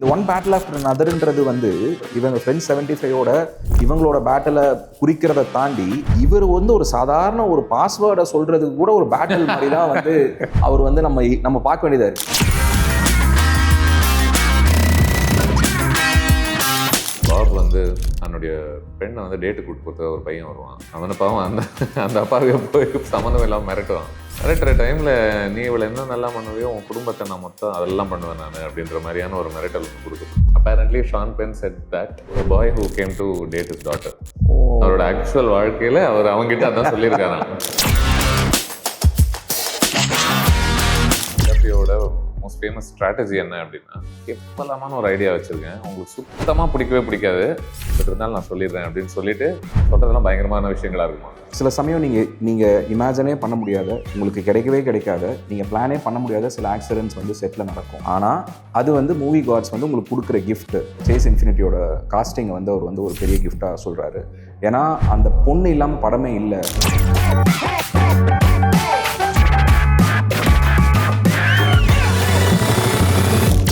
இந்த one Battle after நதர்ன்றது வந்து இவங்க ஃப்ரெண்ட்ஸ் 75ஓட இவங்களோட பேட்டிலை குறிக்கிறத தாண்டி இவர் வந்து ஒரு சாதாரண ஒரு பாஸ்வேர்டை சொல்றதுக்கு கூட ஒரு பேட்டில் மாதிரி தான் வந்து அவர் வந்து நம்ம பார்க்க வேண்டியதா இருக்கு. பாப் வந்து தன்னுடைய பெண்ணை வந்து டேட்டு கூட்டு போகிறது ஒரு பையன் வருவான். அவனை பாவம் அந்த அப்பாவே போய் சம்மந்தம் இல்லாமல் மிரட்டுவான். மிரட்டுற டைமில் நீ இவளை என்ன நல்லா பண்ணுவியோ உன் குடும்பத்தை நான் மொத்தம் அதெல்லாம் பண்ணுவேன் நான் அப்படின்ற மாதிரியான ஒரு மிரட்டல் கொடுக்கும். Apparently Sean Penn said that a boy who came to date his daughter. அவரோட ஆக்சுவல் வாழ்க்கையில் அவர் அவங்ககிட்ட அதான் சொல்லியிருக்காரு. மோஸ்ட் ஃபேமஸ் ஸ்ட்ராட்டஜி என்ன அப்படின்னா, எப்பலாமான ஒரு ஐடியா வச்சுருக்கேன், உங்களுக்கு சுத்தமாக பிடிக்கவே பிடிக்காது, பட் இருந்தாலும் நான் சொல்லிடுறேன் அப்படின்னு சொல்லிட்டு சொல்கிறதெல்லாம் பயங்கரமான விஷயங்களாக இருக்குமா. சில சமயம் நீங்கள் இமேஜினே பண்ண முடியாத, உங்களுக்கு கிடைக்காத, நீங்கள் பிளானே பண்ண முடியாத சில ஆக்சிடென்ட்ஸ் வந்து செட்டில் நடக்கும். ஆனால் அது வந்து மூவி காட்ஸ் வந்து உங்களுக்கு கொடுக்குற கிஃப்ட். சேஸ் இன்ஃபினிட்டியோட காஸ்டிங்கை வந்து அவர் வந்து ஒரு பெரிய கிஃப்டாக சொல்கிறாரு. ஏன்னா அந்த பொண்ணு இல்லாமல் படமே இல்லை.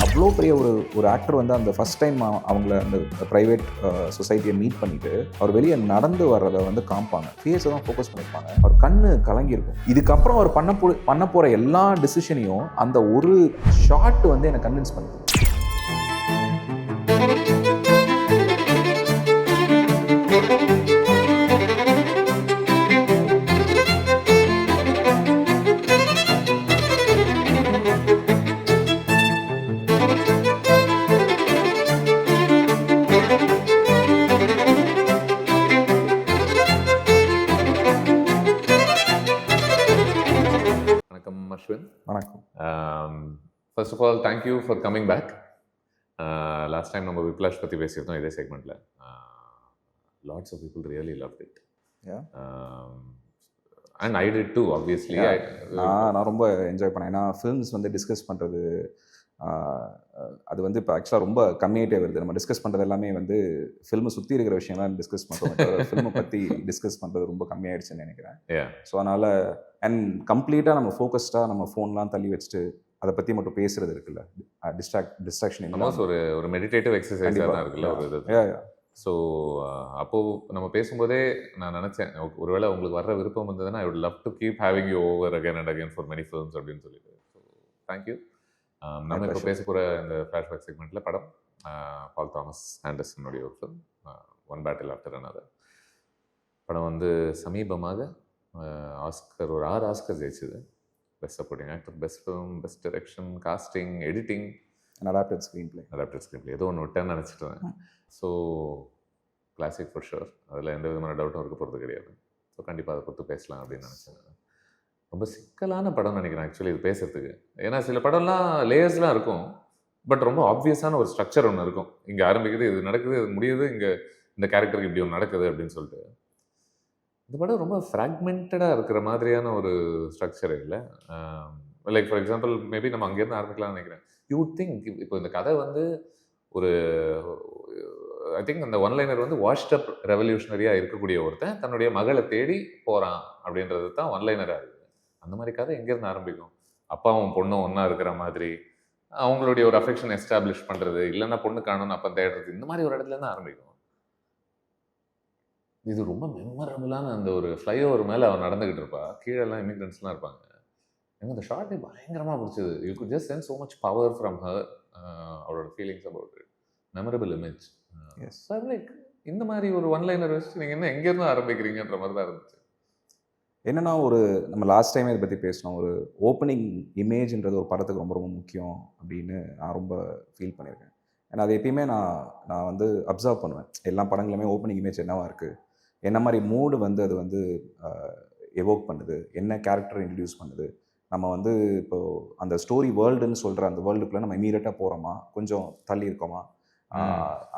அவ்வளோ பெரிய ஒரு ஆக்டர் வந்து அந்த ஃபர்ஸ்ட் டைம் அவங்கள அந்த ப்ரைவேட் சொசைட்டியை மீட் பண்ணிட்டு அவர் வெளியே நடந்து வர்றதை வந்து காமிப்பாங்க. ஃபேஸை தான் ஃபோக்கஸ் பண்ணியிருப்பாங்க. அவர் கண்ணு கலங்கியிருக்கும். இதுக்கப்புறம் அவர் பண்ண போகிற எல்லா டிசிஷனையும் அந்த ஒரு ஷாட் வந்து என்னை கன்வின்ஸ் பண்ணுது. வணக்கம். First of all thank you for coming back. Last time நம்ம விப்ளாஷ் பற்றி பேசியிருந்தோம் இதே செக்மெண்ட்டில். Lots of people really loved it and I did too obviously. நான் ரொம்ப என்ஜாய் பண்ணேன். ஏன்னா ஃபில்ம்ஸ் வந்து டிஸ்கஸ் பண்ணுறது அது வந்து இப்போ ஆக்சுவலாக ரொம்ப கம்மியாகிட்டே வருது. நம்ம டிஸ்கஸ் பண்ணுறது எல்லாமே வந்து ஃபில்மை சுற்றி இருக்கிற விஷயம்லாம் டிஸ்கஸ் பண்ணுறோம். ஃபில்மை பற்றி டிஸ்கஸ் பண்ணுறது ரொம்ப கம்மியாயிடுச்சுன்னு நினைக்கிறேன். ஸோ அதனால் அண்ட் கம்ப்ளீட்டாக நம்ம ஃபோக்கஸ்டாக நம்ம ஃபோன்லாம் தள்ளி வச்சுட்டு அதை பற்றி மட்டும் பேசுறது இருக்குல்ல, டிஸ்ட்ராக்ஷன் இல்லாமல் ஒரு மெடிடேட்டிவ் எக்ஸசைஸாக தான் இருக்குல்ல ஒரு இது. ஸோ அப்போது நம்ம பேசும்போதே நான் நினச்சேன், ஒருவேளை உங்களுக்கு வர்ற விருப்பம் வந்ததுன்னா I would love to keep having you over again and again for many films அப்படின்னு சொல்லிட்டு. So thank you. நம்ம இப்போ பேச போகிற இந்த ஃப்ளாஷ்பேக் செக்மெண்ட்டில் படம் பால் தாமஸ் ஆண்டர்சனுடைய ஒரு film One Battle After Another. படம் வந்து சமீபமாக ஆஸ்கர் ஒரு 6 ஆஸ்கர் ஜெயிச்சது. Best supporting actor, best film, best direction, casting, editing, adapted screenplay ஏதோ ஒன்று விட்டேன்னு நினச்சிட்டேன். ஸோ கிளாசிக் ஃபார் ஷுர், அதில் எந்த விதமான டவுட்டும் இருக்க போகிறது கிடையாது. ஸோ கண்டிப்பாக அதை பொறுத்து பேசலாம் அப்படின்னு நினச்சேன். ரொம்ப சிக்கலான படம்னு நினைக்கிறேன் ஆக்சுவலி இது பேசுறதுக்கு. ஏன்னா சில படம்லாம் லேயர்ஸ்லாம் இருக்கும், பட் ரொம்ப ஆப்வியஸான ஒரு ஸ்ட்ரக்சர் ஒன்று இருக்கும். இங்கே ஆரம்பிக்குது, இது நடக்குது, இது முடியுது, இங்கே இந்த கேரக்டருக்கு இப்படி ஒன்று நடக்குது அப்படின்னு சொல்லிட்டு. இந்த படம் ரொம்ப ஃப்ராக்மெண்டடாக இருக்கிற மாதிரியான ஒரு ஸ்ட்ரக்சர் இல்லை. லைக் ஃபார் எக்ஸாம்பிள் மேபி நம்ம அங்கேருந்து ஆரம்பிக்கலாம்னு நினைக்கிறேன். யூ திங்க் இப்போ இந்த கதை வந்து ஒரு ஐ திங்க் அந்த ஒன்லைனர் வந்து வாஷ்ட் அப் ரெவல்யூஷனரியாக இருக்கக்கூடிய ஒருத்தன் தன்னுடைய மகளை தேடி போகிறான் அப்படின்றது தான் ஒன்லைனராக இருக்குது. அந்த மாதிரி கதை எங்கேருந்து ஆரம்பிக்கும்? அப்பாவும் பொண்ணும் ஒன்றா இருக்கிற மாதிரி, அவங்களுடைய ஒரு அஃபெக்ஷன் எஸ்டாப்ளிஷ் பண்ணுறது, இல்லைன்னா பொண்ணு காணணும்னு அப்போ தேடுறது, இந்த மாதிரி ஒரு இடத்துலேருந்து ஆரம்பிக்கும். இது ரொம்ப மெமரபுளான அந்த ஒரு ஃப்ளைஓவர் மேலே அவன் நடந்துக்கிட்டு இருப்பா, கீழெல்லாம் இமிக்ரெண்ட்ஸ்லாம் இருப்பாங்க. எனக்கு அந்த ஷார்ட்டே பயங்கரமாக பிடிச்சது. You good just sense so much power from her. அவரோட feelings about it, memorable image. Like இந்த மாதிரி ஒரு ஒன்லைனர் வச்சு நீங்கள் என்ன எங்கேருந்து ஆரம்பிக்கிறீங்கன்ற மாதிரி தான் இருந்துச்சு. என்னன்னா நம்ம லாஸ்ட் டைமே இதை பற்றி பேசினோம். ஒரு ஓப்பனிங் இமேஜ்ன்றது ஒரு படத்துக்கு ரொம்ப ரொம்ப முக்கியம் அப்படின்னு நான் ரொம்ப ஃபீல் பண்ணியிருக்கேன். ஏன்னா அது எப்பயுமே நான் வந்து அப்சர்வ் பண்ணுவேன். எல்லா படங்களுமே ஓப்பனிங் இமேஜ் என்னவா இருக்குது, என்ன மாதிரி மூடு வந்து அது வந்து எவோக் பண்ணுது, என்ன கேரக்டர் இன்ட்ரடியூஸ் பண்ணுது, நம்ம வந்து இப்போது அந்த ஸ்டோரி வேர்ல்டுன்னு சொல்கிற அந்த வேர்ல்டுக்குள்ளே நம்ம இமீடியட்டாக போகிறோமா, கொஞ்சம் தள்ளி இருக்கோமா,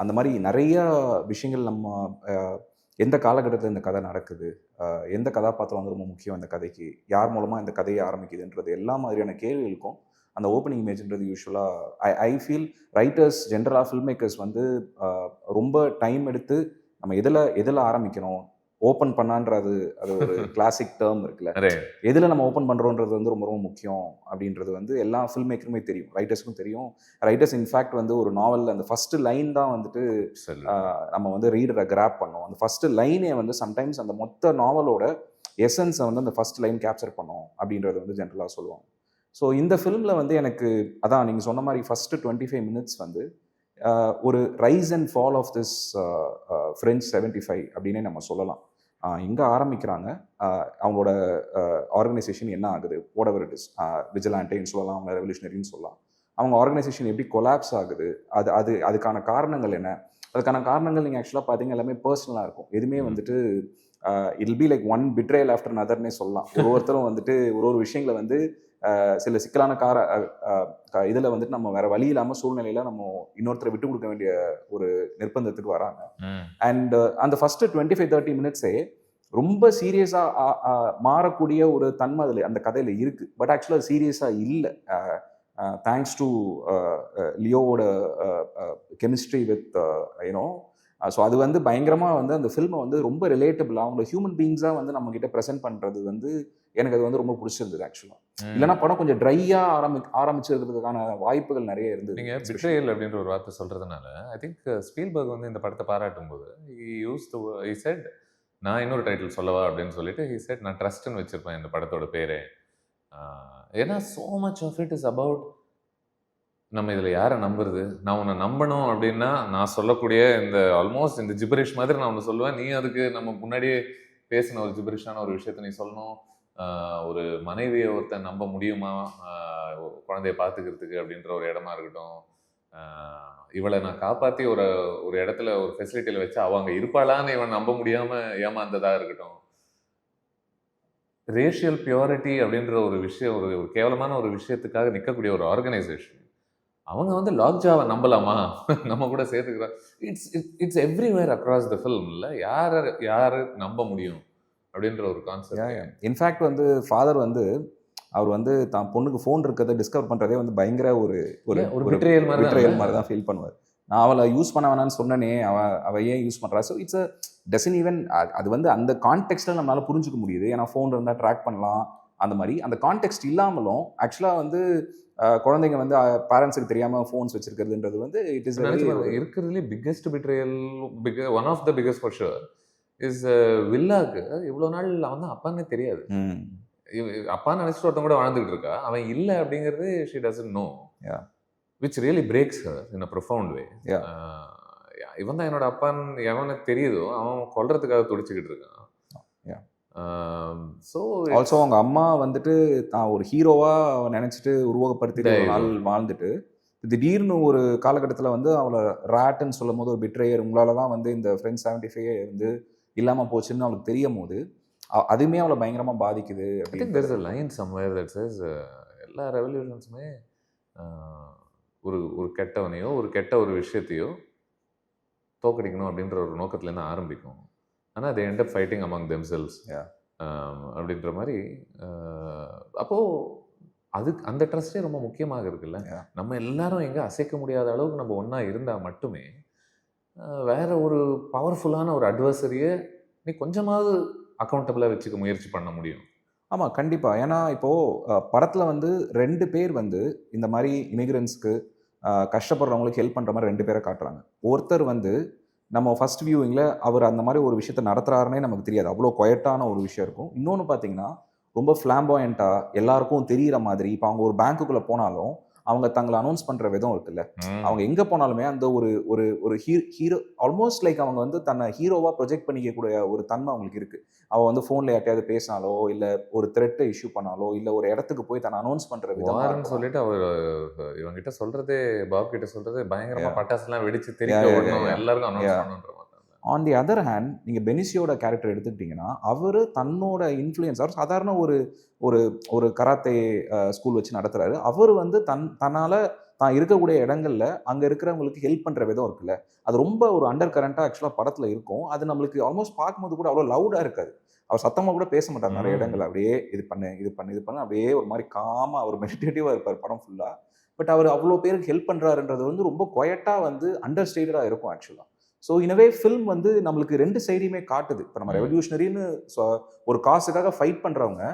அந்த மாதிரி நிறையா விஷயங்கள் நம்ம எந்த காலகட்டத்தில் இந்த கதை நடக்குது, எந்த கதாபாத்திரம் வந்து ரொம்ப முக்கியம் இந்த கதைக்கு, யார் மூலமாக இந்த கதையை ஆரம்பிக்குதுன்றது எல்லா மாதிரியான கேள்விகளுக்கும் அந்த ஓப்பனிங் இமேஜ்ன்றது யூஸ்வலாக ஐ ஃபீல் ரைட்டர்ஸ் ஜென்ரலாக ஃபில்ம் மேக்கர்ஸ் வந்து ரொம்ப டைம் எடுத்து நம்ம எதில் ஆரம்பிக்கணும், ஓப்பன் பண்ணான்றது அது ஒரு கிளாசிக் டேர்ம் இருக்குல்ல. Right. எதில் நம்ம ஓப்பன் பண்ணுறோன்றது வந்து ரொம்ப ரொம்ப முக்கியம் அப்படின்றது வந்து எல்லா ஃபில்ம் மேக்கருமே தெரியும், ரைட்டர்ஸ்க்கும் தெரியும். ரைட்டர்ஸ் இன்ஃபேக்ட் வந்து ஒரு நாவலில் அந்த ஃபஸ்ட்டு லைன் தான் வந்துட்டு Absolutely. நம்ம வந்து ரீடரை கிராப் பண்ணோம். அந்த ஃபஸ்ட்டு லைனே வந்து சம்டைம்ஸ் அந்த மொத்த நாவலோட எசன்ஸை வந்து அந்த ஃபஸ்ட் லைன் கேப்சர் பண்ணோம் அப்படின்றது வந்து ஜென்ரலாக சொல்லுவாங்க. ஸோ இந்த ஃபிலிமில் வந்து எனக்கு அதான் நீங்கள் சொன்ன மாதிரி ஃபஸ்ட்டு 25 மினிட்ஸ் வந்து ஒரு rise and fall of this French 75 அப்படின்னே நம்ம சொல்லலாம். எங்கே ஆரம்பிக்கிறாங்க, அவங்களோட ஆர்கனைசேஷன் என்ன ஆகுது, வாட் எவர் இட் இஸ், விஜிலாண்டேன்னு சொல்லலாம், அவங்க ரெவல்யூஷனரின்னு சொல்லலாம். அவங்க ஆர்கனைசேஷன் எப்படி கொலாப்ஸ் ஆகுது, அதுக்கான காரணங்கள் என்ன, அதுக்கான காரணங்கள் நீங்கள் ஆக்சுவலாக பார்த்தீங்க எல்லாமே பர்சனலாக இருக்கும். எதுவுமே வந்துட்டு it be like one betrayal after நதர்னே சொல்லலாம். ஒருத்தரும் வந்துட்டு ஒரு விஷயங்களை வந்து சில சிக்கலான இதில் வந்துட்டு நம்ம வேற வழி இல்லாமல் சூழ்நிலையில நம்ம இன்னொருத்தரை விட்டு கொடுக்க வேண்டிய ஒரு நிர்பந்தத்துக்கு வராங்க. அண்ட் அந்த ஃபர்ஸ்ட் 25-30 மினிட்ஸே ரொம்ப சீரியஸாக மாறக்கூடிய ஒரு தன்மை அதில் அந்த கதையில் இருக்கு. பட் ஆக்சுவலாக அது சீரியஸாக இல்லை. தேங்க்ஸ் டு லியோவோட கெமிஸ்ட்ரி வித் யூனோ. ஸோ அது வந்து பயங்கரமாக வந்து அந்த ஃபில்மை வந்து ரொம்ப ரிலேட்டபிளாக அவங்கள ஹியூமன் பீயிங்ஸாக வந்து நம்ம கிட்ட ப்ரெசென்ட் பண்ணுறது வந்து எனக்கு அது வந்து ரொம்ப பிடிச்சிருந்தது ஆக்சுவலாக. இல்லைனா படம் கொஞ்சம் ட்ரையாக ஆரம்பிச்சிருக்கிறதுக்கான வாய்ப்புகள் நிறைய இருந்தது. நீங்கள் பிட்ரேயல் அப்படின்ற ஒரு வார்த்தை சொல்கிறதுனால ஐ திங்க் ஸ்பீல்பர்க் வந்து இந்த படத்தை பாராட்டும் போது he said நான் இன்னொரு டைட்டில் சொல்லவா அப்படின்னு சொல்லிட்டு he said நான் ட்ரஸ்ட்னு வச்சுருப்பேன் இந்த படத்தோட பேரே. ஏன்னா so much of it is about நம்ம இதில் யாரை நம்புறது, நான் உன்னை நம்பணும் அப்படின்னா நான் சொல்லக்கூடிய இந்த ஆல்மோஸ்ட் இந்த ஜிபரிஷ் மாதிரி நான் ஒன்று சொல்லுவேன், நீ அதுக்கு நம்ம முன்னாடியே பேசின ஒரு ஜிபரிஷான ஒரு விஷயத்த நீ சொல்லணும். ஒரு மனைவியை ஒருத்தன் நம்ப முடியுமா குழந்தைய பார்த்துக்கிறதுக்கு அப்படின்ற ஒரு இடமா இருக்கட்டும், இவளை நான் காப்பாற்றி ஒரு ஒரு இடத்துல ஒரு ஃபெசிலிட்டியில் வச்சு அவங்க இருப்பாளான்னு இவன் நம்ப முடியாமல் ஏமாந்ததாக இருக்கட்டும், ரேஷியல் பியூரிட்டி அப்படின்ற ஒரு விஷயம், ஒரு கேவலமான ஒரு விஷயத்துக்காக நிற்கக்கூடிய ஒரு ஆர்கனைசேஷன், அவங்க வந்து லாக்ஜாவை நம்பலாமா நம்ம கூட சேர்த்துக்கிறோம். It's everywhere across the film. இல்லை யாரை நம்ப முடியும் அப்படின்ற ஒரு கான்செப்ட். இன்ஃபேக்ட் வந்து ஃபாதர் வந்து அவர் வந்து தான் பொண்ணுக்கு ஃபோன் இருக்கிறத டிஸ்கவர் பண்ணுறதே வந்து பயங்கர ஒரு பிட்ரேயல் மாதிரி தான் ஃபீல் பண்ணுவார். நான் அவளை யூஸ் பண்ண வேணான்னு சொன்னனே, அவள் ஏன் யூஸ் பண்ணுறா. ஸோ இட்ஸ் டசன் ஈவன் அது வந்து அந்த கான்டெக்ஸ்டில் நம்மளால் புரிஞ்சுக்க முடியுது. ஏன்னா ஃபோன் இருந்தால் ட்ராக் பண்ணலாம். அந்த மாதிரி அந்த கான்டெக்ஸ்ட் இல்லாமலும் ஆக்சுவலாக வந்து குழந்தைங்க வந்து பேரண்ட்ஸுக்கு தெரியாமல் ஃபோன்ஸ் வச்சிருக்கிறதுன்றது வந்து இட் இஸ் இருக்கிறதுலே biggest betrayal, one of the biggest for sure is வில்லாக்கு. இவ்வளோ நாள் அவன் தான் அப்பான்னே தெரியாது. அப்பான்னு நினச்சிட்டு ஒருத்தன் கூட வாழ்ந்துகிட்டு இருக்கா, அவன் இல்லை அப்படிங்கிறது she doesn't know, which really breaks her in a profound way. இவன் தான் என்னோட அப்பான்னு எவனுக்கு தெரியுதோ அவன் கொல்றதுக்காக துடிச்சுக்கிட்டு இருக்கான். ஸோ ஆல்சோ அவங்க அம்மா வந்துட்டு தான் ஒரு ஹீரோவாக நினச்சிட்டு உருவகப்படுத்திட்டு ஒரு நாள் வாழ்ந்துட்டு திடீர்னு ஒரு காலகட்டத்தில் வந்து அவளை ராட்டுன்னு சொல்லும் போது ஒரு பிட்ரேயர் உங்களால் தான் வந்து இந்த ஃப்ரெண்ட்ஸ் 75 வந்து இல்லாமல் போச்சுன்னு அவளுக்கு தெரியும் போது அதுவுமே அவளை பயங்கரமாக பாதிக்குது. there's a line somewhere that says எல்லா ரெவல்யூஷன்ஸுமே ஒரு கெட்டவனையோ ஒரு கெட்ட ஒரு விஷயத்தையோ தோக்கடிக்கணும் அப்படின்ற ஒரு நோக்கத்துலேருந்து ஆரம்பிக்கும். ஆனால் they end up fighting among themselves அப்படின்ற மாதிரி. அப்போது அந்த ட்ரஸ்டே ரொம்ப முக்கியமாக இருக்குல்ல. நம்ம எல்லாரும் எங்கே அசைக்க முடியாத அளவுக்கு நம்ம ஒன்றா இருந்தால் மட்டுமே வேற ஒரு பவர்ஃபுல்லான ஒரு அட்வர்சரியை நீ கொஞ்சமாவது அக்கௌண்டபிளாக வச்சுக்க முயற்சி பண்ண முடியும். ஆமாம், கண்டிப்பாக. ஏன்னா இப்போது படத்தில் வந்து 2 பேர் வந்து இந்த மாதிரி இமிக்ரெண்ட்ஸ்க்கு கஷ்டப்படுறவங்களுக்கு ஹெல்ப் பண்ணுற மாதிரி 2 பேரை காட்டுறாங்க. ஒருத்தர் வந்து நம்ம ஃபர்ஸ்ட் வியூவிங்கில் அவர் அந்த மாதிரி ஒரு விஷயத்தை நடத்துகிறாருன்னே நமக்கு தெரியாது, அவ்வளோ குவைட்டான ஒரு விஷயம் இருக்கும். இன்னொன்று பார்த்தீங்கன்னா ரொம்ப ஃப்ளாம்பாயண்ட்டாக எல்லாருக்கும் தெரிகிற மாதிரி. இப்போ அவங்க ஒரு பேங்க்குள்ளே போனாலும் அவங்க தங்களை அனௌன்ஸ் பண்ணுற விதம் இருக்குல்ல, அவங்க எங்கே போனாலுமே அந்த ஒரு ஹீரோ ஆல்மோஸ்ட் லைக் அவங்க வந்து தன்னை ஹீரோவாக ப்ரொஜெக்ட் பண்ணிக்கக்கூடிய ஒரு தன்மை அவங்களுக்கு இருக்குது. அவள் வந்து ஃபோனில் யார்ட்டையாவது பேசினாலோ இல்லை ஒரு த்ரெட்டை இஷ்யூ பண்ணாலோ இல்லை ஒரு இடத்துக்கு போய் தன்னை அனௌன்ஸ் பண்ணுற விதம் சொல்லிட்டு அவர் இவங்கிட்ட சொல்கிறதே, பாப் கிட்ட சொல்கிறதே பயங்கரமாக பட்டாசுலாம் வெடிச்சு தெரியும் எல்லாருக்கும் அனௌன்ஸ் பண்ணுன்ற. ஆன் தி அதர் ஹேண்ட் நீங்கள் பெனிசியோட கேரக்டர் எடுத்துக்கிட்டிங்கன்னா அவர் தன்னோட இன்ஃப்ளூயன்ஸ், அவர் சாதாரண ஒரு கராத்தே ஸ்கூல் வச்சு நடத்துகிறாரு. அவர் வந்து தன்னால் தான் இருக்கக்கூடிய இடங்களில் அங்கே இருக்கிறவங்களுக்கு ஹெல்ப் பண்ணுற விதம் இருக்குல்ல, அது ரொம்ப ஒரு அண்டர் கரண்ட்டாக ஆக்சுவலாக படத்தில் இருக்கும். அது நம்மளுக்கு ஆல்மோஸ்ட் பார்க்கும்போது கூட அவ்வளோ லவுடாக இருக்காது. அவர் சத்தமாக கூட பேச மாட்டார் நிறைய இடங்கள். அப்படியே இது பண்ணு அப்படியே ஒரு மாதிரி காமாக ஒரு மெடிடேட்டிவாக இருப்பார் படம் ஃபுல்லாக. பட் அவர் அவ்வளோ பேருக்கு ஹெல்ப் பண்ணுறாருன்றது வந்து ரொம்ப குவைட்டாக வந்து அண்டர் ஸ்டேட்டடாக இருக்கும் ஆக்சுவலாக. ஸோ இனவே ஃபில்ம் வந்து நம்மளுக்கு 2 சைடையுமே காட்டுது. இப்போ நம்ம ரெவல்யூஷனரின்னு ஒரு காசுக்காக ஃபைட் பண்ணுறவங்க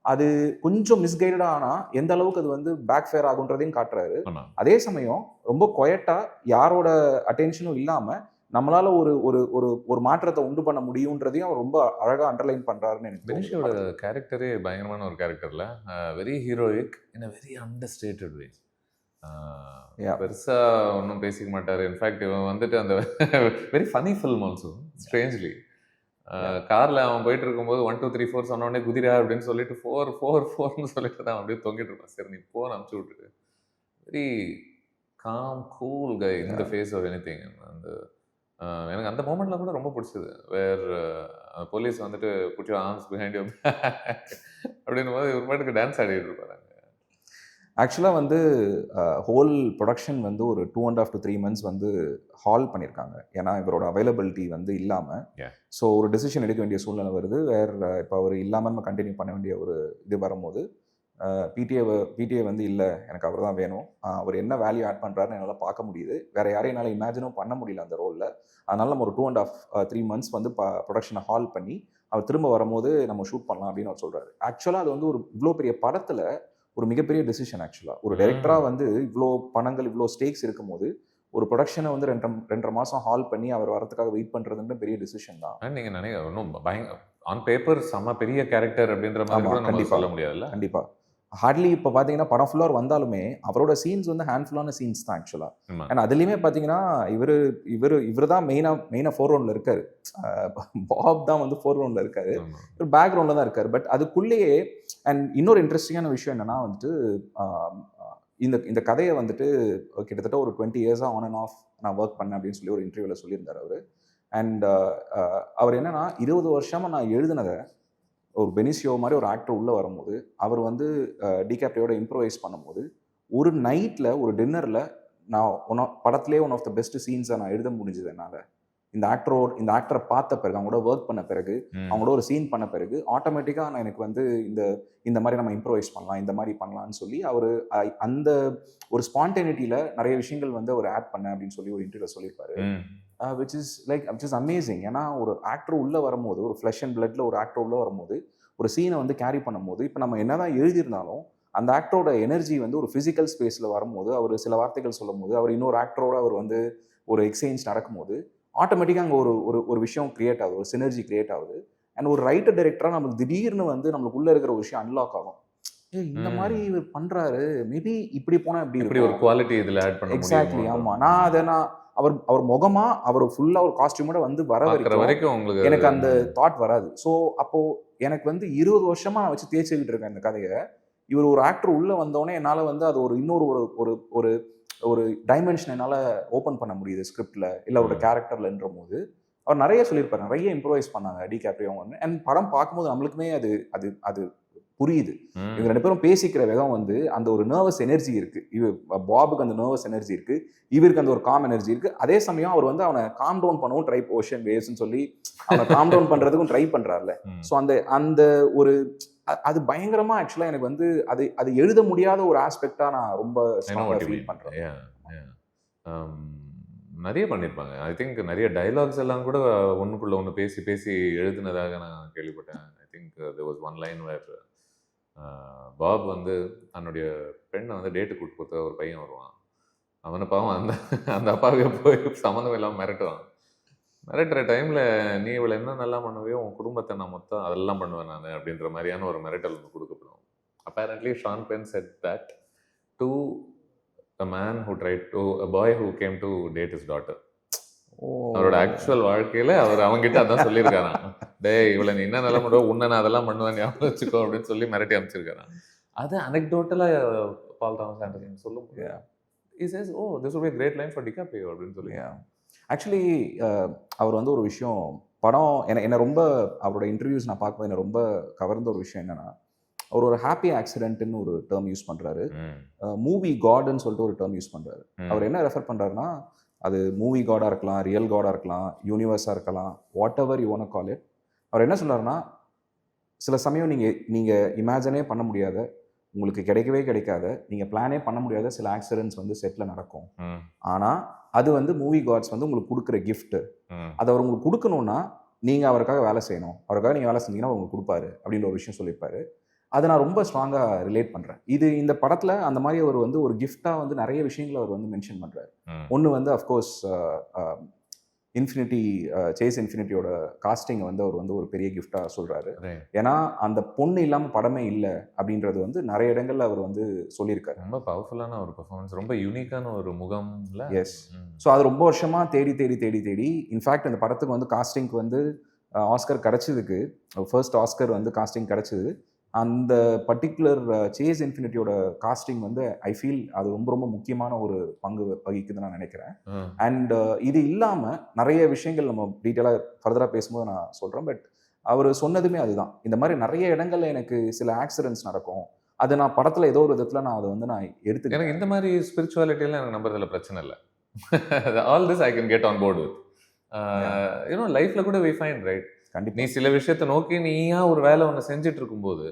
அது கொஞ்சம் மிஸ்கைடடாக ஆனால் எந்த அளவுக்கு அது வந்து பேக் ஃபேர் ஆகுன்றதையும் காட்டுறாரு. அதே சமயம் ரொம்ப குவைட்டா யாரோட அட்டென்ஷனும் இல்லாமல் நம்மளால ஒரு ஒரு ஒரு ஒரு மாற்றத்தை உண்டு பண்ண முடியுன்றதையும் அவர் ரொம்ப அழகாக அண்டர்லைன் பண்ணுறாருன்னு எனக்கு பெனிஷியோட கேரக்டரே பயங்கரமான ஒரு கேரக்டர்ல, very heroic in a very understated way. பெருசா ஒன்றும் பேசிக்க மாட்டாரு. இன்ஃபேக்ட் இவன் வந்துட்டு அந்த very funny film also strangely. கார்ல அவன் போயிட்டு இருக்கும்போது 1 2 3 4 சொன்ன உடனே குதிரா அப்படின்னு சொல்லிட்டு 4 4 4ன்னு சொல்லிட்டு தான் அப்படியே தொங்கிட்டு இருப்பான். சரி நீ போன் அனுப்பிச்சு விட்டுட்டு, very calm cool guy in the face of anything. அந்த எனக்கு அந்த மூமெண்ட்ல கூட ரொம்ப பிடிச்சது. வேர் போலீஸ் வந்துட்டு put your arms behind your back அப்படின்னும் போது ஒரு பாட்டுக்கு டான்ஸ் ஆடிட்டு இருப்பாங்க. ஆக்சுவலாக வந்து ஹோல் ப்ரொடக்ஷன் வந்து ஒரு 2.5 to 3 months வந்து ஹால் பண்ணியிருக்காங்க. ஏன்னா இவரோட அவைலபிலிட்டி வந்து இல்லாமல், ஸோ ஒரு டெசிஷன் எடுக்க வேண்டிய சூழ்நிலை வருது. இப்போ அவர் இல்லாமல் நம்ம கண்டினியூ பண்ண வேண்டிய ஒரு இது வரும்போது பிடிஏ வந்து இல்லை, எனக்கு அவர் தான் வேணும், அவர் என்ன வேல்யூ ஆட் பண்ணுறாருன்னு என்னால் பார்க்க முடியுது, வேறு யாரையும் என்னால் இமேஜினும் பண்ண முடியல அந்த ரோலில். அதனால நம்ம ஒரு 2.5 3 months வந்து ப்ரொடக்ஷனை ஹால் பண்ணி அவர் திரும்ப வரும்போது நம்ம ஷூட் பண்ணலாம் அப்படின்னு அவர் சொல்கிறாரு. ஆக்சுவலாக அது வந்து ஒரு இவ்வளோ பெரிய படத்தில் ஒரு மிகப்பெரிய டெசிஷன். ஆக்சுவலாக ஒரு டைரக்டராக வந்து இவ்வளோ பணங்கள் இவ்வளோ ஸ்டேக்ஸ் இருக்கும் போது ஒரு ப்ரொடக்ஷனை வந்து 2.5 மாதம் ஹால் பண்ணி அவர் வரதுக்காக வெயிட் பண்ணுறதுன்னு பெரிய டிசிஷன் தான். நீங்கள் நினைக்க ஒன்றும் ஆன் பேப்பர் செம்ம பெரிய கேரக்டர் அப்படின்ற மாதிரி கண்டிப்பாக சொல்ல முடியாதுல்ல. கண்டிப்பாக ஹார்ட்லி இப்போ பார்த்தீங்கன்னா படம் ஃபுல்லாக வந்தாலுமே அவரோட சீன்ஸ் வந்து ஹேண்ட்ஃபுல்லான சீன்ஸ் தான் ஆக்சுவலாக. ஏன்னா அதுலேயுமே பார்த்தீங்கன்னா இவர் தான் மெயினாக ஃபோர்ரவுண்டில் இருக்காரு. பாப் தான் வந்து ஃபோர்ரவுண்டில் இருக்காரு, இவர் பேக்ரவுண்டில் தான் இருக்காரு. பட் அதுக்குள்ளேயே அண்ட் இன்னொரு இன்ட்ரெஸ்டிங்கான விஷயம் என்னன்னா வந்துட்டு இந்த கதையை வந்துட்டு கிட்டத்தட்ட ஒரு 20 years ஆன் அண்ட் ஆஃப் நான் ஒர்க் பண்ணேன் அப்படின்னு சொல்லி ஒரு இன்டர்வியூவில் சொல்லியிருந்தார் அவர். அண்ட் அவர் என்னன்னா 20 வருஷமாக நான் எழுதினதை ஒரு பெனிசியோ மாதிரி ஒரு ஆக்டர் உள்ளே வரும்போது அவர் வந்து டிகாப்ரியோட இம்ப்ரோவைஸ் பண்ணும்போது ஒரு நைட்டில் ஒரு டின்னரில் நான் படத்துலேயே ஒன் ஆஃப் த பெஸ்ட் சீன்ஸை நான் எழுத முடிஞ்சது என்னால். இந்த ஆக்டரை பார்த்த பிறகு, அவங்களோட ஒர்க் பண்ண பிறகு, அவங்களோட ஒரு சீன் பண்ண பிறகு ஆட்டோமேட்டிக்காக நான் எனக்கு வந்து இந்த மாதிரி நம்ம இம்ப்ரோவைஸ் பண்ணலாம், இந்த மாதிரி பண்ணலான்னு சொல்லி அவர் அந்த ஒரு ஸ்பான்டேனிட்டியில் நிறைய விஷயங்கள் வந்து அவர் ஆட் பண்ண அப்படின்னு சொல்லி ஒரு இன்டர்வியூவில் சொல்லியிருப்பாரு. Which is amazing. ஏன்னா ஒரு ஆக்டர் உள்ளே வரும்போது, ஒரு ஃப்ளஷ் அண்ட் பிளட்ல ஒரு ஆக்டர் உள்ளே வரும்போது ஒரு சீனை வந்து கேரி பண்ணும்போது, இப்போ நம்ம என்னதான் எழுதியிருந்தாலும் அந்த ஆக்டரோட எனர்ஜி வந்து ஒரு ஃபிசிக்கல் ஸ்பேஸில் வரும்போது, அவர் சில வார்த்தைகள் சொல்லும் போது, அவர் இன்னொரு ஆக்டரோட அவர் வந்து ஒரு எக்ஸ்சேஞ்ச் நடக்கும்போது ஆட்டோமேட்டிக்காக அங்கே ஒரு விஷயம் கிரியேட் ஆகுது, ஒரு சினர்ஜி கிரியேட் ஆகுது. அண்ட் ஒரு ரைட்டர் டைரக்டராக நம்மளுக்கு திடீர்னு வந்து நம்மளுக்கு உள்ளே இருக்கிற ஒரு விஷயம் அன்லாக் ஆகும். இந்த மாதிரி இவர் பண்றாரு, மேபி இப்படி போனா இப்படி ஒரு குவாலிட்டி இதில் ஆட் பண்ண. எக்ஸாக்ட்லி. ஆமாம், நான் அவர் முகமா அவர் ஃபுல்லா ஒரு காஸ்டியூமோட வந்து வர வரைக்கும் உங்களுக்கு எனக்கு அந்த தாட் வராது. ஸோ அப்போ எனக்கு வந்து 20 வருஷமா நான் வச்சு தேய்ச்சிக்கிட்டு இருக்கேன் இந்த கதையை. இவர் ஒரு ஆக்டர் உள்ள வந்தோடனே என்னால் வந்து அது ஒரு இன்னொரு ஒரு ஒரு ஒரு டைமென்ஷன் என்னால் ஓப்பன் பண்ண முடியுது ஸ்கிரிப்ட்ல இல்லை அவரோட கேரக்டர்லன்ற போது. அவர் நிறைய சொல்லியிருப்பாரு, நிறைய இம்ப்ரோவைஸ் பண்ணாங்க டிகாப்ரியோ. அண்ட் படம் பார்க்கும்போது நம்மளுக்குமே அது அது அது புரியுது. இவங்க 2 பேரும் பேசிக்கிற விதம் வந்து அந்த ஒரு நர்வஸ் எனர்ஜி இருக்கு. பாபுக்கு அந்த நர்வஸ் எனர்ஜி இருக்கு, இவருக்கு அந்த ஒரு காம் எனர்ஜி இருக்கு. அதே சமயம் அவர் வந்து அவனை காம் டவுன் பண்ணவும் ட்ரை, ஓஷன் வேவ்ஸ்ன்னு சொல்லி அவனை காம் டவுன் பண்றதுக்கும் ட்ரை பண்றாருல. ஸோ அந்த ஒரு அது பயங்கரமா ஆக்சுவலா எனக்கு வந்து அது எழுத முடியாத ஒரு ஆஸ்பெக்டா நான் ரொம்ப ஃபீல் பண்றேன். நிறைய பண்ணியிருப்பாங்க. ஐ திங்க் நிறைய டைலாக்ஸ் எல்லாம் கூட ஒன்றுக்குள்ள ஒன்று பேசி பேசி எழுதுனதாக நான் கேள்விப்பட்டேன். I think there was one line where Bob வந்து தன்னுடைய பெண்ணை வந்து டேட்டு கூட்டு கொடுத்த ஒரு பையன் வருவான். அவனை பாவம் அந்த அப்பாவே போய் சம்மந்தம் இல்லாமல் மிரட்டுவான். மிரட்டுற டைமில் நீ இவளை என்ன நல்லா பண்ணுவியோ, உன் குடும்பத்தை நான் மொத்தம் அதெல்லாம் பண்ணுவேன் நான் அப்படின்ற மாதிரியான ஒரு மிரட்டல் ஒன்று கொடுக்கப்படும். Apparently Sean Penn said that to a man who tried to a boy who came to date his daughter. அவரோட ஆக்சுவல் வாழ்க்கையில அவர் அவங்ககிட்ட அதான் சொல்லியிருக்காராம், டேய் இவளை நீ என்ன நல்லா பண்ணுவோம், உன்னை நான் அதெல்லாம் பண்ணுவேன் ஞாபகம் வச்சுக்கோ அப்படின்னு சொல்லி மிரட்டி அமைச்சிருக்காராம். அது அனெக்டோட்டலா பால் தாமஸ் ஆண்டர்சன் சொல்லும். He says, oh, this would be a great line for DiCaprio அப்படின்னு சொல்லி. ஆக்சுவலி அவர் வந்து ஒரு விஷயம் படம் என்ன ரொம்ப அவரோட இன்டர்வியூஸ் நான் பார்க்கும்போது என்ன ரொம்ப கவர்ந்த ஒரு விஷயம் என்னன்னா, அவர் ஒரு ஹாப்பி ஆக்சிடென்ட்னு ஒரு டேர்ம் யூஸ் பண்றாரு, மூவி காட்னு சொல்லிட்டு ஒரு டேர்ம் யூஸ் பண்றாரு. அவர் என்ன ரெஃபர் பண்றாருன்னா, அது மூவி காடாக இருக்கலாம், ரியல் காடாக இருக்கலாம், யூனிவர்ஸாக இருக்கலாம், whatever you want call it. அவர் என்ன சொல்றாருன்னா, சில சமயம் நீங்கள் இமேஜினே பண்ண முடியாத உங்களுக்கு கிடைக்கவே கிடைக்காத, நீங்கள் பிளானே பண்ண முடியாத சில ஆக்சிடென்ட்ஸ் வந்து செட்டில் நடக்கும். ஆனால் அது வந்து மூவி காட்ஸ் வந்து உங்களுக்கு கொடுக்குற கிஃப்ட்டு. அதை அவர் உங்களுக்கு கொடுக்கணுன்னா நீங்கள் அவருக்காக வேலை செய்யணும். அவருக்காக நீங்கள் வேலை செஞ்சீங்கன்னா அவர் உங்களுக்கு கொடுப்பாரு அப்படின்ற ஒரு விஷயம் சொல்லியிருப்பாரு. அதை நான் ரொம்ப ஸ்ட்ராங்காக ரிலேட் பண்ணுறேன். இந்த படத்தில் அந்த மாதிரி அவர் வந்து ஒரு கிஃப்டாக வந்து நிறைய விஷயங்களை அவர் வந்து மென்ஷன் பண்ணுறாரு. ஒன்று வந்து அஃப்கோர்ஸ் இன்ஃபினிட்டி, சேஸ் இன்ஃபினிட்டியோட காஸ்டிங்கை வந்து அவர் வந்து ஒரு பெரிய கிஃப்டாக சொல்கிறாரு. ஏன்னா அந்த பொண்ணு இல்லாமல் படமே இல்லை அப்படின்றது வந்து நிறைய இடங்கள்ல அவர் வந்து சொல்லியிருக்காரு. ரொம்ப பவர்ஃபுல்லான ஒரு பெர்ஃபார்மன்ஸ், ரொம்ப யூனிக்கான ஒரு முகம். எஸ். ஸோ அது ரொம்ப வருஷமாக தேடி இன்ஃபேக்ட் அந்த படத்துக்கு வந்து காஸ்டிங்க்கு வந்து ஆஸ்கர் கிடச்சதுக்கு, ஃபர்ஸ்ட் ஆஸ்கர் வந்து காஸ்டிங் கிடச்சிது. அந்த பர்டிகுலர் சேஸ் இன்ஃபினிட்டியோட காஸ்டிங் வந்து ஐ ஃபீல் அது ரொம்ப ரொம்ப முக்கியமான ஒரு பங்கு வகிக்குதுன்னு நான் நினைக்கிறேன். அண்ட் இது இல்லாமல் நிறைய விஷயங்கள் நம்ம டீட்டெயிலாக ஃபர்தராக பேசும்போது நான் சொல்கிறேன். பட் அவர் சொன்னதுமே அதுதான், இந்த மாதிரி நிறைய இடங்கள்ல எனக்கு சில ஆக்சிடென்ட்ஸ் நடக்கும், அது நான் படத்தில் ஏதோ ஒரு விதத்தில் நான் அதை வந்து நான் எடுத்துக்கிறேன். எனக்கு இந்த மாதிரி ஸ்பிரிச்சுவாலிட்டியெல்லாம் எனக்கு நம்புறதுல பிரச்சனை இல்லை. All this I can get on board with. You know லைஃப்பில் கூட வி ஃபைன் ரைட். கண்டிப்பாக நீ சில விஷயத்தை நோக்கி நீயா ஒரு வேலை ஒன்று செஞ்சுட்டு இருக்கும்போது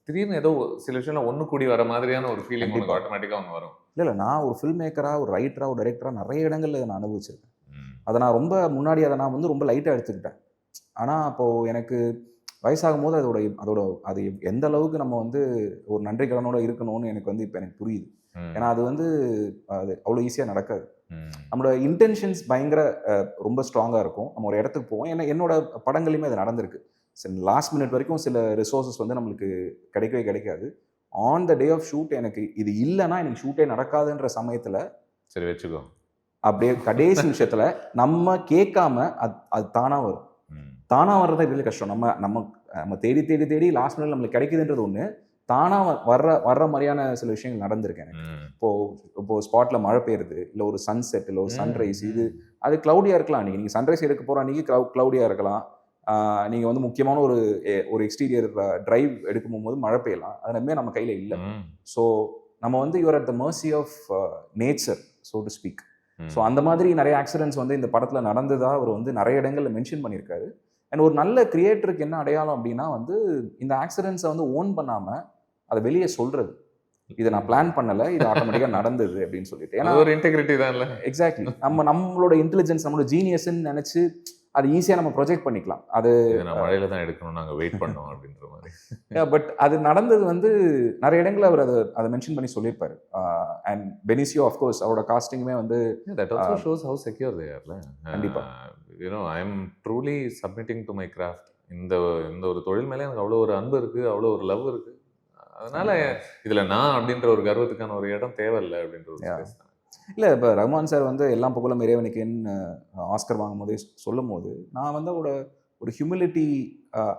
திடீர்னு ஏதோ சில விஷயம் ஒன்று கூடி வர மாதிரியான ஒரு ஃபீலிங் உங்களுக்கு ஆட்டோமேட்டிக்காக ஒன்று வரும். இல்லை நான் ஒரு ஃபில்ம் மேக்கராக, ஒரு ரைட்டராக, ஒரு டைரக்டராக நிறைய இடங்கள்ல நான் அனுபவிச்சிருக்கேன். அதை நான் ரொம்ப முன்னாடி அதை நான் வந்து ரொம்ப லைட்டாக எடுத்துக்கிட்டேன். ஆனால் அப்போது எனக்கு வயசாகும் போது அது எந்த அளவுக்கு நம்ம வந்து ஒரு நன்றி கடனோட இருக்கணும்னு எனக்கு வந்து இப்போ எனக்கு புரியுது. ஏன்னா அது வந்து அது அவ்வளோ ஈஸியாக நடக்காது. நம்மளோட இன்டென்ஷன்ஸ் பயங்கர ரொம்ப ஸ்ட்ராங்காக இருக்கும். நம்ம ஒரு இடத்துக்கு போவோம். ஏன்னா என்னோட படங்களையுமே அது நடந்திருக்கு. லாஸ்ட் மினிட் வரைக்கும் சில ரிசோர்ஸஸ் வந்து நம்மளுக்கு கிடைக்கவே கிடைக்காது. On the day of shoot எனக்கு இது இல்லைன்னா எனக்கு ஷூட்டே நடக்காதுன்ற சமயத்தில் சரி வச்சுக்கோ அப்படியே கடைசி நிமிஷத்தில் நம்ம கேட்காம அது தானாக வரும். தானாக வர்றதா really கஷ்டம். நம்ம தேடி லாஸ்ட் மினிட் நம்மளுக்கு கிடைக்குதுன்றது ஒன்று, தானாக வர்ற மாதிரியான சில விஷயங்கள் நடந்திருக்கேன் எனக்கு. இப்போது ஸ்பாட்டில் மழை பெய்யுது, இல்லை ஒரு சன்செட், இல்லை ஒரு சன்ரைஸ், அது க்ளவுடியாக இருக்கலாம். நீங்கள் சன்ரைஸ் எடுக்க போகிற அன்றைக்கி க்ளவுடியாக இருக்கலாம். நீங்கள் வந்து முக்கியமான ஒரு எக்ஸ்டீரியர் டிரைவ் எடுக்கும் போது மழை பெய்யலாம். அது நம்ம கையில் இல்லை. ஸோ நம்ம வந்து you're at the mercy of nature, so to speak. So அந்த மாதிரி நிறைய ஆக்சிடென்ட்ஸ் வந்து இந்த படத்தில் நடந்ததாக அவர் வந்து நிறைய இடங்களில் மென்ஷன் பண்ணியிருக்காரு. அண்ட் ஒரு நல்ல கிரியேட்டருக்கு என்ன அடையாளம் அப்படின்னா வந்து இந்த ஆக்சிடென்ட்ஸை வந்து ஓன் பண்ணாமல் அதை வெளியே சொல்கிறது. இதை நான் பிளான் பண்ணலை, இது ஆட்டோமேட்டிக்காக நடந்தது அப்படின்னு சொல்லிட்டு. ஏன்னா ஒரு இன்டெகிரிட்டி தான் இல்லை. எக்ஸாக்ட்லி. நம்மளோட இன்டெலிஜென்ஸ், நம்மளோட ஜீனியஸ்ன்னு நினச்சி அது ஈஸியாக நம்ம ப்ரொஜெக்ட் பண்ணிக்கலாம். அது நான் மழையில தான் எடுக்கணும், நாங்கள் வெயிட் பண்ணோம் அப்படின்ற மாதிரி. பட் அது நடந்தது வந்து நிறைய இடங்களில் அவர் அதை மென்ஷன் பண்ணி சொல்லியிருப்பாரு. அண்ட் பெனிசியோ ஆஃப்கோர்ஸ் அவரோட காஸ்டிங்குமே வந்து that also shows how secure they are. கண்டிப்பா. You know, I am truly submitting to my craft. இந்த ஒரு தொழில் மேலே எனக்கு அவ்வளோ ஒரு அன்பு இருக்கு, அவ்வளோ ஒரு லவ் இருக்கு. அதனால இதுல நான் அப்படின்ற ஒரு கர்வத்துக்கான ஒரு இடம் தேவையில்லை அப்படின்ற ஒரு ஸ்பேஸ் தான். இல்லை, இப்போ ரஹ்மான் சார் வந்து எல்லாம் புகழும் இறைவனுக்குன்னு ஆஸ்கர் வாங்கும் போதே சொல்லும் போது நான் வந்து ஒரு ஹியூமிலிட்டி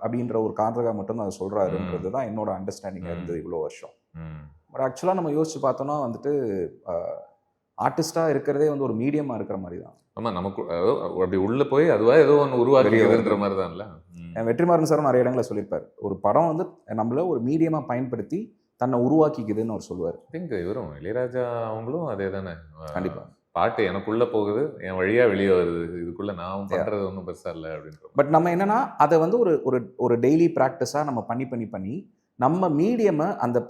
அப்படின்ற ஒரு காரணத்துக்காக மட்டும் அதை சொல்கிறாருன்றது தான் என்னோட அண்டர்ஸ்டாண்டிங்காக இருந்தது இவ்வளோ வருஷம். பட் ஆக்சுவலாக நம்ம யோசிச்சு பார்த்தோம்னா வந்துட்டு ஆர்டிஸ்டாக இருக்கிறதே வந்து ஒரு மீடியமாக இருக்கிற மாதிரி தான். ஆமாம், நமக்கு அப்படி உள்ளே போய் அதுவாக ஏதோ ஒன்று உருவாக்குறதுன்ற மாதிரி தான்ல. வெற்றிமாறன் சாரும் நிறைய இடங்களில் சொல்லியிருப்பார், ஒரு படம் வந்து நம்மள ஒரு மீடியமாக பயன்படுத்தி தன்னை உருவாக்கிக்குதுன்னு அவர் சொல்லுவார். திங்க் இவரும் இளையராஜா அவங்களும் அதே தானே. கண்டிப்பாக பாட்டு எனக்குள்ளே போகுது, என் வழியாக வெளியே வருது, இதுக்குள்ளே நான் பண்ணுறது ஒன்றும் பெருசாக இல்லை அப்படின்ற. பட் நம்ம என்னன்னா அதை வந்து ஒரு டெய்லி ப்ராக்டிஸாக நம்ம பண்ணி நம்ம மீடியமை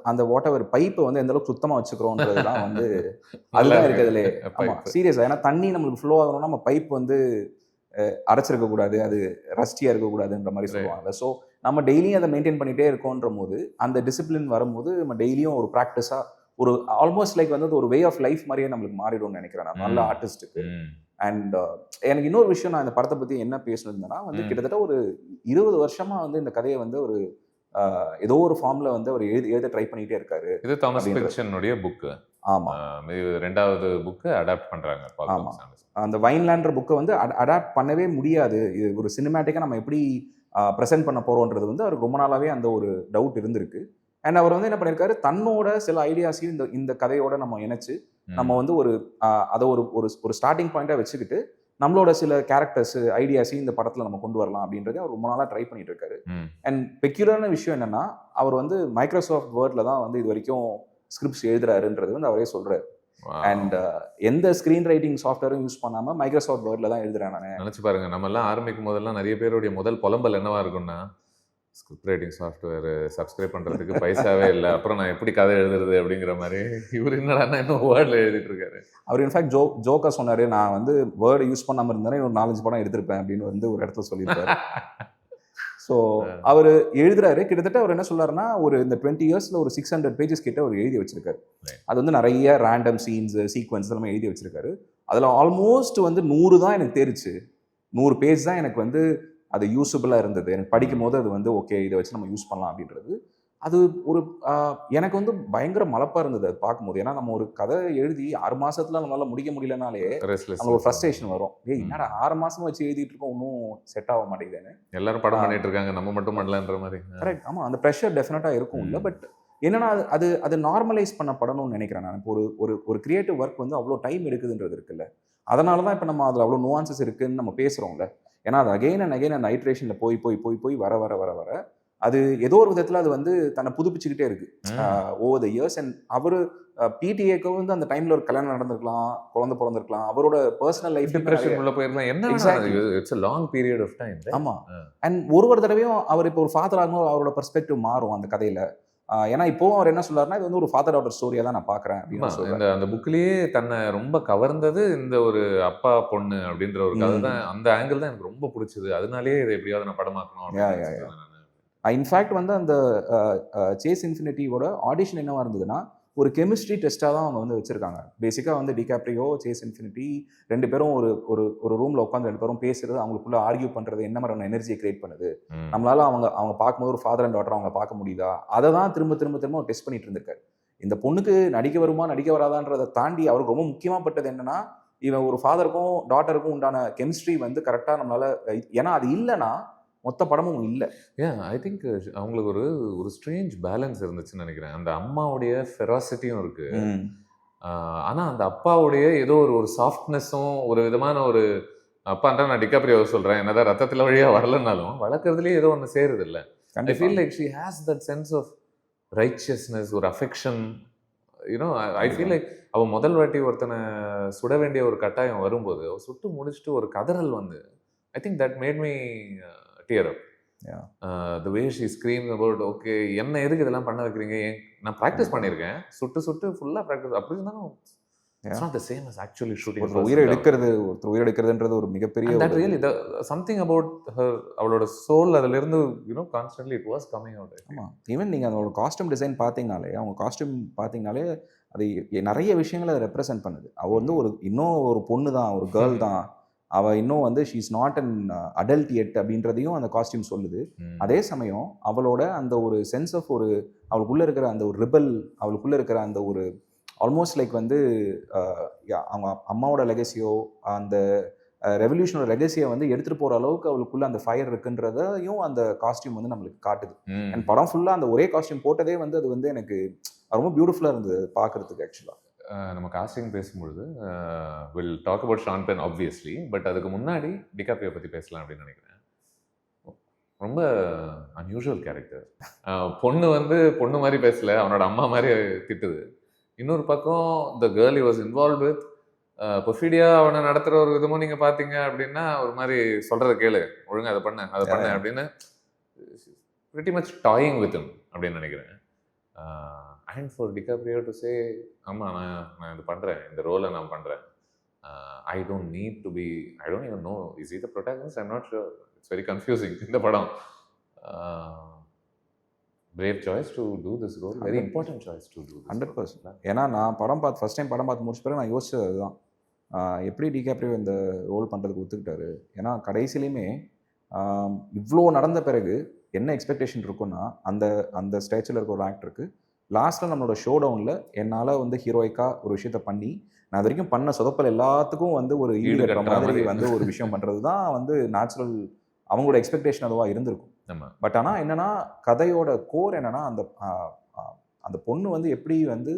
அந்த வாட் எவர் பைப்பை வந்து எந்த அளவுக்கு சுத்தமாக வச்சுக்கிறோன்றதுலாம் வந்து அதுதான் இருக்கிறதுலே. ஆமாம், சீரியஸாக. ஏன்னா தண்ணி நம்மளுக்கு ஃப்ளோ ஆகணும்னா நம்ம பைப் வந்து அடைச்சிருக்கக்கூடாது, அது ரஸ்டியாக இருக்கக்கூடாதுன்ற மாதிரி சொல்லுவாங்க. ஸோ நம்ம டெய்லியும் அதை மெயின்டைன் பண்ணிகிட்டே இருக்கோன்ற போது அந்த டிசிப்ளின் வரும்போது நம்ம டெய்லியும் ஒரு ப்ராக்டிஸாக ஒரு ஆல்மோஸ்ட் லைக் வந்து ஒரு வே ஆஃப் லைஃப் மாதிரியே நம்மளுக்கு மாறிடும்னு நினைக்கிறேன் நான் நல்ல ஆர்டிஸ்ட்டுக்கு. அண்ட் எனக்கு இன்னொரு விஷயம், நான் இந்த படத்தை பற்றி என்ன பேசணுன்னா வந்து கிட்டத்தட்ட ஒரு 20 வருஷமாக வந்து இந்த கதையை வந்து ஒரு ஏதோ ஒரு ஃபார்ம்ல வந்து அவர் எழுத ட்ரை பண்ணிட்டே இருக்காரு. இது தாமஸ் பிக்சனுடைய புக்கு. ஆமா, ரெண்டாவது புக்கு அடாப்ட் பண்றாங்க. ஆமா, அந்த வைன்லேண்டர் புக்கை வந்து அடாப்ட் பண்ணவே முடியாது, இது ஒரு சினிமேட்டிக்கா நம்ம எப்படி ப்ரெசென்ட் பண்ண போறோன்றது வந்து அவருக்கு ரொம்ப நாளாவே அந்த ஒரு டவுட் இருந்திருக்கு. அண்ட் அவர் வந்து என்ன பண்ணியிருக்காரு, தன்னோட சில ஐடியாஸையும் இந்த கதையோட நம்ம இணைச்சு நம்ம வந்து அதை ஒரு ஸ்டார்டிங் பாயிண்டா வச்சுக்கிட்டு நம்மளோட சில கேரக்டர்ஸ் ஐடியாஸையும் இந்த படத்தில் நம்ம கொண்டு வரலாம் அப்படின்றத அவர் ரொம்ப நாளாக ட்ரை பண்ணிட்டு இருக்காரு. அண்ட் பெக்யூலரான விஷயம் என்னன்னா, அவர் வந்து மைக்ரோசாஃப்ட் வேர்டில் தான் வந்து இது வரைக்கும் ஸ்கிரிப்ட்ஸ் எழுதுறாருன்றது வந்து அவரே சொல்றாரு. அண்ட் எந்த ஸ்கிரீன் ரைட்டிங் சாஃப்ட்வேரும் யூஸ் பண்ணாம மைக்ரோசாஃப்ட் வேர்டில் தான் எழுதுறேன். நான் நினைச்சு பாருங்க, நம்ம எல்லாம் ஆரம்பிக்கும் போதெல்லாம் நிறைய பேருடைய முதல் புலம்பல் என்னவா இருக்கும்னா, ஸ்கிரிப்ட் ரைட்டிங் சாஃப்ட்வேர் சப்ஸ்கிரைப் பண்ணுறதுக்கு பைசாவே இல்லை, அப்புறம் நான் எப்படி கதை எழுதுறது அப்படிங்கிற மாதிரி. இவர் என்னடா இன்னும் வேர்டில் எழுதிட்டு இருக்காரு. அவர் இன்ஃபேக்ட் ஜோக்கா சொன்னார், நான் வந்து வேர்டு யூஸ் பண்ணாமல் இருந்தேன் ஒரு 4-5 படம் எடுத்திருப்பேன் அப்படின்னு வந்து ஒரு இடத்துல சொல்லியிருப்பாரு. ஸோ அவர் எழுதுறாரு, கிட்டத்தட்ட அவர் என்ன சொல்றாருன்னா, ஒரு இந்த 20 இயர்ஸில் ஒரு 600 பேஜஸ் கிட்ட அவர் எழுதி வச்சிருக்காரு. அது வந்து நிறைய ரேண்டம் சீன்ஸ் சீக்வன்ஸ் எல்லாமே எழுதி வச்சிருக்காரு. அதில் ஆல்மோஸ்ட் வந்து 100 தான் எனக்கு தெரிச்சு, 100 பேஜ் தான் எனக்கு வந்து அது யூஸபிளாக இருந்தது. எனக்கு படிக்கும் போது அது வந்து ஓகே, இதை வச்சு நம்ம யூஸ் பண்ணலாம் அப்படின்றது. அது ஒரு எனக்கு வந்து பயங்கர மலப்பாக இருந்தது அது பார்க்கும்போது. ஏன்னா நம்ம ஒரு கதை எழுதி 6 மாசத்துல நம்மளால முடிக்க முடியலனாலே நம்ம ஒரு ஃப்ரஸ்ட்ரேஷன் வரும். என்னடா 6 மாசமா வச்சு எழுதிட்டு இருக்கோம், இன்னும் செட் ஆக மாட்டேங்குதுன்னு. எல்லாரும் படம் பண்ணிட்டு இருக்காங்க, நம்ம மட்டும் பண்ணலன்ற மாதிரி. கரெக்ட். ஆமாம், அந்த ப்ரெஷர் டெஃபினட்டாக இருக்கும் இல்லை. பட் என்னன்னா அது அது நார்மலைஸ் பண்ணப்படணும்னு நினைக்கிறேன் நான். இப்போ ஒரு கிரியேட்டிவ் ஒர்க் வந்து அவ்வளோ டைம் எடுக்குதுன்றது இருக்குல்ல. அதனால தான் இப்போ நம்ம அதில் அவ்வளோ நுவான்சஸ் இருக்குன்னு நம்ம பேசுகிறோம்ல. ஏன்னா அது அகெயின் அண்ட் அகெயின் அந்த ஐட்ரேஷனில் போய் வர வர வர வர அது ஏதோ ஒரு விதத்தில் அது வந்து தன்னை புதுப்பிச்சுக்கிட்டே இருக்கு ஓவர் த இயர்ஸ். அண்ட் அவர் பிடிஏக்கு வந்து அந்த டைம்ல ஒரு கல்யாணம் நடந்திருக்கலாம், குழந்தை பிறந்திருக்கலாம், அவரோட பர்சனல் லைஃப் டிப்ரெஷனுக்குள்ள போயிருக்கலாம். என்ன it's a long period of time. ஆமா. அண்ட் ஒரு தடவையும் அவர் இப்போ ஒரு ஃபாதர் ஆகும்போது அவரோட பெர்ஸ்பெக்டிவ் மாறும் அந்த கதையில. ஏன்னா இப்போ அவர் என்ன சொல்றாருன்னா, இது வந்து ஒரு ஃபாதர் டாட்டர் ஸ்டோரியா தான் நான் பாக்குறேன் அப்படின்னு. அந்த புக்லயே தன்னை ரொம்ப கவர்ந்தது இந்த ஒரு அப்பா பொண்ணு அப்படின்ற ஒரு கதை தான். அந்த ஆங்கிள் தான் எனக்கு ரொம்ப பிடிச்சது. அதனாலேயே இதை எப்படியாவது நான் படமாக்கணும். இன்ஃபேக்ட் வந்து அந்த சேஸ் இன்ஃபினிட்டியோட ஆடிஷன் என்னவா இருந்ததுன்னா, ஒரு கெமிஸ்ட்ரி டெஸ்ட்டாக தான் அவங்க வந்து வச்சிருக்காங்க. பேசிக்காக வந்து டிகாப்ரியோ, சேஸ் இன்ஃபினிட்டி 2 பேரும் ஒரு ரூமில் உட்காந்து 2 பேரும் பேசுறது, அவங்களுக்குள்ள ஆர்கியூ பண்ணுறது என்ன மாதிரியான எனர்ஜியை கிரியேட் பண்ணுது, நம்மளால அவங்க பார்க்கும்போது ஒரு ஃபாதர் அண்ட் டாட்டர் அவங்க பார்க்க முடியுதா, அதை தான் திரும்ப டெஸ்ட் பண்ணிட்டு இருந்திருக்காரு. இந்த பொண்ணுக்கு நடிக்க வருமா நடிக்க வராதான்றதை தாண்டி அவருக்கு ரொம்ப முக்கியமாகப்பட்டது என்னன்னா, இவன் ஒரு ஃபாதருக்கும் டாட்டருக்கும் உண்டான கெமிஸ்ட்ரி வந்து கரெக்டாக நம்மளால, ஏன்னா அது இல்லைன்னா மொத்த படமும் இல்லை. ஏன் ஐ திங்க் அவங்களுக்கு ஒரு ஸ்ட்ரேஞ்ச் பேலன்ஸ் இருந்துச்சுன்னு நினைக்கிறேன். அந்த அம்மாவுடைய ஃபெராசிட்டியும் இருக்கு, ஆனா அந்த அப்பாவுடைய ஏதோ ஒரு சாஃப்ட்னஸும் ஒரு விதமான ஒரு அப்பான்றா நான் டிகாப்ரியோ சொல்றேன், என்னதான் ரத்தத்துல வழியா வரலனாலும் வளர்க்கறதுலயே ஏதோ ஒன்று சேருது இல்லை. I feel like she has that sense of righteousness, ஒரு affection. You know I feel like அவள் முதல் வாட்டி ஒருத்தனை சுட வேண்டிய ஒரு கட்டாயம் வரும்போது அவள் சுட்டு முடிச்சுட்டு ஒரு கதறல் வந்து, I think that made me tear up. The way she screams about, okay, என்ன எதுக்கு இதெல்லாம் பண்ண வைக்கிறீங்க, நான் ப்ராக்டிஸ் பண்ணியிருக்கேன், சுட்டு ஃபுல்லாக ப்ராக்டிஸ், அப்படி இருந்தாலும் it's not the same as actually shooting. ஒருத்தர் உயிர் எடுக்கிறதுன்றது ஒரு மிகப்பெரிய, that really something about her, அவளோட சோல் அதிலிருந்து constantly it was coming out. ஆமாம். ஈவன் நீங்கள் அதோட காஸ்டியூம் டிசைன் பார்த்தீங்கனாலே, அவங்க காஸ்டியூம் பார்த்தீங்கனாலே அது நிறைய விஷயங்களை அதை ரெப்ரசென்ட் பண்ணுது. அவள் வந்து இன்னும் ஒரு பொண்ணு தான், ஒரு கேர்ள் தான், அவள் இன்னும் வந்து she is not an adult yet அப்படின்றதையும் அந்த காஸ்டியூம் சொல்லுது. அதே சமயம் அவளோட அந்த ஒரு சென்ஸ் ஆஃப் அவளுக்குள்ளே இருக்கிற அந்த ஒரு ரிபல், அவளுக்குள்ளே இருக்கிற அந்த ஒரு ஆல்மோஸ்ட் லைக் வந்து அவங்க அம்மாவோட லெகசியோ அந்த ரெவல்யூஷனோட லெகசியை வந்து எடுத்துகிட்டு போகிற அளவுக்கு அவளுக்குள்ள அந்த ஃபயர் இருக்குன்றதையும் அந்த காஸ்டியூம் வந்து நம்மளுக்கு காட்டுது. அண்ட் படம் ஃபுல்லாக அந்த ஒரே காஸ்டியூம் போட்டதே வந்து அது வந்து எனக்கு ரொம்ப பியூட்டிஃபுல்லாக இருந்தது பார்க்குறதுக்கு. ஆக்சுவலாக நம்ம காஸ்டிங் பேசும்பொழுது will talk about Sean Penn obviously, but அதுக்கு முன்னாடி டிகாப்ரியோ பற்றி பேசலாம் அப்படின்னு நினைக்கிறேன். ரொம்ப அன்யூஷுவல் கேரக்டர். பொண்ணு வந்து பொண்ணு மாதிரி பேசல, அவனோட அம்மா மாதிரி திட்டுது. இன்னொரு பக்கம் the girl he was involve with பொஃபிடியா அவனை நடத்துகிற ஒரு விதமும் நீங்கள் பார்த்தீங்க அப்படின்னா ஒரு மாதிரி சொல்கிறத கேளு, ஒழுங்காக அதை பண்ண அப்படின்னு pretty much toying with him அப்படின்னு நினைக்கிறேன். And for DiCaprio to say, ஆமா நான் இது பண்ணுறேன், இந்த ரோலை நான் பண்ணுறேன், I don't even know, is he the protagonist? I'm not sure. It's very confusing இந்த படம். Brave choice to do this role, very important choice to do this. 100%. ஏன்னா நான் ஃபர்ஸ்ட் டைம் படம் பார்த்து முடிச்ச பிறகு நான் யோசிச்சது அதுதான், எப்படி டிகாப்ரியோ இந்த ரோல் பண்ணுறதுக்கு ஒத்துக்கிட்டாரு. ஏன்னா கடைசிலையுமே இவ்வளோ நடந்த பிறகு என்ன எக்ஸ்பெக்டேஷன் இருக்குன்னா, அந்த ஸ்டேச்சில் இருக்க ஒரு ஆக்டருக்கு லாஸ்ட்டில் நம்மளோட ஷோ டவுனில் என்னால் வந்து ஹீரோயிக்காக ஒரு விஷயத்த பண்ணி நான் அது வரைக்கும் பண்ண சொதப்பல் எல்லாத்துக்கும் வந்து ஒரு ஈடு கட்டுற மாதிரி வந்து ஒரு விஷயம் பண்ணுறது தான் வந்து நேச்சுரல் அவங்களோட எக்ஸ்பெக்டேஷன் அதுவாக இருந்திருக்கும். பட் ஆனால் என்னென்னா கதையோட கோர் என்னென்னா, அந்த பொண்ணு வந்து எப்படி வந்து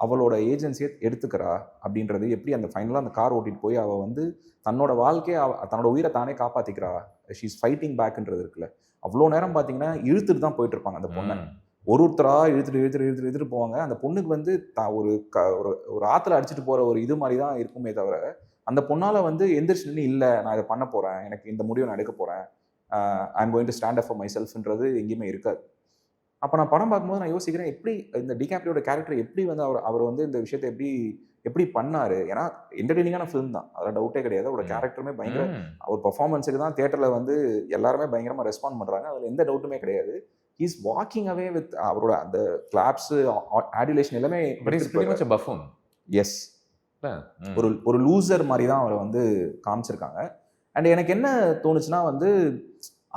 அவளோட ஏஜென்சியை எடுத்துக்கிறா அப்படின்றது, எப்படி அந்த ஃபைனலாக அந்த கார் ஓட்டிகிட்டு போய் அவள் வந்து தன்னோட வாழ்க்கையை தன்னோட உயிரை தானே காப்பாற்றிக்கிறா, ஷீ இஸ் ஃபைட்டிங் பேக்குன்றது இருக்குல்ல. அவ்வளோ நேரம் பார்த்தீங்கன்னா இழுத்துட்டு தான் போயிட்டு இருப்பாங்க அந்த பொண்ணை, ஒருத்தராக இழுத்துட்டு போவாங்க. அந்த பொண்ணுக்கு வந்து ஒரு ஆற்றுல அடிச்சுட்டு போகிற ஒரு இது மாதிரி தான் இருக்குமே தவிர, அந்த பொண்ணால் வந்து எந்திரிச்சு நின்று இல்லை நான் இதை பண்ண போகிறேன், எனக்கு இந்த முடிவை நான் எடுக்க போகிறேன், I'm going to stand up for my செல்ஃப்ன்றது எங்கேயுமே இருக்காது. அப்போ நான் படம் பார்க்கும்போது நான் யோசிக்கிறேன், எப்படி இந்த டிகாப்ரியோட கேரக்டர் எப்படி வந்து அவர் வந்து இந்த விஷயத்தை எப்படி பண்ணாரு. ஏன்னா என்டர்டெய்னிங்கான ஃபிலிம் தான், அதில் டவுட்டே கிடையாது. அவரோட கேரக்டருமே பயங்கர, அவர் பர்ஃபார்மன்ஸுக்கு தான் தியேட்டரில் வந்து எல்லாருமே பயங்கரமாக ரெஸ்பாண்ட் பண்ணுறாங்க, அதில் எந்த டவுட்டுமே கிடையாது. ஹீஸ் வாக்கிங் அவே வித் அவரோட அந்த கிளாப்ஸு, ஆடுலேஷன் எல்லாமே. எஸ், ஒரு லூசர் மாதிரி தான் அவரை வந்து காமிச்சிருக்காங்க. அண்ட் எனக்கு என்ன தோணுச்சுன்னா வந்து,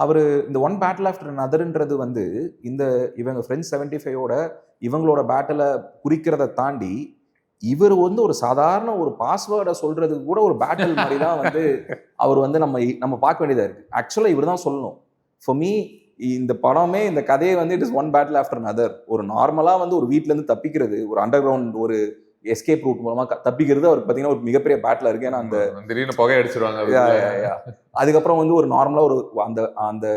அவர் இந்த ஒன் பேட்டில் ஆஃப்டர் anotherன்றது வந்து இவங்க ஃப்ரெண்ட்ஸ் 75ஓட இவங்களோட பேட்டிலை குறிக்கிறத தாண்டி, இவர் வந்து ஒரு சாதாரண ஒரு பாஸ்வேர்டை சொல்றதுக்கு கூட ஒரு பேட்டில் மாதிரி தான் வந்து அவர் வந்து நம்ம பார்க்க வேண்டியதாக இருக்குது. ஆக்சுவலாக இவர் தான் சொல்லணும். ஃபார் மீ இந்த படமே, இந்த கதையை வந்து it is one Battle after another. ஒரு நார்மலாக வந்து ஒரு வீட்டிலேருந்து தப்பிக்கிறது, ஒரு அண்டர் கிரவுண்ட் ஒரு எஸ்கேப் ரூட் மூலமா தப்பிக்கிறது அவருக்கு பார்த்தீங்கன்னா ஒரு மிகப்பெரிய பேட்டில் இருக்கு. ஏன்னா அந்த திடீர்னு புகை அடிச்சிருவாங்க. அதுக்கப்புறம் வந்து ஒரு நார்மலா ஒரு அந்த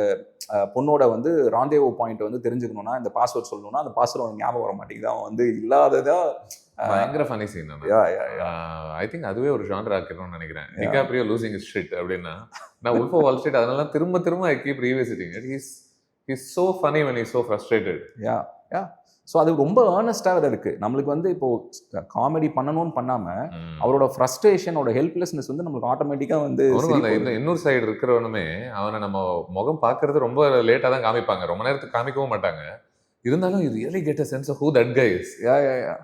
பொண்ணோட வந்து ராந்தேவோ பாயிண்ட் வந்து தெரிஞ்சுக்கணும்னா, இந்த பாஸ்வேர்ட் சொல்லணும்னா அந்த பாஸ்வேர்ட் ஞாபகம் வர மாட்டேங்குது. அவன் வந்து இல்லாததா பயங்கர ஃபனி சீன். ஐ திங்க் அதுவே ஒரு ஜான்ரா ஆக்கிடணும்னு நினைக்கிறேன். டிகாப்ரியோ லூசிங் ஹிஸ் ஷிட் அப்படின்னா, நான் உல்ஃப் ஆஃப் வால் ஸ்ட்ரீட் அதனால திரும்ப I keep revisiting it. He's so funny when he's so frustrated. Yeah so அது ரொம்ப ஏர்னஸ்டாக வேறு இருக்குது. நம்மளுக்கு வந்து இப்போ காமெடி பண்ணணும்னு பண்ணாமல் அவரோட ஃப்ரஸ்ட்ரேஷனோட ஹெல்ப்லெஸ்னஸ் வந்து நம்மளுக்கு ஆட்டோமேட்டிக்காக வந்து இன்னொரு சைடு இருக்கிறவனுமே அவனை நம்ம முகம் பார்க்கறது ரொம்ப லேட்டாக தான் காமிப்பாங்க, ரொம்ப நேரத்துக்கு காமிக்கவும் மாட்டாங்க. இருந்தாலும் இது really get a sense of who that guy is.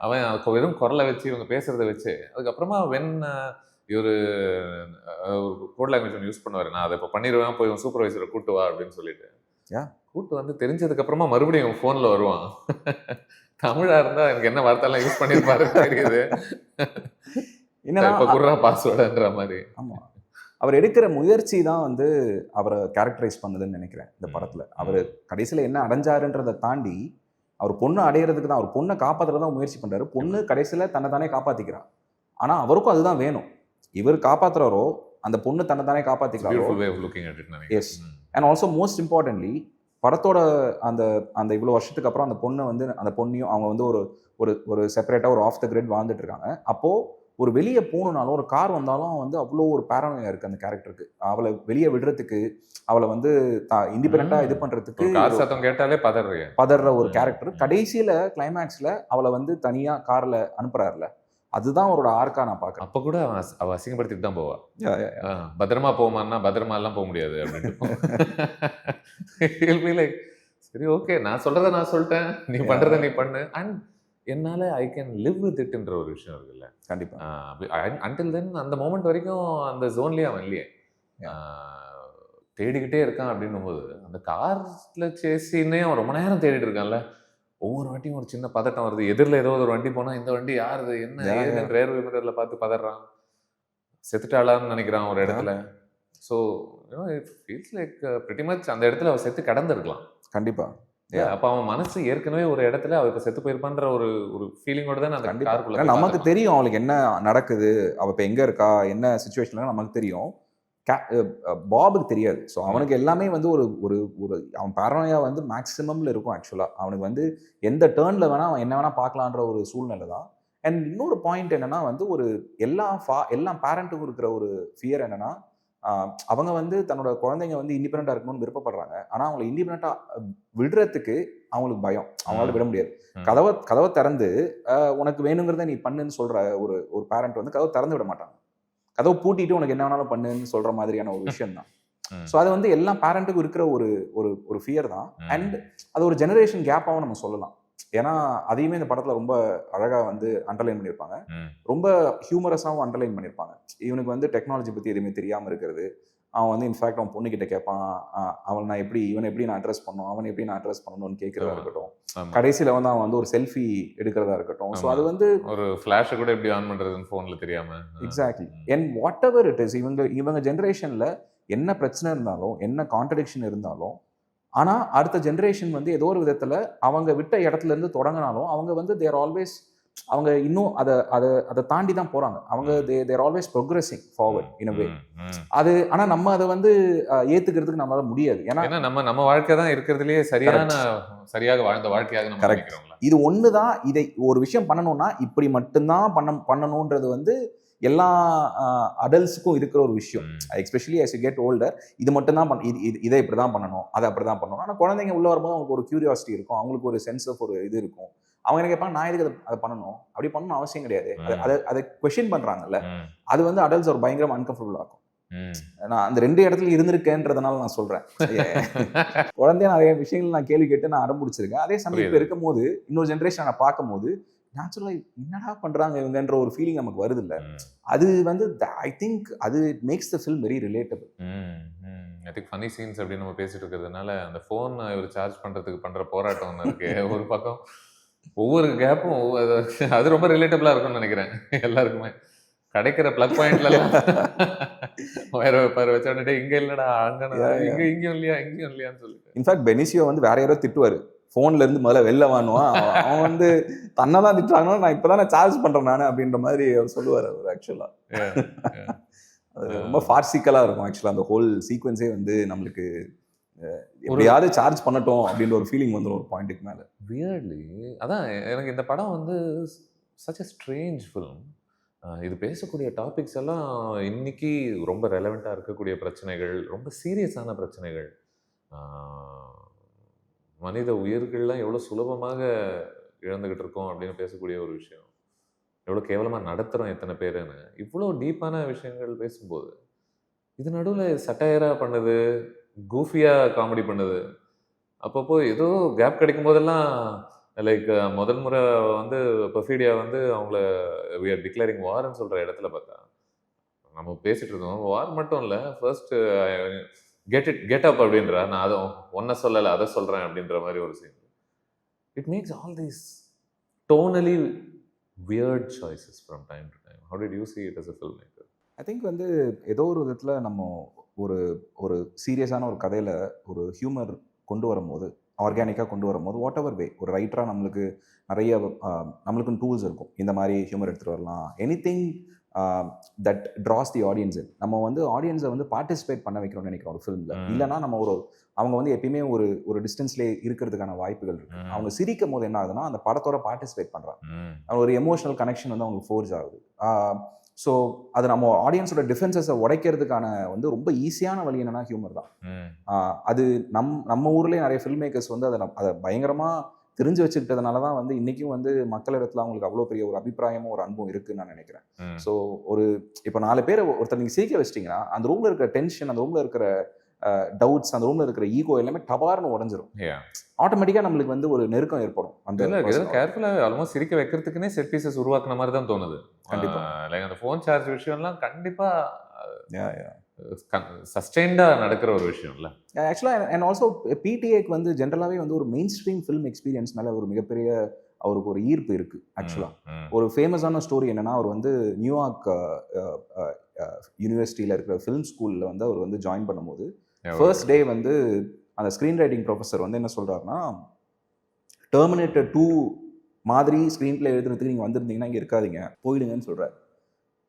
அவன் வெறும் குரலை வச்சு இவங்க பேசுறத வச்சு, அதுக்கப்புறமா வென் இவர் கோட் லாங்குவேஜ் யூஸ் பண்ணுவார், நான் அதை இப்போ பண்ணிடுவேன், போய் சூப்பர்வைசரை கூட்டு வா அப்படின்னு சொல்லிட்டு கூட்டு வந்து தெரிஞ்சதுக்கு அப்புறமா மறுபடியும் ஃபோன்ல வருவான். தமிழா இருந்தா எனக்கு என்ன வார்த்தைலாம் யூஸ் பண்ணிருப்பாரு தெரியுது, குர்ரா பாஸ்வேர்டுன்ற மாதிரி. ஆமா, அவர் எடுக்கிற முயற்சி தான் வந்து அவரை கேரக்டரைஸ் பண்ணுதுன்னு நினைக்கிறேன் இந்த படத்துல. அவர் கடைசியில என்ன அடைஞ்சாருன்றதை தாண்டி அவர் பொண்ணு அடையிறதுக்கு தான், அவர் பொண்ணை காப்பாத்துறதான் முயற்சி பண்றாரு. பொண்ணு கடைசியில தன்னை தானே காப்பாத்திக்கிறான். ஆனா அவருக்கும் அதுதான் வேணும். இவர் காப்பாத்துறாரோ அந்த பொண்ணு தன்னை தானே காப்பாத்திக்கிறாரோ. Yes, and also most importantly படத்தோட அந்த இவ்வளோ வருஷத்துக்கு அப்புறம் அந்த பொண்ணை வந்து, அந்த பொண்ணையும் அவங்க வந்து ஒரு செப்பரேட்டாக ஒரு ஆஃப் த கிரிட் வாழ்ந்துட்டு இருக்காங்க. அப்போது ஒரு வெளியே போகணுன்னாலும், ஒரு கார் வந்தாலும் வந்து அவ்வளோ ஒரு பேரனோயா இருக்குது அந்த கேரக்டருக்கு. அவளை வெளியே விடுறதுக்கு, அவளை வந்து இண்டிபெண்டண்டாக இது பண்ணுறதுக்கு கேட்டாலே பதற ஒரு கேரக்டர். கடைசியில் கிளைமேக்ஸில் அவளை வந்து தனியாக காரில் அனுப்புறாருல, அதுதான் அவரோட ஆர்க்கா நான் பார்க்குறேன். அப்போ கூட அவ அசிங்கப்படுத்திட்டு தான் போவா. பத்திரமா போமான்னா பத்திரமா எல்லாம் போக முடியாது அப்படின்னு. சரி ஓகே, நான் சொல்றத நான் சொல்லிட்டேன், நீ பண்றத நீ பண்ணு, அண்ட் என்னால ஐ கேன் லிவ் வித் இட்ன்ற ஒரு விஷயம் இருக்குல்ல. கண்டிப்பா. அன்டில் தென் அந்த மோமெண்ட் வரைக்கும் அந்த ஜோன்லயே அவன் இல்லையே, தேடிக்கிட்டே இருக்கான். அப்படின்னும் போது அந்த கார்ல சேசின்னே அவன் ரொம்ப நேரம் தேடிட்டு இருக்கான்ல. ஒவ்வொரு வாட்டியும் ஒரு சின்ன பதட்டம் வருது. எதிரில் ஏதோ ஒரு வண்டி போனால் இந்த வண்டி யாருது என்ன ரேர் மிரரில் பார்த்து பதறான், செத்துட்டாளான்னு நினைக்கிறான் ஒரு இடத்துல. So it feels like pretty much அந்த இடத்துல அவள் செத்து கடந்திருக்கலாம். கண்டிப்பாக. அப்போ அவன் மனசு ஏற்கனவே ஒரு இடத்துல அவள் இப்போ செத்து போயிருப்பான்ற ஒரு ஃபீலிங்கோட தான் அந்த காருக்குள்ள. நமக்கு தெரியும் அவளுக்கு என்ன நடக்குது, அவள் இப்போ எங்கே இருக்கா, என்ன சுச்சுவேஷன்ல நமக்கு தெரியும். பாபுக்கு தெரியாது. ஸோ அவனுக்கு எல்லாமே வந்து ஒரு அவன் பேரனோயா வந்து மேக்ஸிமம்ல இருக்கும். ஆக்சுவலாக அவனுக்கு வந்து எந்த டேர்னில் வேணால் அவன் என்ன வேணால் பார்க்கலான்ற ஒரு சூழ்நிலை தான். அண்ட் இன்னொரு பாயிண்ட் என்னன்னா வந்து, ஒரு எல்லா பேரண்ட்டுக்கும் இருக்கிற ஒரு ஃபியர் என்னன்னா, அவங்க வந்து தன்னோட குழந்தைங்க வந்து இண்டிபெண்டாக இருக்கணும்னு விருப்பப்படுறாங்க. ஆனால் அவங்களை இண்டிபெண்டாக விடுறதுக்கு அவங்களுக்கு பயம், அவங்களால விட முடியாது. கதவை திறந்து உனக்கு வேணுங்கிறத நீ பண்ணுன்னு சொல்ற ஒரு பேரண்ட் வந்து கதவை திறந்து விட மாட்டாங்க. கதவை பூட்டிட்டு உனக்கு என்ன வேணாலும் பண்ணுன்னு சொல்ற மாதிரியான ஒரு விஷயம் தான். ஸோ அது வந்து எல்லா பேரண்ட்டுக்கும் இருக்கிற ஒரு ஃபியர் தான். அண்ட் அது ஒரு ஜெனரேஷன் கேப்பாகவும் நம்ம சொல்லலாம். ஏன்னா அதையுமே இந்த படத்துல ரொம்ப அழகா வந்து அண்டர்லைன் பண்ணியிருப்பாங்க, ரொம்ப ஹியூமரஸாகவும் அண்டர்லைன் பண்ணியிருப்பாங்க. இவனுக்கு வந்து டெக்னாலஜி பத்தி எதுவுமே தெரியாம இருக்கிறது. அவன் வந்து இன்ஃபேக்ட் அவன் பொண்ணுகிட்ட கேட்பான், இவனை எப்படி நான் அட்ரஸ் பண்ணணும், அவனை எப்படி நான் அட்ரஸ் பண்ணணும்னு கேட்கறதா இருக்கட்டும். கடைசியில வந்து அவன் வந்து ஒரு செல்ஃபி எடுக்கிறதா இருக்கட்டும். ஸோ அது வந்து ஒரு ஃபிளாஷ் கூட எப்படி ஆன் பண்றதுன்னு ஃபோன்ல தெரியாம. Exactly. And what ever it is, இவங்க ஜென்ரேஷன்ல என்ன பிரச்சனை இருந்தாலும், என்ன கான்ட்ரடிக்ஷன் இருந்தாலும், ஆனா அடுத்த ஜென்ரேஷன் வந்து ஏதோ ஒரு விதத்துல அவங்க விட்ட இடத்துல இருந்து தொடங்கினாலும் அவங்க வந்து தேர் ஆல்வேஸ் அவங்க இன்னும் அதை அதை அதை தாண்டி தான் போறாங்க. அவங்க தேர் ஆல்வேஸ் ப்ரோக்ரஸிங் ஃபார்வர்ட் இன் அ வே. அது ஆனா நம்ம அதை வந்து ஏத்துக்கிறதுக்கு நம்மளால முடியாது. ஏன்னா நம்ம வாழ்க்கை தான் இருக்கிறதுலயே சரியாக வாழ்ந்த வாழ்க்கையாக நம்ம நினைக்கிறோம்ல. இது ஒண்ணுதான். இதை ஒரு விஷயம் பண்ணணும்னா இப்படி மட்டும்தான் பண்ணணும்ன்றது வந்து எல்லா அடல்ட்ஸுக்கும் இருக்கிற ஒரு விஷயம். Especially as you get older, இது மட்டும் தான் இதை இப்படி தான் பண்ணணும், அதை அப்படி தான் பண்ணணும். ஆனால் குழந்தைங்க உள்ள வரும்போது அவங்களுக்கு ஒரு கியூரியாசிட்டி இருக்கும், அவங்களுக்கு ஒரு சென்ஸ் ஆஃப் ஒரு இது இருக்கும். அவங்க என்ன கேட்பாங்க, நான் எதுக்கு அதை பண்ணணும், அப்படி பண்ணணும் அவசியம் கிடையாது. அதை கொஸ்டின் பண்றாங்கல்ல, அது வந்து அடல்ட்ஸ் ஒரு பயங்கரம் அன்கம்ஃபர்டபுள் ஆகும். நான் அந்த 2 இடத்துல இருந்திருக்கேன்றதுனால நான் சொல்றேன். குழந்தைய நிறைய விஷயங்கள் நான் கேள்வி கேட்டு நான் அடம்பிடிச்சிருக்கேன். அதே சமயம் இப்போ இருக்கும் போது இன்னொரு ஜென்ரேஷன் நான் பார்க்கும் போது நேச்சுரலா என்னடா பண்றாங்க இவங்கன்ற ஒரு ஃபீலிங் நமக்கு வருது இல்ல. அது வந்து ஐ திங்க் அது makes the film very relatable. I think funny scenes அப்படின்னு நம்ம பேசிட்டு இருக்கிறதுனால அந்த ஃபோன் இவர் சார்ஜ் பண்றதுக்கு பண்ற போராட்டம் ஒன்று இருக்கு. ஒரு பக்கம் ஒவ்வொரு கேப்பும் அது ரொம்ப ரிலேட்டபிளா இருக்கும்னு நினைக்கிறேன் எல்லாருக்குமே. கிடைக்கிற பிளக் பாயிண்ட்ல எல்லாம் வச்சு இங்க இல்லடா அங்க இங்கேயும் இல்லையா இங்கேயும் இல்லையான்னு சொல்லிட்டு. இன்ஃபேக்ட் பெனிசியோ வந்து வேற யாரோ திட்டுவாரு, ஃபோன்ல இருந்து முதல்ல வெளில வாங்குவான், அவன் வந்து தன்னை தான் திட்டுறாங்கன்னா நான் இப்பதான் சார்ஜ் பண்றேன் நானு அப்படின்ற மாதிரி அவர் சொல்லுவார். அவர் ஆக்சுவலா அது ரொம்ப ஃபார்சிக்கலா இருக்கும். ஆக்சுவலா அந்த ஹோல் சீக்வன்ஸே வந்து நம்மளுக்கு எப்படியாவது சார்ஜ் பண்ணட்டும் அப்படின்ற ஒரு ஃபீலிங் வந்துடும் ஒரு பாயிண்ட்டுக்கு மேல. வியர்ட்லி அதான் எனக்கு இந்த படம் வந்து சச் a strange film. இது பேசக்கூடிய டாபிக்ஸ் எல்லாம் இன்னைக்கு ரொம்ப ரெலவெண்ட்டாக இருக்கக்கூடிய பிரச்சனைகள், ரொம்ப சீரியஸான பிரச்சனைகள். மனித உயிர்கள்லாம் எவ்வளோ சுலபமாக இழந்துகிட்டு இருக்கோம் அப்படின்னு பேசக்கூடிய ஒரு விஷயம். எவ்வளோ கேவலமாக நடத்துகிறோம் எத்தனை பேருன்னு, இவ்வளோ டீப்பான விஷயங்கள் பேசும்போது இது நடுவில் சட்டையராக பண்ணுது, கூஃபியாக காமெடி பண்ணுது. அப்பப்போ ஏதோ கேப் கிடைக்கும் போதெல்லாம் லைக் முதல் முறை வந்து பர்ஃபீடியா வந்து அவங்கள we are declaring வார்ன்னு சொல்கிற இடத்துல பார்த்தா நம்ம பேசிகிட்டு இருந்தோம். வார் மட்டும் இல்லை, ஃபர்ஸ்ட் கெட் அப் அப்படின்றா, நான் அதை ஒன்றை சொல்லலை அதை சொல்கிறேன் அப்படின்ற மாதிரி ஒரு scene. It makes all these tonally weird choices from time to time. How did you see it as a filmmaker? I think வந்து ஏதோ ஒரு விதத்தில் நம்ம ஒரு ஒரு சீரியஸான ஒரு கதையில் ஒரு ஹியூமர் கொண்டு வரும்போது, ஆர்கானிக்காக கொண்டு வரும்போது, வாட் எவர் வே, ஒரு ரைட்டராக நம்மளுக்கு நிறைய நம்மளுக்குன்னு டூல்ஸ் இருக்கும். இந்த மாதிரி ஹியூமர் எடுத்துகிட்டு வரலாம். Any thing that Dras the audience. நம்ம வந்து ஆடியன்ஸை வந்து பார்ட்டிசிபேட் பண்ண வைக்கிறோம்னு நினைக்கிறோம் ஒரு ஃபிலிமில். இல்லைனா நம்ம அவங்க வந்து எப்பயுமே ஒரு டிஸ்டன்ஸ்லேயே இருக்கிறதுக்கான வாய்ப்புகள் இருக்கு. அவங்க சிரிக்கும் போது என்ன ஆகுதுன்னா அந்த படத்தோட பார்ட்டிசிபேட் பண்ணுறாங்க. ஒரு எமோஷனல் கனெக்ஷன் வந்து அவங்களுக்கு ஃபோர்ஸ் ஆகுது. ஸோ அது நம்ம ஆடியன்ஸோட டிஃபென்சஸை உடைக்கிறதுக்கான வந்து ரொம்ப ஈஸியான வழி என்னன்னா ஹியூமர் தான். அது நம்ம ஊர்லேயே நிறைய ஃபில்ம் மேக்கர்ஸ் வந்து அதை பயங்கரமாக தெரிஞ்சு வச்சுக்கிட்டதுனால தான் வந்து இன்றைக்கும் வந்து மக்களிடத்துல அவங்களுக்கு அவ்வளோ பெரிய ஒரு அபிப்பிராயமும் ஒரு அன்பும் இருக்குன்னு நான் நினைக்கிறேன். ஸோ இப்போ 4 பேர் ஒருத்தர் நீங்கள் சிரிக்க வச்சிட்டிங்கன்னா அந்த ரூமில் இருக்கிற டென்ஷன், அந்த ரூமில் இருக்கிற டவுட்ஸ், அந்த ரூமில் இருக்கிற ஈகோ எல்லாமே டபார்னு உடஞ்சிரும். ஆட்டோமேட்டிக்காக நம்மளுக்கு வந்து ஒரு நெருக்கம் ஏற்படும். அந்த கேர்ஃபுல்லாக ஆல்மோஸ்ட் சிரிக்க வைக்கிறதுக்குன்னே செட் பீசஸ் உருவாக்குன மாதிரி தான் தோணுது. கண்டிப்பாக லைக் அந்த ஃபோன் சார்ஜ் விஷயம்லாம் கண்டிப்பாக சஸ்டெயின்டாக நடக்கிற ஒரு விஷயம் இல்லை ஆக்சுவலாக. அண்ட் ஆல்சோ பிடிஏக்கு வந்து ஜென்ரலாகவே வந்து ஒரு மெயின் ஸ்ட்ரீம் ஃபிலிம் எக்ஸ்பீரியன்ஸ்னால ஒரு மிகப்பெரிய அவருக்கு ஒரு ஈர்ப்பு இருக்குது. ஆக்சுவலாக ஒரு ஃபேமஸான ஸ்டோரி என்னென்னா, அவர் வந்து நியூயார்க் யூனிவர்சிட்டியில் இருக்கிற ஃபிலிம் ஸ்கூலில் வந்து அவர் வந்து ஜாயின் பண்ணும்போது ஃபர்ஸ்ட் டே வந்து அந்த ஸ்க்ரீன் ரைட்டிங் ப்ரொஃபஸர் வந்து என்ன சொல்கிறாருன்னா, டெர்மினேட்டர் 2 மாதிரி ஸ்க்ரீன் பிளே எழுதுறதுக்கு நீங்கள் வந்திருந்தீங்கன்னா இங்கே இருக்காதீங்க, போயிடுங்கன்னு சொல்கிறார்.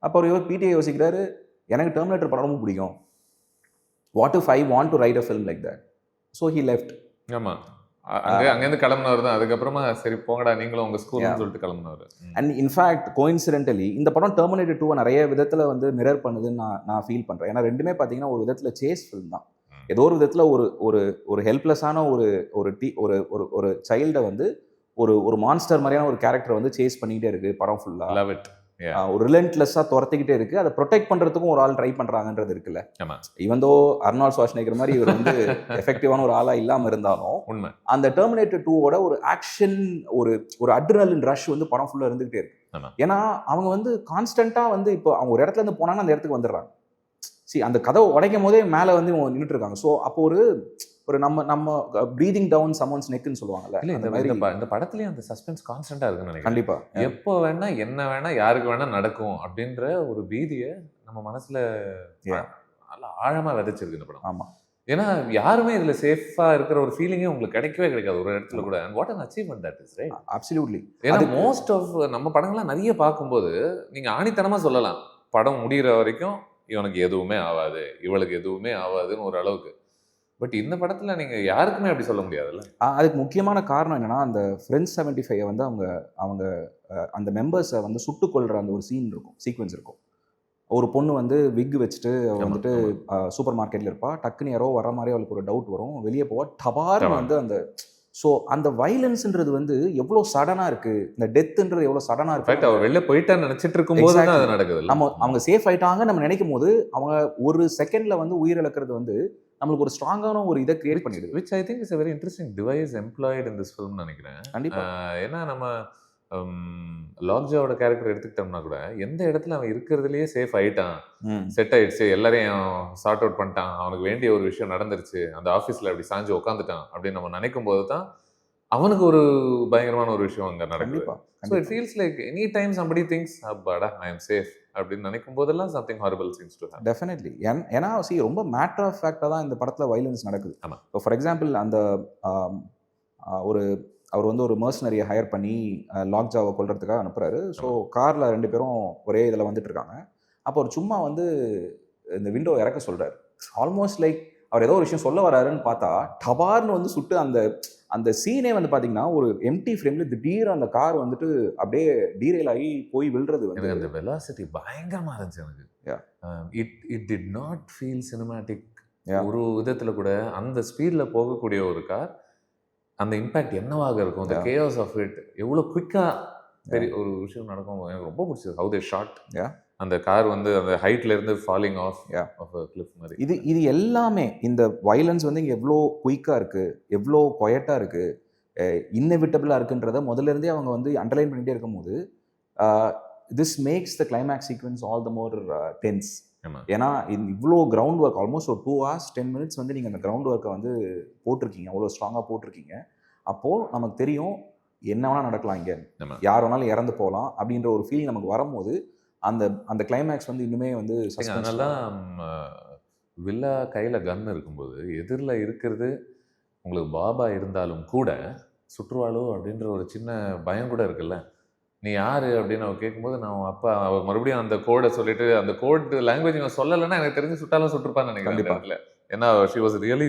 அப்போ இவர் பிடிஏ யோசிக்கிறாரு, எனக்கு டெர்மினேட்டர் படமும் பிடிக்கும், what if I want to right a film like that. So he left. ஆமாம், அங்கேருந்து கிளம்பினவர் தான். அதுக்கப்புறமா சரி போங்கடா நீங்களும் உங்கள் ஸ்கூல்னு சொல்லிட்டு கிளம்பினவர். அண்ட் இன்ஃபேக்ட் கோயின்சிடென்டலி இந்த படம் டெர்மினேட்டர் 2 நிறைய விதத்தில் வந்து மிரர் பண்ணுதுன்னு நான் ஃபீல் பண்ணுறேன். ஏன்னா ரெண்டுமே பார்த்தீங்கன்னா ஒரு விதத்தில் சேஸ் ஃபில்ம் தான். ஏதோ ஒரு விதத்தில் ஒரு ஹெல்ப்லெஸ்ஸான ஒரு சைல்டை வந்து ஒரு மான்ஸ்டர் மாதிரியான ஒரு கேரக்டர் வந்து சேஸ் பண்ணிக்கிட்டே இருக்கு படம் ஃபுல்லாக. Love it. ஒரு ரிலன்ட்லெஸ்ஸாக துரத்திக்கிட்டே இருக்கு. அதை ப்ரொடெக்ட் பண்ணுறதுக்கும் ஒரு ஆள் ட்ரை பண்ணுறாங்கன்றது இருக்குல்ல. ஈவன் தோ அர்னால்ட் ஷ்வார்ஸ்நெகர் மாதிரி இவர் வந்து எஃபெக்டிவான ஒரு ஆளாக இல்லாமல் இருந்தாலும் உண்மை அந்த டெர்மினேட்டர் 2 ஒரு ஆக்ஷன் ஒரு அட்ரினலின் ரஷ் வந்து படம் ஃபுல்லாக இருந்துகிட்டே இருக்கு. ஏன்னா அவங்க வந்து கான்ஸ்டன்ட்டாக வந்து இப்போ அவங்க ஒரு இடத்துல இருந்து போனாங்கன்னா அந்த இடத்துக்கு வந்துடுறாங்க. அந்த கதவை உடைக்கும் போதே மேலே வந்து நின்றுட்டு இருக்காங்க. ஸோ அப்போ ஒரு நம்ம ப்ரீதிங் டவுன் சம்மன்ஸ் நெக்குன்னு சொல்லுவாங்கல்ல, இந்த படத்துலயும் அந்த சஸ்பென்ஸ் கான்ஸ்டன்டா இருக்குன்னு நினைக்கிறேன். கண்டிப்பா எப்போ வேணா என்ன வேணா யாருக்கு வேணா நடக்கும் அப்படின்ற ஒரு பீதியை நம்ம மனசுல ஆழமா விதைச்சிருக்கு இந்த படம். ஆமா, ஏன்னா யாருமே இதுல சேஃபா இருக்கிற ஒரு ஃபீலிங்கே உங்களுக்கு கிடைக்கவே கிடைக்காது ஒரு இடத்துல கூட. And what an achievement that is, right? Absolutely. ஏன்னா மோஸ்ட் ஆஃப் நம்ம படங்கள்லாம் நிறைய பார்க்கும்போது நீங்க ஆணித்தனமா சொல்லலாம், படம் முடிகிற வரைக்கும் இவனுக்கு எதுவுமே ஆகாது, இவளுக்கு எதுவுமே ஆகாதுன்னு ஒரு அளவுக்கு. பட் இந்த படத்துல நீங்க யாருக்குமே அப்படி சொல்ல முடியாதுல்ல. அதுக்கு முக்கியமான காரணம் என்னன்னா, அந்த ஃப்ரெண்ட்ஸ் 75 வந்து அவங்க அந்த மெம்பர்ஸை வந்து சுட்டுக் கொள்ற அந்த ஒரு சீன் இருக்கும், சீக்வன்ஸ் இருக்கும். ஒரு பொண்ணு வந்து விக் வச்சுட்டு அவ வந்துட்டு சூப்பர் மார்க்கெட்ல இருப்பா, டக்குன்னு யாரோ வர மாதிரி அவளுக்கு ஒரு டவுட் வரும், வெளியே போவா, டபார்னு வந்து அந்த ஸோ அந்த வயலன்ஸ்ன்றது வந்து எவ்வளோ சடனா இருக்கு, இந்த டெத்துன்றது எவ்வளோ சடனா இருக்கு. அவர் வெளில போயிட்டான்னு நினைச்சிட்டு இருக்கும்போது தான் அது நடக்குது. அவங்க சேஃப் ஆயிட்டாங்க நம்ம நினைக்கும் போது அவங்க ஒரு செகண்ட்ல வந்து உயிரிழக்கிறது வந்து நம்மளுக்கு ஒரு ஸ்ட்ராங்கான ஒரு இதை கிரியேட் பண்ணிடுது. which I think is a very interesting device employed in this film நினைக்கிறேன். கண்டிப்பா. ஏன்னா நம்ம லாக்ஜாவோட கேரக்டர் எடுத்துக்கிட்டோம்னா கூட எந்த இடத்துல அவன் இருக்கிறதுலயே சேஃப் ஆயிட்டான், செட் ஆயிடுச்சு, எல்லாரையும் சார்ட் அவுட் பண்ணிட்டான், அவனுக்கு வேண்டிய ஒரு விஷயம் நடந்துருச்சு, அந்த ஆஃபீஸ்ல அப்படி சாஞ்சு உட்காந்துட்டான் அப்படின்னு நம்ம நினைக்கும் போது தான் அவனுக்கு ஒரு பயங்கரமான ஒரு விஷயம் அங்க நடக்குது. So it feels like any time somebody thinks abada I am safe அப்படின்னு நினைக்கும் போதெல்லாம் something horrible seems to happen. Definitely. ஏன்னா ரொம்ப மேட்டர் ஆஃப் ஃபேக்டாக தான் இந்த படத்தில் வயலன்ஸ் நடக்குது. இப்போ ஃபார் எக்ஸாம்பிள் அந்த அவர் வந்து ஒரு மர்சனரியை ஹையர் பண்ணி லாக்ஜாவை கொல்றதுக்காக அனுப்புறாரு. ஸோ காரில் 2 பேரும் ஒரே இதில் வந்துட்டு இருக்காங்க. அப்போ ஒரு சும்மா வந்து இந்த விண்டோ இறக்க சொல்றாரு. ஆல்மோஸ்ட் லைக் அவர் ஏதோ ஒரு விஷயம் சொல்ல வராருன்னு பார்த்தா டபார்னு வந்து சுட்டு அந்த சீனே வந்து பார்த்தீங்கன்னா ஒரு எம்டி ஃப்ரேம்ல திடீர் அந்த கார் வந்துட்டு அப்படியே டீரெயில் ஆகி போய் விழுறது வந்து அந்த வெலாசிட்டி பயங்கரமா இருந்துச்சு எனக்கு. It did not feel cinematic ஒரு விதத்துல கூட. அந்த ஸ்பீட்ல போகக்கூடிய ஒரு கார் அந்த இம்பாக்ட் என்னவாக இருக்கும், அந்த கேஆஸ் ஆஃப் இட் எவ்வளோ குவிக்கா பெரிய ஒரு விஷயம் நடக்கும். எனக்கு ரொம்ப பிடிச்சது ஹவு தே ஷாட். அந்த கார் வந்து அந்த ஹைட்ல இருந்து ஃபாலிங் ஆஃப் கிளிஃப் மாதிரி. இது எல்லாமே இந்த வயலன்ஸ் வந்து இங்கே எவ்வளோ குயிக்காக இருக்கு, எவ்வளோ குவைட்டாக இருக்கு, இன்னெவிட்டபிளாக இருக்குன்றத முதல்ல இருந்தே அவங்க வந்து அண்டர்லைன் பண்ணிட்டே இருக்கும்போது this makes the climax sequence all the more tense. ஏன்னா இவ்வளோ கிரவுண்ட் ஒர்க் ஆல்மோஸ்ட் ஒரு 2 hours 10 minutes வந்து நீங்கள் அந்த கிரவுண்ட் ஒர்க்கை வந்து போட்டிருக்கீங்க, அவ்வளோ ஸ்ட்ராங்காக போட்டிருக்கீங்க. அப்போது நமக்கு தெரியும் என்ன வேணால் நடக்கலாம், இங்கே யார் வேணாலும் இறந்து போகலாம் அப்படின்ற ஒரு ஃபீலிங் நமக்கு வரும்போது அந்த கிளைமேக்ஸ் வந்து இன்னுமே வந்து அதனால வில்லா கையில் கன் இருக்கும்போது எதிரில் இருக்கிறது உங்களுக்கு பாபா இருந்தாலும் கூட சுற்றுவாளோ அப்படின்ற ஒரு சின்ன பயம் கூட இருக்குல்ல. நீ யாரு அப்படின்னு அவ கேட்கும்போது நான் அப்பா அவ மறுபடியும் அந்த கோடை சொல்லிட்டு அந்த கோட் லாங்குவேஜ் நான் சொல்லலைன்னா எனக்கு தெரிஞ்சு சுட்டாலும் சுட்டுருப்பான்னு நினைக்கிறேன். ஏன்னா ஷி வாஸ் ரியலி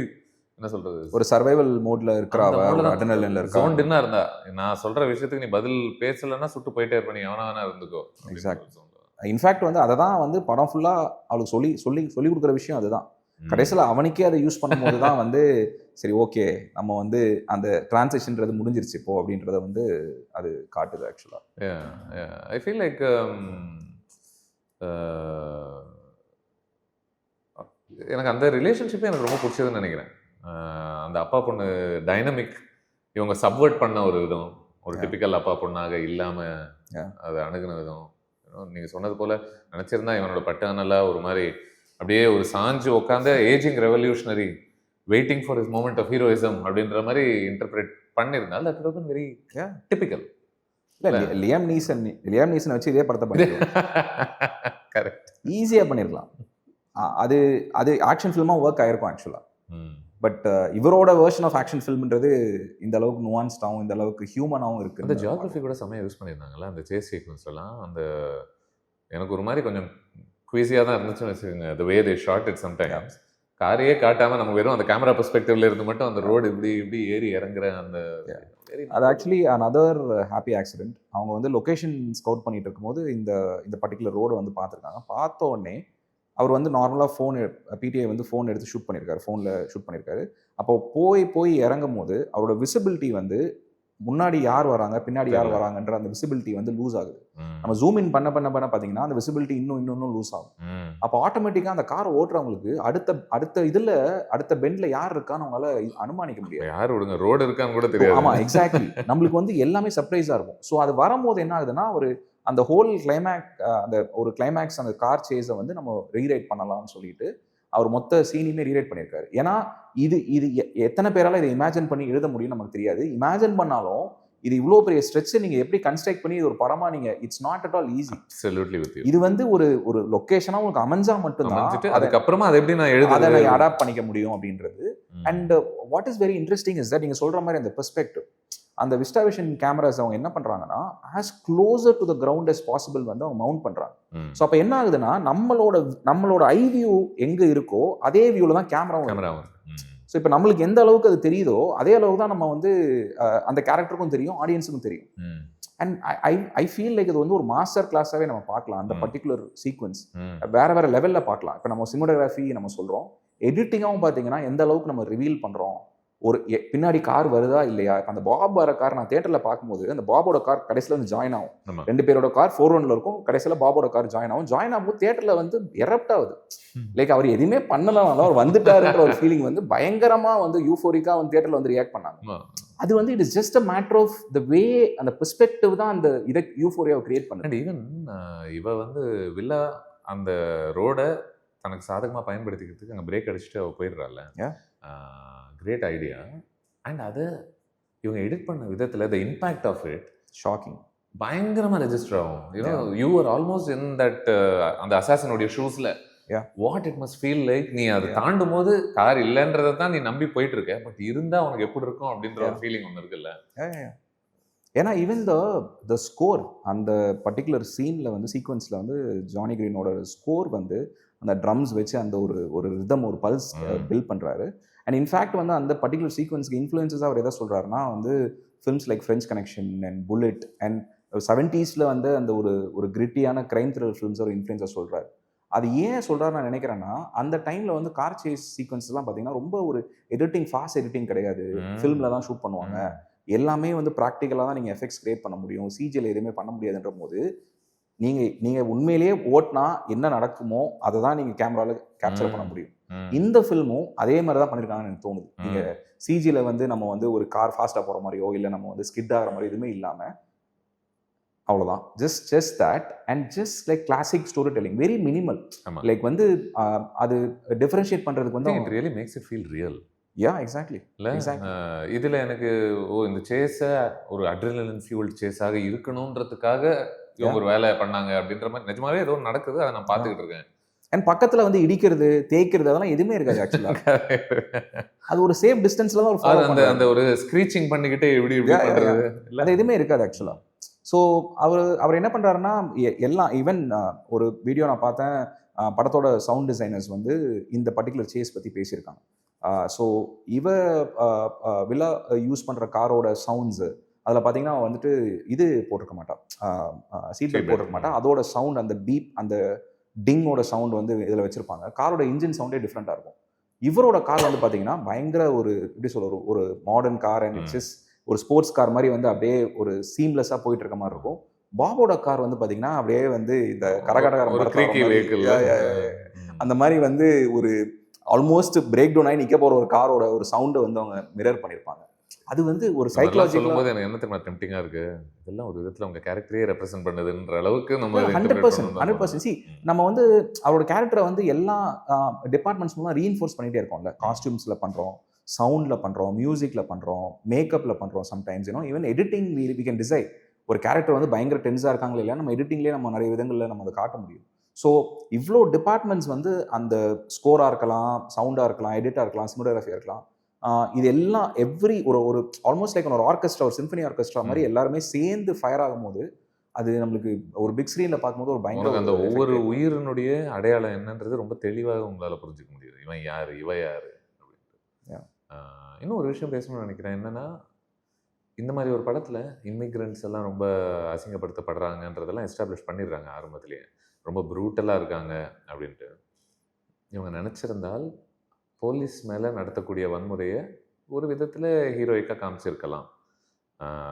என்ன சொல்றது ஒரு சர்வைவல் மோட்ல இருக்கிற அட்ரினலின்ல இருக்கா சவுண்ட்னா இருந்தா நான் சொல்ற விஷயத்துக்கு நீ பதில் பேசலன்னா சுட்டு போயிட்டே இருப்ப, நீ எவனா வேணா இருந்துக்கோ. எக்ஸாக்ட். இன்ஃபேக்ட் வந்து அதை தான் வந்து படம் ஃபுல்லா அவளுக்கு சொல்லி கொடுக்குற விஷயம் அதுதான். கடைசியில் அவனுக்கே அதை யூஸ் பண்ணும்போது தான் வந்து சரி ஓகே நம்ம வந்து அந்த டிரான்சிஷன்றது முடிஞ்சிருச்சு இப்போ அப்படின்றத வந்து அது காட்டுது. ஆக்சுவலாக ஐ ஃபீல் லைக் எனக்கு அந்த ரிலேஷன்ஷிப்பே எனக்கு ரொம்ப பிடிச்சதுன்னு நினைக்கிறேன். அந்த அப்பா பொண்ணு டைனமிக் இவங்க சப்வர்ட் பண்ண ஒரு விதம், ஒரு டிபிக்கல் அப்பா பொண்ணாக இல்லாமல் அதை அணுகுன விதம். நீங்கள் சொன்னது போல் நினச்சிருந்தா இவனோட பட்டானலா ஒரு மாதிரி அப்படியே ஒரு சாஞ்சு உட்காந்து aging revolutionary waiting for his moment of heroism அப்படின்ற மாதிரி இன்டர்பிரேட் பண்ணியிருந்தால் தட் வாஸ் வெரி டிபிக்கல். இல்லை லியாம் நீசன் வச்சு இதே படத்தை பண்ணிருக்கலாம். கரெக்ட், ஈஸியாக பண்ணிருக்கலாம். அது ஆக்ஷன் ஃபில்மாக ஒர்க் ஆயிருக்கும் ஆக்சுவலாக. பட் இவரோட வெர்ஷன் ஆஃப் ஆக்ஷன் ஃபில்ம்ன்றது இந்த அளவுக்கு நுவான்ஸ்டாகவும் இந்த அளவுக்கு ஹியூமனாகவும் இருக்குது. அந்த ஜியோகிராஃபி கூட செம்மையாக யூஸ் பண்ணியிருந்தாங்களா அந்த சேஸ் சீக்வன்ஸ் எல்லாம். அந்த எனக்கு ஒரு மாதிரி கொஞ்சம் குவீஸியாக தான் இருந்துச்சுன்னு வச்சுக்கோங்க. the way they shot it sometimes. காரையே காட்டாமல் நம்ம வெறும் அந்த கேமரா பெர்ஸ்பெக்டிவ்ல இருந்து மட்டும் அந்த ரோடு இப்படி ஏறி இறங்குற அந்த அது ஆக்சுவலி another ஹாப்பி ஆக்சிடென்ட். அவங்க வந்து லொக்கேஷன் ஸ்கவுட் பண்ணிட்டு இருக்கும்போது இந்த பர்டிகுலர் ரோடு வந்து பார்த்துருக்காங்க. பார்த்த உடனே அவர் வந்து நார்மலாக பிடிஐ வந்து ஃபோன் எடுத்து ஃபோனில் ஷூட் பண்ணியிருக்காரு. அப்போ போய் இறங்கும் போது அவரோட விசிபிலிட்டி வந்து முன்னாடி யார் வராங்க பின்னாடி யார் வராங்கன்ற அந்த விசிபிலிட்டி வந்து லூஸ் ஆகுது. நம்ம ஜூம் இன் பண்ண பார்த்தீங்கன்னா அந்த விசிபிலிட்டி இன்னும் லூஸ் ஆகும். அப்போ ஆட்டோமேட்டிக்காக அந்த காரை ஓட்டுறவங்களுக்கு அடுத்த பெண்ட்ல யார் இருக்கான்னு அவங்களால அனுமானிக்க முடியாது. யார் விடுங்க ரோடு இருக்கான்னு கூட தெரியாது. ஆமா எக்ஸாக்ட்லி. நம்மளுக்கு வந்து எல்லாமே சர்ப்ரைஸா இருக்கும். ஸோ அது வரும்போது என்ன ஆகுதுன்னா அந்த ஹோல் கிளைமேக்ஸ் அந்த கார் சேஸை வந்து நம்ம ரீரைட் பண்ணலாம்னு சொல்லிட்டு அவர் மொத்த சீனையுமே ரீரைட் பண்ணியிருக்காரு. ஏன்னா இது எத்தனை பேரால இதை இமேஜின் பண்ணி எழுத முடியும் நமக்கு தெரியாது. இமேஜின் பண்ணாலும் இது இவ்வளோ பெரிய ஸ்ட்ரெச் நீங்க எப்படி கன்ஸ்ட்ரக்ட் பண்ணி இது ஒரு படமா நீங்க it's not at all easy. Absolutely with you. இது வந்து ஒரு லொகேஷனா உங்களுக்கு அமைஞ்சா மட்டும்தான் அதுக்கப்புறமா அதை எப்படி நான் அதை நான் அடாப்ட் பண்ணிக்க முடியும் அப்படின்றது. And what is very interesting is that நீங்க சொல்ற மாதிரி அந்த பெர்ஸ்பெக்டிவ், அந்த விஸ்டா விஷன் கேமராஸ் அவங்க என்ன பண்றாங்கன்னா as closer to the ground as possible வந்து அவங்க மவுண்ட் பண்றாங்க. ஸோ அப்போ என்ன ஆகுதுன்னா நம்மளோட ஐ வியூ எங்க இருக்கோ அதே வியூல தான் கேமரா. ஸோ இப்போ நம்மளுக்கு எந்த அளவுக்கு அது தெரியுதோ அதே அளவுக்கு தான் நம்ம வந்து அந்த கேரக்டருக்கும் தெரியும், ஆடியன்ஸுக்கும் தெரியும். அண்ட் ஐ ஃபீல் லைக் இது வந்து ஒரு மாஸ்டர் கிளாஸாவே நம்ம பார்க்கலாம். அந்த பர்டிகுலர் சீக்வன்ஸ் வேற லெவல்ல பார்க்கலாம். இப்போ நம்ம சினிமாட்டோகிராஃபி நம்ம சொல்றோம், எடிட்டிங்காகவும் பார்த்தீங்கன்னா எந்த அளவுக்கு நம்ம ரிவீல் பண்றோம், ஒரு பின்னாடி கார் வருதா இல்லையா. இப்போ அந்த பாப் வர கார் நான் தியேட்டர்ல பார்க்கும்போது அந்த பாபோட கார் கடைசியில் வந்து ஜாயின் ஆகும். 2 பேரோட கார் 4-1 இருக்கும், கடைசியில் பாபோட கார் ஜாயின் ஆகும்போது தியேட்டர்ல வந்து எரப்ட் ஆகுது. லைக் அவர் எதுவுமே பண்ணலாம், அவர் வந்துட்டாருன்ற ஒரு ஃபீலிங் வந்து பயங்கரமா வந்து யூஃபோரிக்கா வந்து தியேட்டர்ல வந்து ரியாக்ட் பண்ணாங்க. அது வந்து it is just a matter of the way, அந்த பெர்ஸ்பெக்டிவ் தான் அந்த இதை யூஃபோரியாவை கிரியேட் பண்ணுது. ஈவன் இவ வந்து வில்லா அந்த ரோட தனக்கு சாதகமாக பயன்படுத்திக்கிறதுக்கு அங்கே பிரேக் அடிச்சுட்டு அவள் போயிடுறாள். Great idea. அண்ட் அதை இவங்க எடிட் பண்ண விதத்தில் the impact of it shocking, பயங்கரமாக ரெஜிஸ்டர் ஆகும். You are almost in that அந்த அசாசினுடைய ஷூஸில் what it must feel like. நீ அதை தாண்டும் போது கார் இல்லைன்றதை தான் நீ நம்பி போயிட்டு இருக்க, பட் இருந்தால் உனக்கு எப்படி இருக்கும் அப்படின்ற ஒரு ஃபீலிங் ஒன்று இருக்குல்ல. ஏன்னா ஈவன் த ஸ்கோர் அந்த பர்டிகுலர் சீனில் வந்து சீக்வன்ஸில் வந்து ஜானி கிரீனோட ஸ்கோர் வந்து அந்த ட்ரம்ஸ் வச்சு அந்த ஒரு ரிதம், ஒரு பல்ஸ் பில்ட் பண்ணுறாரு. அண்ட் இன்ஃபேக்ட் வந்து அந்த பர்டிகுலர் சீக்வன்ஸ்க்கு இன்ஃப்ளூயன்சஸ் அவர் எதை சொல்கிறாருன்னா வந்து films like French connection and bullet and 70s வந்து அந்த ஒரு கிரிட்டியான கிரைம் த்ரில்லர் ஃபிலிம்ஸ் ஒரு இன்ஃப்ளூயன்ஸாக சொல்கிறாரு. அது ஏன் சொல்கிறாரு நான் நினைக்கிறேன்னா, அந்த டைமில் வந்து கார் சேஸ் சீக்வன்ஸ்லாம் பார்த்தீங்கன்னா ரொம்ப ஒரு ஃபாஸ்ட் எடிட்டிங் கிடையாது, ஃபிலிமில் தான் ஷூட் பண்ணுவாங்க, எல்லாமே வந்து ப்ராக்டிக்கலாக தான் நீங்கள் எஃபெக்ட்ஸ் கிரியேட் பண்ண முடியும், சிஜியில் எதுவுமே பண்ண முடியாதுன்ற போது நீங்கள் உண்மையிலேயே ஓட்டினா என்ன நடக்குமோ அதை தான் நீங்கள் கேமராவில் கேப்சர் பண்ண முடியும். இந்த ஃபில்மும் அதே மாதிரி தான் பண்ணியிருக்காங்கன்னு எனக்கு தோணுது. நீங்கள் சிஜியில் வந்து நம்ம வந்து ஒரு கார் ஃபாஸ்ட்டாக போகிற மாதிரியோ இல்லை நம்ம வந்து ஸ்கிட் ஆகிற மாதிரி எதுவுமே இல்லாமல் அவ்வளோதான், just that and just like classic story telling, very minimal. Like வந்து அது டிஃபரன்ஷியேட் பண்ணுறதுக்கு வந்து it really makes it feel real. Yeah exactly. இதில் எனக்கு இந்த சேஸை ஒரு அட்ரினலின் ஃபியூல்ட் சேஸாக இருக்கணுன்றதுக்காக இவங்க ஒரு வேலை பண்ணாங்க அப்படின்ற மாதிரி நிஜமாவே ஏதோ நடக்குது, அதை நான் பார்த்துக்கிட்டு இருக்கேன். அண்ட் பக்கத்தில் வந்து இடிக்கிறது தேய்க்கிறது அதெல்லாம் எதுவுமே இருக்காது. ஆக்சுவலாக அது ஒரு சேஃப் டிஸ்டன்ஸ்ல தான் ஒரு அந்த ஒரு ஸ்க்ரீச்சிங் பண்ணிக்கிட்டு இப்படி பண்றது அது எதுவுமே இருக்காது ஆக்சுவலாக. ஸோ அவர் என்ன பண்ணுறாருன்னா எல்லாம் ஈவன் ஒரு வீடியோ நான் பார்த்தேன், படத்தோட சவுண்ட் டிசைனர்ஸ் வந்து இந்த பர்டிகுலர் சேஸ் பற்றி பேசியிருக்காங்க. ஸோ வில்லா யூஸ் பண்ணுற காரோட சவுண்ட்ஸு அதில் பார்த்தீங்கன்னா வந்துட்டு இது போட்டிருக்க மாட்டான், சீட் பெல்ட் போட்டிருக்க மாட்டான், அதோட சவுண்ட் அந்த பீப் அந்த டிங்கோட சவுண்ட் வந்து இதில் வச்சுருப்பாங்க. காரோட இன்ஜின் சவுண்டே டிஃப்ரெண்ட்டாக இருக்கும். இவரோட கார் வந்து பார்த்தீங்கன்னா பயங்கர எப்படி சொல்ற ஒரு மாடர்ன் கார் அண்ட் இட்ஸ் ஒரு ஸ்போர்ட்ஸ் கார் மாதிரி வந்து அப்படியே ஒரு சீம்லெஸ்ஸாக போயிட்டு இருக்க மாதிரி இருக்கும். பாபோட கார் வந்து பார்த்தீங்கன்னா அப்படியே வந்து இந்த கரகாட்டக்கார அந்த மாதிரி வந்து ஒரு ஆல்மோஸ்ட் பிரேக் டவுன் ஆகி நிற்க போகிற ஒரு காரோட ஒரு சவுண்டை வந்து அவங்க மிரர் பண்ணியிருப்பாங்க. அது வந்து ஒரு சைக்காலஜிக்கல் போது எனக்கு என்ன தெரியுமா டெம்ப்டிங்காக இருக்கு, இதெல்லாம் ஒரு விதத்தில் அவங்க கேரக்டரே ரெப்ரசென்ட் பண்ணுதுன்ற அளவுக்கு நம்ம 100%. சி நம்ம வந்து அவரோட கேரக்டரை வந்து எல்லா டிபார்ட்மெண்ட்ஸ் மூலம் ரீஇன்ஃபோர்ஸ் பண்ணிகிட்டே இருக்கோம்ல. காஸ்டியூம்ஸில் பண்ணுறோம், சவுண்டில் பண்ணுறோம், மியூசிக்கில் பண்ணுறோம், மேக்கப்பில் பண்ணுறோம், sometimes even editing we can decide ஒரு கேரக்டர் வந்து பயங்கர டென்ஸாக இருக்காங்களா இல்லையா நம்ம எடிட்டிங்லேயே நம்ம நிறைய விதங்களில் நம்ம அதை காட்ட முடியும். ஸோ இவ்வளோ டிபார்ட்மெண்ட்ஸ் வந்து அந்த ஸ்கோராக இருக்கலாம், சவுண்டாக இருக்கலாம், எடிட்டாக இருக்கலாம், சினிமாட்டோகிராஃபியாக இருக்கலாம், இது எல்லாம் எவ்ரி ஒரு ஆல்மோஸ்ட் லைக் ஒரு ஆர்கெஸ்ட்ரா, ஒரு சிம்பனி ஆர்கெஸ்ட்ரா மாதிரி எல்லாருமே சேர்ந்து ஃபயர் ஆகும் போது அது நம்மளுக்கு ஒரு பிக் ஸ்க்ரீனில் பார்க்கும்போது ஒரு பயங்கர அந்த ஒவ்வொரு உயிரினுடைய அடையாளம் என்னன்றது ரொம்ப தெளிவாக உங்களால் புரிஞ்சுக்க முடியுது. இவன் யார், இவ யார் அப்படின்ட்டு. இன்னும் ஒரு விஷயம் பேசணும்னு நினைக்கிறேன். என்னன்னா, இந்த மாதிரி ஒரு படத்தில் இமிக்ரெண்ட்ஸ் எல்லாம் ரொம்ப அசிங்கப்படுத்தப்படுறாங்கன்றதெல்லாம் எஸ்டாப்ளிஷ் பண்ணிடுறாங்க ஆரம்பத்திலேயே, ரொம்ப ப்ரூட்டலாக இருக்காங்க அப்படின்ட்டு. இவங்க நினச்சிருந்தால் போலீஸ் மேலே நடத்தக்கூடிய வன்முறையை ஒரு விதத்தில் ஹீரோயிக்காக காமிச்சிருக்கலாம்.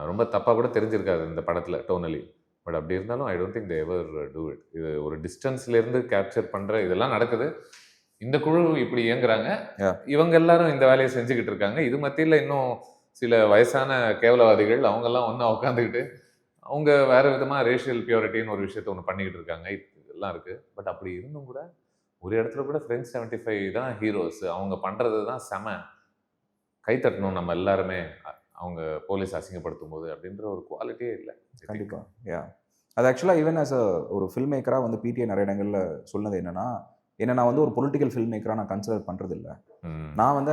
ரொம்ப தப்பாக கூட தெரிஞ்சிருக்காது இந்த படத்தில் டோனலி. பட் அப்படி இருந்தாலும் I don't think they ever do it. இது ஒரு டிஸ்டன்ஸ்லேருந்து கேப்சர் பண்ணுற இதெல்லாம் நடக்குது. இந்த குழு இப்படி இயங்குறாங்க, இவங்க எல்லாரும் இந்த வேலையை செஞ்சுக்கிட்டு இருக்காங்க. இது மத்தியில் இன்னும் சில வயசான கேவலவாதிகள் அவங்கெல்லாம் ஒன்றா உட்காந்துக்கிட்டு அவங்க வேறு விதமாக ரேஷியல் பியூரிட்டின்னு ஒரு விஷயத்த ஒன்று பண்ணிக்கிட்டு இருக்காங்க. இதெல்லாம் இருக்குது. பட் அப்படி இருந்தும் கூட ஒரு இடத்துல கூட ஃப்ரெண்ட்ஸ் 75 தான் ஹீரோஸ், அவங்க பண்ணுறது தான் செம கைத்தட்டணும் நம்ம எல்லாருமே அவங்க போலீஸ் அசிங்கப்படுத்தும் போது அப்படின்ற ஒரு குவாலிட்டியே இல்லை. கண்டிப்பாக. யா, அது ஆக்சுவலாக ஈவன் ஆஸ் ஒரு ஃபில்ம் மேக்கராக வந்து பிடிஏ நிறைய இடங்களில் சொன்னது என்னன்னா, என்ன நான் வந்து ஒரு பொலிட்டிக்கல் ஃபில்ம் மேக்கராக நான் கன்சிடர் பண்ணுறது இல்லை. நான் வந்து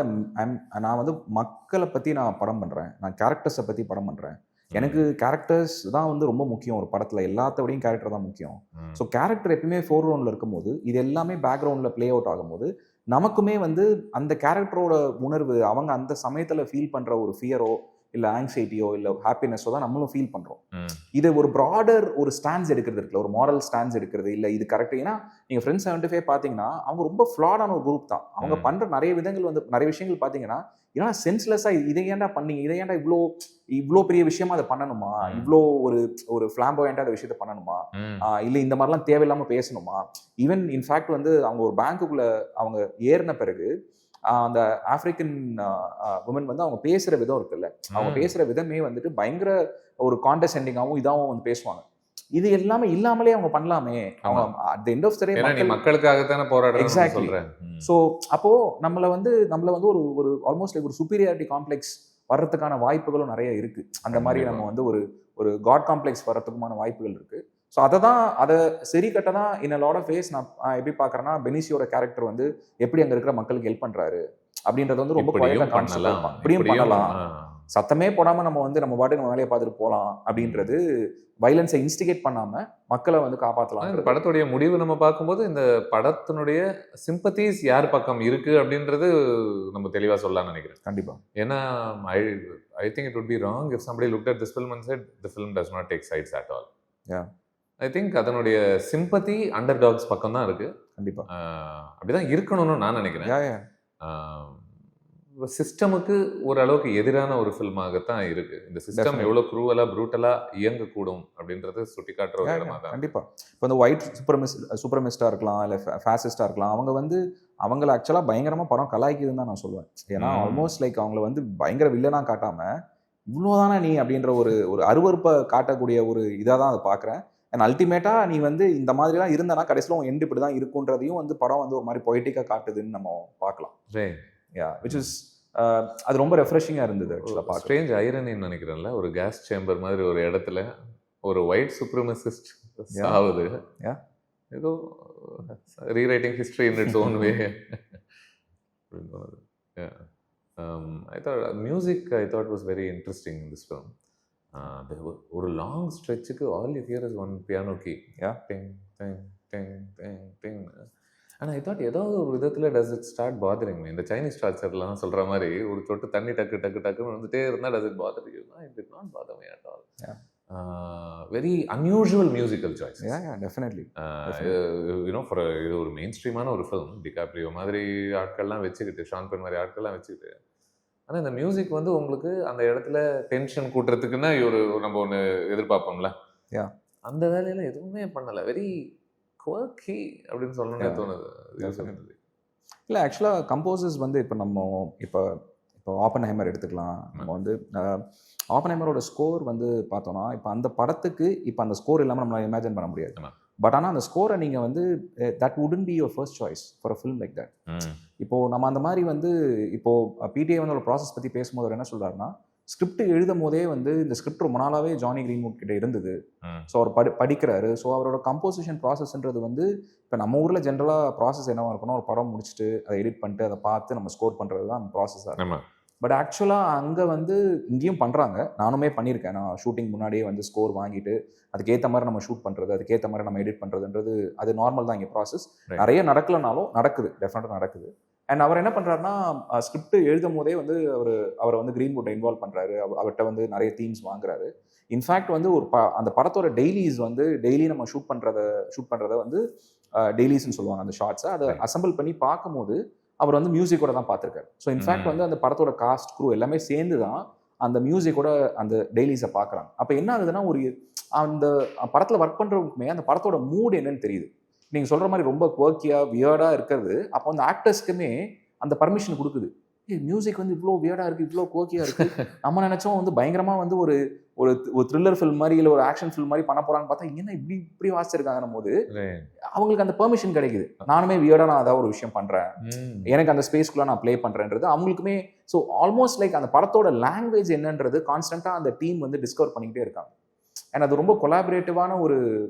நான் வந்து மக்களை பற்றி நான் படம் பண்ணுறேன், நான் கேரக்டர்ஸை பற்றி படம் பண்ணுறேன். எனக்கு கேரக்டர்ஸ் தான் வந்து ரொம்ப முக்கியம் ஒரு படத்தில், எல்லாத்தோடையும் கேரக்டர் தான் முக்கியம். ஸோ கேரக்டர் எப்பயுமே ஃபோர் ரவுண்டில் இருக்கும்போது இது எல்லாமே பேக்ரவுண்டில் ப்ளே அவுட் ஆகும்போது நமக்குமே வந்து அந்த கேரக்டரோட உணர்வு, அவங்க அந்த சமயத்தில் ஃபீல் பண்ணுற ஒரு ஃபியரோ இல்லை ஆங்ஸைட்டியோ இல்லை ஹாப்பினஸோ தான் நம்மளும் ஃபீல் பண்ணுறோம். இது ஒரு ப்ராடர் ஒரு ஸ்டாண்ட்ஸ் எடுக்கிறது இருக்குல்ல, ஒரு மாரல் ஸ்டாண்ட்ஸ் எடுக்கிறது இல்லை இது கரெக்ட். ஏன்னா நீங்கள் ஃப்ரெண்ட்ஸ் 75 பார்த்தீங்கன்னா அவங்க ரொம்ப ஃப்ளாடான ஒரு குரூப் தான். அவங்க பண்ணுற நிறைய விதங்கள் வந்து நிறைய விஷயங்கள் பார்த்தீங்கன்னா ஏன்னா சென்ஸ்லெஸ்ஸாக இதை ஏன்டா பண்ணீங்க, இதை ஏன்டா இவ்வளோ பெரிய விஷயமா அதை பண்ணணுமா, இவ்வளோ ஒரு ஃபிளாம்போயண்டா அந்த விஷயத்த பண்ணணுமா, இல்லை இந்த மாதிரிலாம் தேவையில்லாமல் பேசணுமா. ஈவன் இன்ஃபேக்ட் வந்து அவங்க ஒரு பேங்க்குள்ள அவங்க ஏறின பிறகு அந்த ஆப்பிரிக்கன் உமன் வந்து அவங்க பேசுகிற விதம் இருக்குல்ல, அவங்க பேசுகிற விதமே வந்துட்டு பயங்கர ஒரு காண்டசெண்டிங்காகவும் இதாகவும் வந்து பேசுவாங்க. இது எல்லாமே இல்லாமலே அவங்க பண்ணலாமே, அவங்க at the end of the day மக்களுக்காகத்தானே போராடுறாங்க. எக்ஸாக்ட்லி. ஸோ அப்போ நம்மள வந்து ஒரு ஆல்மோஸ்ட் லைக் ஒரு சுப்பீரியாரிட்டி காம்ப்ளெக்ஸ் வர்றதுக்கான வாய்ப்புகளும் நிறைய இருக்கு. அந்த மாதிரி நம்ம வந்து ஒரு காட் காம்ப்ளெக்ஸ் வர்றதுக்குமான வாய்ப்புகள் இருக்கு. ஸோ அதை சரி கட்ட தான் இன் லாட் ஆஃப் வேஸ் நான் எப்படி பார்க்குறேன்னா, பெனிசியோட கேரக்டர் வந்து எப்படி அங்கே இருக்கிற மக்களுக்கு ஹெல்ப் பண்ணுறாரு அப்படின்றது வந்து ரொம்ப குவாய்ட்டாக கான்செப்ட். இப்படியும் பண்ணலாம், சத்தமே போடாமல் நம்ம வந்து நம்ம பாட்டுக்கு நம்ம வேலையை பார்த்துட்டு போகலாம் அப்படின்றது, வைலன்ஸை இன்ஸ்டிகேட் பண்ணாமல் மக்களை வந்து காப்பாற்றலாம். இந்த படத்துடைய முடிவு நம்ம பார்க்கும்போது இந்த படத்தினுடைய சிம்பத்திஸ் யார் பக்கம் இருக்கு அப்படின்றது நம்ம தெளிவாக சொல்லலாம்னு நினைக்கிறேன். கண்டிப்பாக. ஏன்னா I think it would be wrong if somebody looked at this film and said the film does not take sides at all. I think அதனுடைய சிம்பத்தி அண்டர் டாக்ஸ் பக்கம் தான் இருக்கு. கண்டிப்பாக அப்படிதான் இருக்கணும்னு நான் நினைக்கிறேன். சிஸ்டமுக்கு ஓரளவுக்கு எதிரான ஒரு ஃபில்மாகத்தான் இருக்கு. இந்த சிஸ்டம் எவ்வளவு குரூவலா ப்ரூட்டலா இயங்கக்கூடும் அப்படின்றது சுட்டி காட்டுற ஒரு இடமா தான். கண்டிப்பா. இப்போ இந்த ஒயிட் சூப்பரமிஸ்டா இருக்கலாம் இல்லை ஃபேசிஸ்டா இருக்கலாம், அவங்க வந்து அவங்கள ஆக்சுவலாக பயங்கரமாக படம் கலாய்க்குதுன்னு தான் நான் சொல்லுவேன். ஏன்னா ஆல்மோஸ்ட் லைக் அவங்கள வந்து பயங்கர வில்லனா காட்டாம இவ்வளோதானே நீ அப்படின்ற ஒரு அருவருப்பை காட்டக்கூடிய ஒரு இதாக தான் அதை பார்க்குறேன். அண்ட் அல்டிமேட்டாக நீ வந்து இந்த மாதிரிலாம் இருந்தனா கடைசியில் உன் எண்டு இப்படி தான் இருக்குன்றதையும் வந்து படம் வந்து ஒரு மாதிரி பொய்டிக்காக காட்டுதுன்னு நம்ம பார்க்கலாம். விச் இஸ் அது ரொம்ப ரெஃப்ரெஷிங்காக இருந்தது ஆக்சுவலாக. ஸ்ட்ரேஞ்ச் ஐரனின்னு நினைக்கிறேன்ல, ஒரு கேஸ் சேம்பர் மாதிரி ஒரு இடத்துல ஒரு ஒயிட் சுப்ரமசிஸ்ட் ஆகுது, ஏதோ rewriting history in its own way. I thought music was very interesting in this film. ஒரு லாங் ஸ்ட்ரெச்சுக்கு all you hear is one piano key, ding ding ding ding ding. ஆனால் I thought ஏதாவது ஒரு விதத்தில் does it start bothering me. இந்த Chinese டார்ச்சர்லாம் சொல்கிற மாதிரி ஒரு தொட்டு தண்ணி டக்கு டக்கு டக்குன்னு வந்துட்டே இருந்தால் does it father you? It did not bother me at all. Very unusual musical choice. Definitely. You know for இது ஒரு மெயின் ஸ்ட்ரீமான ஒரு ஃபில்ம், டிகாப்ரியோ மாதிரி ஆட்கள்லாம் வச்சுக்கிட்டு, ஷான் பென் மாதிரி ஆட்கள்லாம் வச்சுக்கிட்டு, ஆனால் இந்த மியூசிக் வந்து உங்களுக்கு அந்த இடத்துல டென்ஷன் கூட்டுறதுக்குன்னா நம்ம ஒன்று எதிர்பார்ப்போம்ல, அந்த வேலையில் எதுவுமே பண்ணலை. வெரி குவர்க்கி அப்படின்னு சொல்லணும்னு தோணுது. இல்லை ஆக்சுவலாக கம்போசர்ஸ் வந்து இப்போ ஆப்பன்ஹைமர் எடுத்துக்கலாம். நம்ம வந்து ஆப்பன்ஹைமரோட ஸ்கோர் வந்து பார்த்தோன்னா இப்போ அந்த படத்துக்கு இப்போ அந்த ஸ்கோர் இல்லாமல் நம்மளால் இமேஜின் பண்ண முடியாது. பட் ஆனால் அந்த ஸ்கோரை நீங்கள் வந்து that wouldn't be your first choice for a film like that. இப்போது நம்ம அந்த மாதிரி வந்து இப்போது பிடிஏ வந்து ஒரு ப்ராசஸ் பற்றி பேசும்போது அவர் என்ன சொல்கிறாருன்னா, ஸ்கிரிப்ட் எழுதும் போதே வந்து இந்த ஸ்கிரிப்ட் ரொம்ப நாளாகவே ஜானி கிரீன்வுட் கிட்ட இருந்தது. ஸோ அவர் படிக்கிறாரு. ஸோ அவரோட கம்போசிஷன் ப்ராசஸ்ன்றது வந்து இப்போ நம்ம ஊரில் ஜென்ரலாக ப்ராசஸ் என்னவா இருக்கணும், ஒரு படம் முடிச்சுட்டு அதை எடிட் பண்ணிட்டு அதை பார்த்து நம்ம ஸ்கோர் பண்ணுறது தான் அந்த ப்ராசஸாக இருக்கும். பட் ஆக்சுவலாக அங்கே வந்து இங்கேயும் பண்ணுறாங்க, நானுமே பண்ணியிருக்கேன். நான் ஷூட்டிங் முன்னாடியே வந்து ஸ்கோர் வாங்கிட்டு அதுக்கேற்ற மாதிரி நம்ம ஷூட் பண்ணுறது, அதுக்கேற்ற மாதிரி நம்ம எடிட் பண்ணுறதுன்றது அது நார்மல் தான் இங்கே ப்ராசஸ். நிறைய நடக்கலைனாலும் நடக்குது, டெஃபினட்டாக நடக்குது. அண்ட் அவர் என்ன பண்ணுறாருன்னா, ஸ்கிரிப்ட் எழுதும் போதே வந்து அவரை வந்து கிரீன்வுட்டை இன்வால்வ் பண்ணுறாரு. அவர்கிட்ட வந்து நிறைய தீம்ஸ் வாங்குறாரு. இன்ஃபேக்ட் வந்து அந்த படத்தோட டெய்லிஸ் வந்து டெய்லி நம்ம ஷூட் பண்ணுறத வந்து டெய்லிஸ்ன்னு சொல்லுவாங்க அந்த ஷார்ட்ஸை. அதை அசம்பிள் பண்ணி பார்க்கும்போது அவர் வந்து மியூசிக்கோட தான் பார்த்துருக்காரு. ஸோ இன்ஃபேக்ட் வந்து அந்த படத்தோட காஸ்ட் க்ரூ எல்லாமே சேர்ந்து தான் அந்த மியூசிக்கோட அந்த டெய்லிஸை பார்க்குறாங்க. அப்போ என்ன ஆகுதுன்னா, அந்த படத்தில் ஒர்க் பண்ணுறவங்களுக்குமே அந்த படத்தோட மூட் என்னன்னு தெரியுது. நீங்கள் சொல்கிற மாதிரி ரொம்ப குவர்க்கியாக வியர்டாக இருக்கிறது அப்போ அந்த ஆக்டர்ஸ்க்குமே அந்த பர்மிஷன் கொடுக்குது. மியூசிக் வந்து இவ்வளோ வியர்டாக இருக்குது, இவ்வளோ கோக்கியாக இருக்குது. நம்ம நினச்சோம் வந்து பயங்கரமாக வந்து ஒரு ஒரு ஒரு த்ரில்லர் ஃபில்ம் மாதிரி இல்லை ஒரு ஆக்ஷன் ஃபில்ம் மாதிரி பண்ண போகிறான்னு பார்த்தா என்ன இப்படி வாசிச்சிருக்காங்கன்னும் போது அவங்களுக்கு அந்த பெர்மிஷன் கிடைக்குது. நானுமே வியர்டாக நான் ஏதாவது ஒரு விஷயம் பண்ணுறேன், எனக்கு அந்த ஸ்பேஸ்க்குள்ளே நான் ப்ளே பண்ணுறேன்றது அவங்களுக்குமே. ஸோ ஆல்மோஸ்ட் லைக் அந்த படத்தோட லாங்குவேஜ் என்னன்றது கான்ஸ்டண்ட்டாக அந்த டீம் வந்து டிஸ்கவர் பண்ணிக்கிட்டே இருக்காங்க. அண்ட் அது ரொம்ப கொலாபரேட்டிவான ஒரு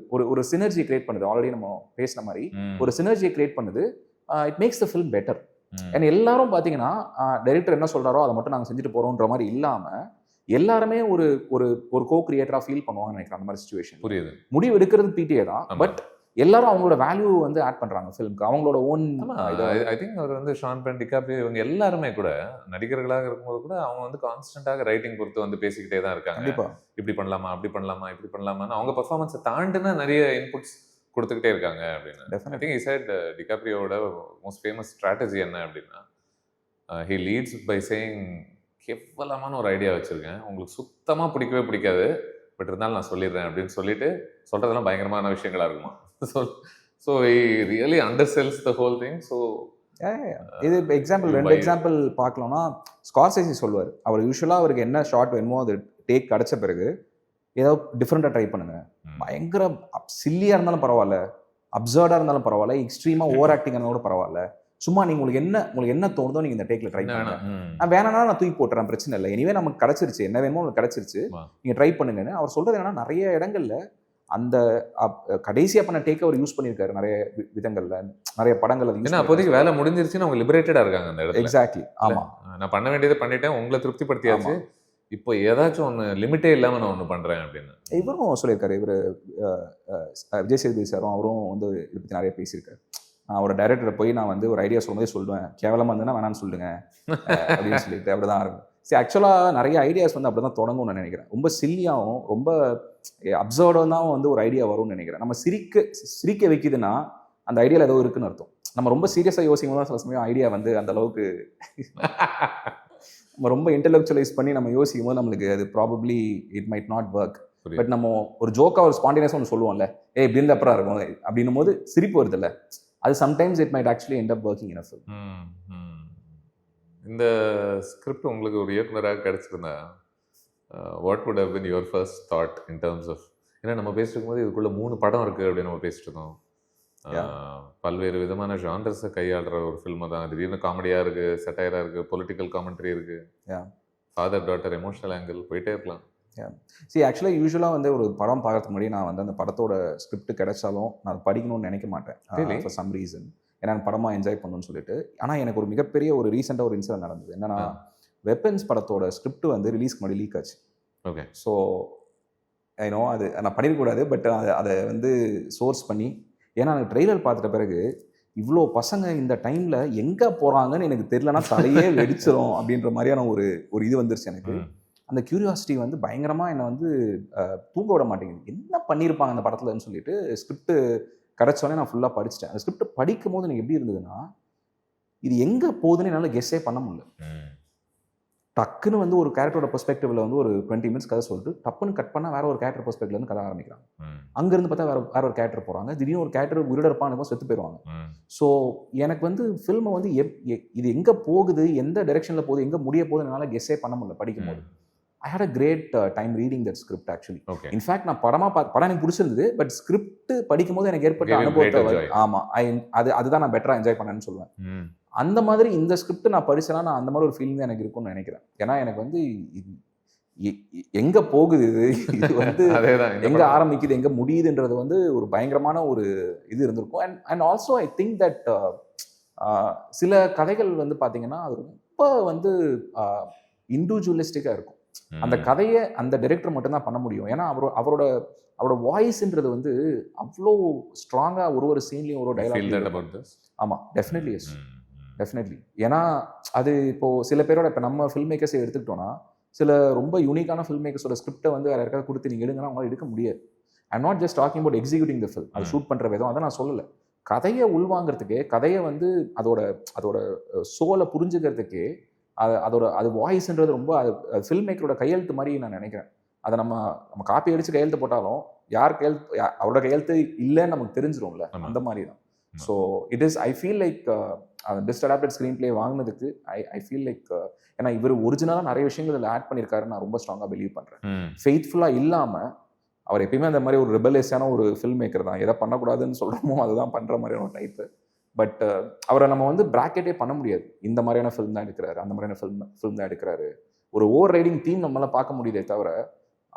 ஒரு சினர்ஜி கிரியேட் பண்ணுது. ஆல்ரெடி நம்ம பேசின மாதிரி ஒரு சினர்ஜியை கிரியேட் பண்ணுது. It makes the film better. And எல்லாரும் பார்த்தீங்கன்னா டைரக்டர் என்ன சொல்கிறாரோ அதை மட்டும் நாங்கள் செஞ்சுட்டு போகிறோன்ற மாதிரி இல்லாமல் எல்லாருமே ஒரு ஒரு ஒரு கோ கிரியேட்டராக ஃபீல் பண்ணுவாங்கன்னு நினைக்கிறேன். அந்த மாதிரி சுச்சுவேஷன் புரியுது. முடிவு எடுக்கிறது பிடிஏ தான், பட் எல்லாரும் அவங்களோட வேல்யூ வந்து ஆட் பண்றாங்க ஃபிலிம்க்கு, அவங்களோட ஓன். ஐ திங்க் அவர் வந்து ஷான் பென், டிகாப்ரியோ இவங்க எல்லாருமே கூட நடிகர்களாக இருக்கும்போது கூட அவங்க வந்து கான்ஸ்டன்டாக ரைட்டிங் பொறுத்து வந்து பேசிக்கிட்டே தான் இருக்காங்க. கண்டிப்பா இப்படி பண்ணலாமா, அப்படி பண்ணலாமா, இப்படி பண்ணலாமான்னு அவங்க பெர்ஃபார்மன்ஸை தாண்டினா நிறைய இன்புட்ஸ் கொடுத்துக்கிட்டே இருக்காங்க அப்படின்னு. ஐ திங்க் he said டிகாப்ரியோட மோஸ்ட் ஃபேமஸ் ஸ்ட்ராட்டஜி என்ன அப்படின்னா, he leads by saying கேவலமான ஒரு ஐடியா வச்சிருக்கேன், உங்களுக்கு சுத்தமாக பிடிக்கவே பிடிக்காது, பட் இருந்தாலும் நான் சொல்லிடுறேன் அப்படின்னு சொல்லிட்டு சொல்றதெல்லாம் பயங்கரமான விஷயங்களா இருக்குமா. So he really undersells the whole thing. So இது எக்ஸாம்பிள் 2 எக்ஸாம்பிள் பார்க்கலாம்னா, ஸ்கார்சேசி சொல்லுவார், அவர் யூஸ்வலாக அவருக்கு என்ன ஷார்ட் வேணுமோ அது டேக் கிடைச்ச பிறகு ஏதாவது டிஃப்ரெண்ட்டாக ட்ரை பண்ணுங்க. பயங்கர சில்லியாக இருந்தாலும் பரவாயில்ல, அப்சர்டாக இருந்தாலும் பரவாயில்ல, எக்ஸ்ட்ரீமாக ஓவர் ஆக்டிங் இருந்தாலும் கூட பரவாயில்ல, சும்மா நீங்கள் உங்களுக்கு என்ன தோணுதோ நீங்கள் இந்த டேக்கில் ட்ரை பண்ணுங்க. நான் வேணானா நான் தூக்கி போட்டுறேன், பிரச்சனை இல்லை, எனிவே நமக்கு கிடச்சிருச்சு, என்ன வேணுமோ உங்களுக்கு கிடச்சிருச்சு, நீங்கள் ட்ரை பண்ணுங்கன்னு அவர் சொல்கிறது. என்னன்னா நிறைய இடங்கள்ல அந்த கடைசியாக பண்ண டேக் அவர் யூஸ் பண்ணியிருக்காரு நிறைய விதங்கள்ல, நிறைய படங்கள். அது அப்போதைக்கு வேலை முடிஞ்சிருச்சுன்னு அவங்க லிபரேட்டடாக இருக்காங்க அந்த இடத்துல. எக்ஸாக்ட்லி, ஆமாம், நான் பண்ண வேண்டியதை பண்ணிட்டேன், உங்களை திருப்திப்படுத்தியாச்சு, இப்போ ஏதாச்சும் ஒன்று லிமிட்டே இல்லாமல் நான் ஒன்று பண்ணுறேன் அப்படின்னு இவரும் சொல்லியிருக்காரு. இவர் விஜய் சேதுபதி சாரும் அவரும் வந்து இதை பற்றி நிறைய பேசியிருக்காரு. நான் ஒரு டைரக்டரை போய் நான் வந்து ஒரு ஐடியா சொல்லும்போதே சொல்லுவேன், கேவலமாக இருந்ததுன்னா வேணான்னு சொல்லுங்க அப்படின்னு சொல்லிட்டு அப்படி தான் இருக்கும். சரி, ஆக்சுவலாக நிறைய ஐடியாஸ் வந்து அப்படி தான் தொடங்கும்னு நான் நினைக்கிறேன். ரொம்ப சில்லியாகவும் ரொம்ப அப்சர்வாக தான் வந்து ஒரு ஐடியா வரும்னு நினைக்கிறேன். நம்ம சிரிக்க வைக்குதுன்னா அந்த ஐடியாவில் ஏதோ இருக்குன்னு அர்த்தம். நம்ம ரொம்ப சீரியஸாக யோசிக்கும் போது தான் சில சமயம் ஐடியா வந்து அந்த அளவுக்கு நம்ம ரொம்ப இன்டெலெக்சுவலைஸ் பண்ணி நம்ம யோசிக்கும் போது நம்மளுக்கு அது probably it might not work. But நம்ம ஒரு ஜோக்காக ஒரு ஸ்பான்டேனியஸாக ஒன்று சொல்லுவோம்ல, இப்படி இருந்த அப்புறம் இருக்கும் அப்படின்னும் போது சிரிப்பு வருது இல்லை, அது sometimes it might actually end up working in a film. இந்த ஸ்கிரிப்ட் உங்களுக்கு ஒரு இயக்குனராக கிடைச்சிருந்தா what would have been your first thought in terms of, ஏன்னா நம்ம பேசிட்டு இருக்கும்போது இதுக்குள்ள 3 படம் இருக்குது அப்படின்னு நம்ம பேசிட்டு இருந்தோம். பல்வேறு விதமான ஜானர்ஸை கையாளுற ஒரு ஃபில்மை தான். திடீர்னு காமெடியாக இருக்குது, செட்டையராக இருக்குது, பொலிட்டிக்கல் காமெண்ட்ரி இருக்குது, ஃபாதர் டாட்டர் எமோஷனல் ஆங்கிள் போயிட்டே இருக்கலாம். ஆக்சுவலாக யூஸ்வலாக வந்து ஒரு படம் பார்க்கறதுக்கு முன்னாடி நான் வந்து அந்த படத்தோட ஸ்கிரிப்ட் கிடைச்சாலும் நான் படிக்கணும்னு நினைக்க மாட்டேன் ஃபார் சம் ரீசன். ஏன்னா படமாக என்ஜாய் பண்ணணும்னு சொல்லிட்டு. ஆனால் எனக்கு ஒரு மிகப்பெரிய ஒரு ரீசெண்டாக ஒரு இன்சிடென்ட் நடந்தது. என்னன்னா, வெப்பன்ஸ் படத்தோட ஸ்கிரிப்ட் வந்து ரிலீஸ்க்கு முன்னாடி லீக் ஆச்சு. ஓகே. ஸோ ஐநோ அது நான் பண்ணிடக்கூடாது, பட் அதை வந்து சோர்ஸ் பண்ணி, ஏன்னா எனக்கு ட்ரெய்லர் பார்த்துட்ட பிறகு இவ்வளோ பசங்க இந்த டைமில் எங்கே போகிறாங்கன்னு எனக்கு தெரியலனா தலையே வெடிச்சிடும் அப்படின்ற மாதிரியான ஒரு இது வந்துருச்சு எனக்கு. அந்த கியூரியாசிட்டி வந்து பயங்கரமாக என்னை வந்து தூங்க விட மாட்டேங்குது. என்ன பண்ணியிருப்பாங்க அந்த படத்துலன்னு சொல்லிட்டு ஸ்கிரிப்ட் கிடச்சோடனே நான் ஃபுல்லாக படிச்சுட்டேன். அந்த ஸ்கிரிப்ட் படிக்கும் போது எனக்கு எப்படி இருந்ததுன்னா, இது எங்கே போகுதுன்னு என்னால் கெஸ்ஸே பண்ண முடியல. டக்குன்னு வந்து ஒரு கேரக்டரோட பெர்ஸ்பெக்டிவ்ல வந்து ஒரு 20 மினிட்ஸ் கதை சொல்லிட்டு டப்புன்னு கட் பண்ணால் வேற ஒரு கேரக்டர் பெர்ஸ்பெக்டிவ்ல இருந்து கதை ஆரம்பிக்கிறாங்க. அங்கேருந்து பார்த்தா வேற ஒரு கேரக்டர் போகிறாங்க, திடீர்னு ஒரு கேரக்டர் உயிரோட இருப்பான்னு செத்து போயிடுவாங்க. ஸோ எனக்கு வந்து ஃபில்மை வந்து இது எங்கே போகுது, எந்த டைரெக்ஷனில் போகுது, எங்கே முடிய போகுதுன்னு என்னால் கெஸ்ஸே பண்ண முடியல படிக்கும் போது. I had a great time reading that script actually. Okay. In fact நான் படம் எனக்கு பிடிச்சிருந்தது, பட் ஸ்கிரிப்ட் படிக்கும்போது எனக்கு ஏற்பட்ட அனுபவத்தை அதுதான் நான் பெட்டரா என்ஜாய் பண்ணேன்னு சொல்லுவேன். அந்த மாதிரி இந்த ஸ்கிரிப்ட் நான் படிச்சேன்னா நான் அந்த மாதிரி ஒரு ஃபீலிங் தான் எனக்கு இருக்கும்னு நினைக்கிறேன். ஏன்னா எனக்கு வந்து எங்க போகுது இது வந்து எங்க ஆரம்பிக்குது எங்க முடியுதுன்றது வந்து ஒரு பயங்கரமான ஒரு இது இருந்திருக்கும். And also I think that சில கதைகள் வந்து பாத்தீங்கன்னா அது ரொம்ப வந்து இண்டிவிஜுவலிஸ்டிக்கா இருக்கும். அந்த கதையை அந்த டைரக்டர் மட்டும்தான் பண்ண முடியும். ஏன்னா அவரோட வாய்ஸ்ன்றது வந்து அவ்வளோ ஸ்ட்ராங்கா ஒரு சீன்லயும் ஒரு டைலாக். ஆமா, டெஃபினெட்லி. ஏன்னா அது இப்போ சில பேரோட இப்போ நம்ம ஃபில்ம் மேக்கர்ஸை எடுத்துக்கிட்டோம்னா, சில ரொம்ப யூனிக்கான ஃபில்ம் மேக்கர்ஸோட ஸ்கிரிப்டை வந்து வேற யாருக்காவது கொடுத்து நீங்க எடுங்கன்னா அவங்களால எடுக்க முடியாது. I not just talking about executing the film, அது ஷூட் பண்ற விதம், அதை நான் சொல்லலை. கதையை உள்வாங்கிறதுக்கே, கதையை வந்து அதோட சோலை புரிஞ்சுக்கிறதுக்கே அது வாய்ஸ்ன்றது ரொம்ப ஃபில்ம் மேக்கரோட கையெழுத்து மாதிரி நான் நினைக்கிறேன். அதை நம்ம காப்பி அடிச்சு கையெழுத்து போட்டாலும் அவரோட கையெழுத்து இல்லைன்னு நமக்கு தெரிஞ்சிடும்ல, அந்த மாதிரி தான். So it is I feel like best adapted screenplay வாங்கினதுக்கு ஐ ஃபீல் லைக் ஏன்னா இவர் ஒரிஜினலாக நிறைய விஷயங்கள் இதில் ஆட் பண்ணியிருக்காரு நான் ரொம்ப ஸ்ட்ராங்காக பிலீவ் பண்ணுறேன். ஃபெய்த்ஃபுல்லாக இல்லாமல் அவர் எப்பயுமே அந்த மாதிரி ஒரு ரிபலியஸான ஒரு ஃபில்ம் மேக்கர் தான். எதை பண்ணக்கூடாதுன்னு சொல்கிறோமோ அதுதான் பண்ணுற மாதிரியான ஒரு டைப்பு. பட் அவரை நம்ம வந்து ப்ராக்கெட்டே பண்ண முடியாது. இந்த மாதிரியான ஃபில்ம் தான் எடுக்கிறாரு, அந்த மாதிரியான ஃபில்ம் தான் எடுக்கிறாரு. ஒரு ஓவர் ரைடிங் தீம் நம்மளால பார்க்க முடியுதே தவிர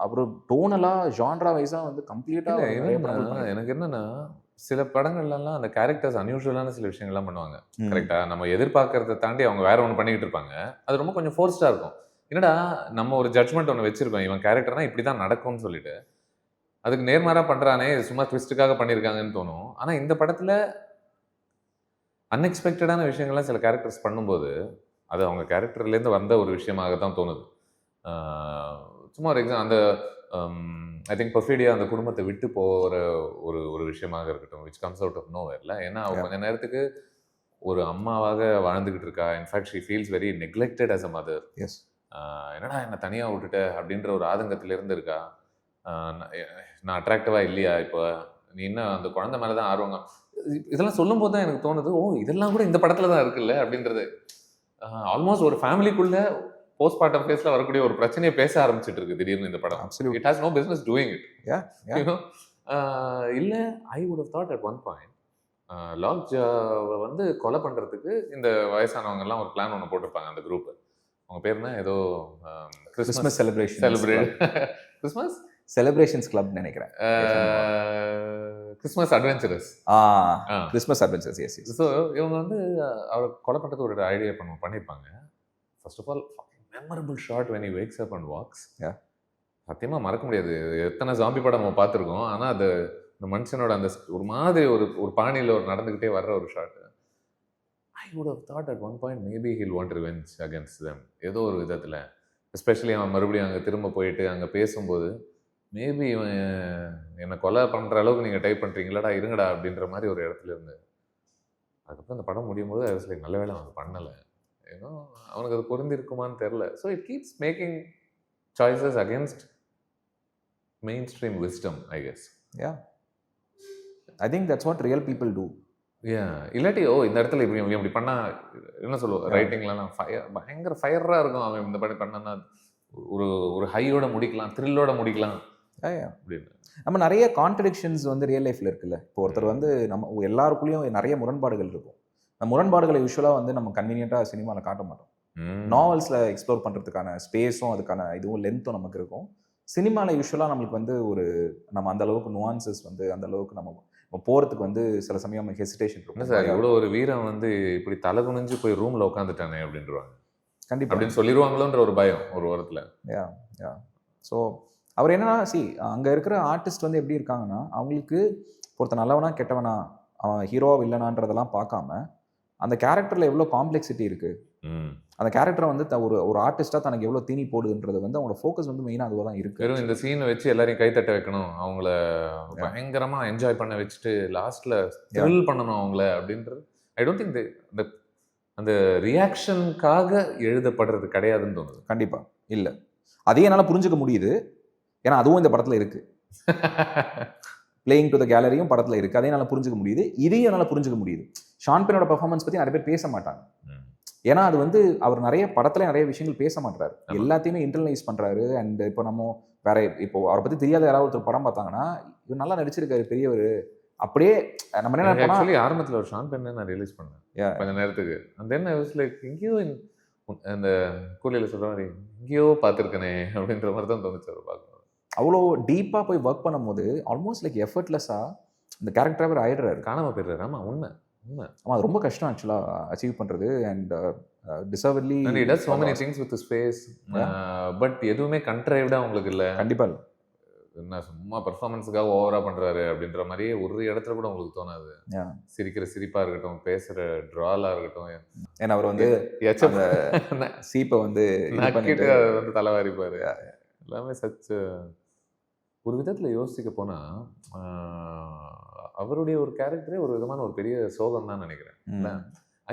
அவர் டோனலாக ஜான்ரா வைஸாக வந்து கம்ப்ளீட்டாக எனக்கு என்னன்னா சில படங்கள்லாம் அந்த கேரக்டர்ஸ் அன்யூஷுவலான சில விஷயங்கள்லாம் பண்ணுவாங்க. கரெக்டா நம்ம எதிர்பார்க்கறத தாண்டி அவங்க வேற ஒன்று பண்ணிக்கிட்டு இருப்பாங்க. அது ரொம்ப கொஞ்சம் ஃபோர்ஸ்டாக இருக்கும். என்னடா நம்ம ஒரு ஜட்மெண்ட் ஒன்று வச்சிருக்கோம், இவன் கேரக்டர்னா இப்படி தான் நடக்கும்னு சொல்லிட்டு அதுக்கு நேர்மாறாக பண்ணுறானே, சும்மா ட்விஸ்ட்டுக்காக பண்ணியிருக்காங்கன்னு தோணும். ஆனால் இந்த படத்தில் அன்எக்ஸ்பெக்டடான விஷயங்கள்லாம் சில கேரக்டர்ஸ் பண்ணும்போது அது அவங்க கேரக்டர்லேருந்து வந்த ஒரு விஷயமாக தான் தோணுது. சும்மா ஒரு எக்ஸாம் அந்த ஐ திங்க் பர்ஃபிடியா அந்த குடும்பத்தை விட்டு போகிற ஒரு விஷயமாக இருக்கட்டும், விச் கம்ஸ் அவுட் ஆஃப் நோவேர்ல. ஏன்னா அவ கொஞ்ச நேரத்துக்கு ஒரு அம்மாவாக வாழ்ந்துக்கிட்டு இருக்கா. In fact she feels very neglected as a mother. என்னடா என்னை தனியாக விட்டுட்ட அப்படின்ற ஒரு ஆதங்கத்திலேருந்து இருக்கா. நான் அட்ராக்டிவாக இல்லையா, இப்போ நீ இன்னும் அந்த குழந்தை மேலே தான் ஆர்வங்க. இதெல்லாம் சொல்லும் போது தான் எனக்கு தோணுது, ஓ இதெல்லாம் கூட இந்த படத்தில் தான் இருக்குல்ல அப்படின்றது. ஆல்மோஸ்ட் ஒரு ஃபேமிலிக்குள்ள போஸ்ட்மார்ட்டம் ஃபேஸ்ல வரக்கூடிய ஒரு பிரச்சனையை பேச ஆரம்பிச்சிட்டு இருக்கு திடீர்னு இந்த படம். It has no business doing it. இல்ல I would have thought at one point லாக்ஜாவை வந்து கொலை பண்றதுக்கு இந்த வயசானவங்க எல்லாம் ஒரு பிளான் ஒன்று போட்டிருப்பாங்க. அந்த குரூப் அவங்க பேருனா ஏதோ கிறிஸ்மஸ் கிறிஸ்மஸ் செலிப்ரேஷன்ஸ் கிளப் நினைக்கிறேன். Christmas adventurous. Christmas adventurous, yes. So இவங்க வந்து அவரை கொலை பண்ணுறதுக்கு ஒரு ஐடியா பண்ணியிருப்பாங்க. First of all memorable shot when he wakes up and walks. சத்தியமாக மறக்க முடியாது. எத்தனை ஜாம்பி படம் நம்ம பார்த்துருக்கோம், ஆனால் அது இந்த மனுஷனோட அந்த ஒரு மாதிரி ஒரு பாணியில் ஒரு நடந்துக்கிட்டே வர்ற ஒரு shot. I would have thought at one point maybe he'll want revenge against them ஏதோ ஒரு விதத்தில். எஸ்பெஷலி அவன் மறுபடியும் அங்கே திரும்ப போயிட்டு அங்கே பேசும்போது மேபி இவன் என்னை கொலை பண்ணுற அளவுக்கு நீங்கள் டைப் பண்ணுறீங்களாடா இருங்கடா அப்படின்ற மாதிரி ஒரு இடத்துல இருந்து. அதுக்கப்புறம் அந்த படம் முடியும் போது அது நல்ல வேலை அவன் பண்ணலை. ஏன்னா அவனுக்கு அது பொருந்திருக்குமான்னு தெரில. So it keeps making choices against mainstream wisdom, I guess. I think that's what real people do. இல்லாட்டி இந்த இடத்துல இப்படி பண்ணா என்ன சொல்லுவோம், ரைட்டிங்லாம் பயங்கர ஃபயராக இருக்கும். அவன் இந்த படம் பண்ணா ஒரு ஹையோட முடிக்கலாம், த்ரில்லோட முடிக்கலாம் அப்படின்னு. நம்ம நிறைய கான்ட்ரடிக்ஷன்ஸ் வந்து ரியல் லைஃப்ல இருக்குல்ல. இப்போ ஒருத்தர் வந்து நம்ம எல்லாருக்குள்ளேயும் நிறைய முரண்பாடுகள் இருக்கும். அந்த முரண்பாடுகளை யூஸ்வலாக வந்து நம்ம கன்வீனியண்ட்டாக சினிமாவில் காட்ட மாட்டோம். நாவல்ஸில் எக்ஸ்ப்ளோர் பண்ணுறதுக்கான ஸ்பேஸும் அதுக்கான இதுவும் லென்த்தும் நமக்கு இருக்கும். சினிமாவில் யூஸ்வலாக நம்மளுக்கு வந்து நம்ம அந்த அளவுக்கு நுவான்சஸ் வந்து அந்த அளவுக்கு நம்ம போகிறதுக்கு வந்து சில சமயம் நம்ம ஹெசிடேஷன் இருக்கும். சார் இவ்வளோ ஒரு வீரன் வந்து இப்படி தலை குனிஞ்சு போய் ரூமில் உட்காந்துட்டானே அப்படின்றவாங்க. கண்டிப்பாக அப்படின்னு சொல்லிடுவாங்களோன்ற ஒரு பயம் ஒரு வாரத்தில். ஸோ அவர் என்னன்னா அங்கே இருக்கிற ஆர்டிஸ்ட் வந்து எப்படி இருக்காங்கன்னா, அவங்களுக்கு ஒருத்தர் நல்லவனா கெட்டவனா, அவன் ஹீரோவா வில்லனான்றதெல்லாம் பார்க்காம அந்த கேரக்டரில் எவ்வளோ காம்ப்ளெக்சிட்டி இருக்குது, அந்த கேரக்டரை வந்து ஒரு ஆர்டிஸ்டாக தனக்கு எவ்வளோ தீனி போடுதுன்றது வந்து அவங்களோட ஃபோக்கஸ் வந்து மெயினாக அதுவாக தான் இருக்குது. வெறும் இந்த சீனை வச்சு எல்லாரையும் கைத்தட்ட வைக்கணும், அவங்கள பயங்கரமாக என்ஜாய் பண்ண வச்சுட்டு லாஸ்ட்டில் த்ரில் பண்ணணும் அவங்கள அப்படின்றது. ஐ டோன்ட் திங்க் அந்த ரியாக்ஷனுக்காக எழுதப்படுறது கிடையாதுன்னு தோணுது. கண்டிப்பாக இல்லை, அதையும் என்னால் புரிஞ்சுக்க முடியுது. ஏன்னா அதுவும் இந்த படத்தில் இருக்குது. பிளேயிங் டு த கேலரியும் படத்தில் இருக்குது, அதையும் என்னால் புரிஞ்சுக்க முடியுது. இதையும் என்னால் புரிஞ்சுக்க முடியுது. ஷான் பென்னோட பெர்ஃபார்மன்ஸ் பற்றி நிறைய பேர் பேச மாட்டாங்க. ஏன்னா அது வந்து அவர் நிறைய படத்துல நிறைய விஷயங்கள் பேச மாட்டாரு, எல்லாத்தையுமே இன்டர்னலைஸ் பண்றாரு. அண்ட் இப்போ நம்ம வேற இப்போ அவரை பத்தி தெரியாத யாராவது ஒருத்தர் படம் பார்த்தாங்கன்னா இவர் நல்லா நடிச்சிருக்காரு பெரியவர் அப்படியே நம்ம என்ன ஆரம்பத்தில் ஒரு ஷான் பென்னை நான் ரியலைஸ் பண்ணேன் கொஞ்ச நேரத்துக்கு. அந்த என்ன லைக் எங்கேயோ அந்த கூலியில் சொல்ற மாதிரி எங்கேயோ பார்த்துருக்கனே அப்படின்ற மாதிரி தான் தோணுச்சு அவர் பார்க்கணும். அவ்வளோ டீப்பாக போய் ஒர்க் பண்ணும்போது ஆல்மோஸ்ட் லைக் எஃபர்ட்லெஸ்ஸாக இந்த கேரக்டர் ஆயிடுறாரு, காணாமல் போயிடுறாரு. ஆமாம் உண்மை. ஆமாம், அது ரொம்ப கஷ்டம் ஆக்சுவலாக அச்சீவ் பண்ணுறது. And deservedly he does so many things with his face, but எதுவுமே கண்ட்ரைவ்டாக உங்களுக்கு இல்லை. கண்டிப்பாக இல்லை, என்ன சும்மா பெர்ஃபார்மன்ஸுக்காக ஓவராக பண்ணுறாரு அப்படின்ற மாதிரியே ஒரு இடத்துல கூட உங்களுக்கு தோணாது. சிரிக்கிற சிரிப்பாக இருக்கட்டும், பேசுகிற ட்ராலாக இருக்கட்டும். ஏன்னா அவர் வந்து சீப்பை வந்து வந்து தலைவாரிப்பார். எல்லாமே சச் ஒரு விதத்தில் யோசிக்க போனால் அவருடைய ஒரு கேரக்டரே ஒரு விதமான ஒரு பெரிய சோகம் தான் நினைக்கிறேன்.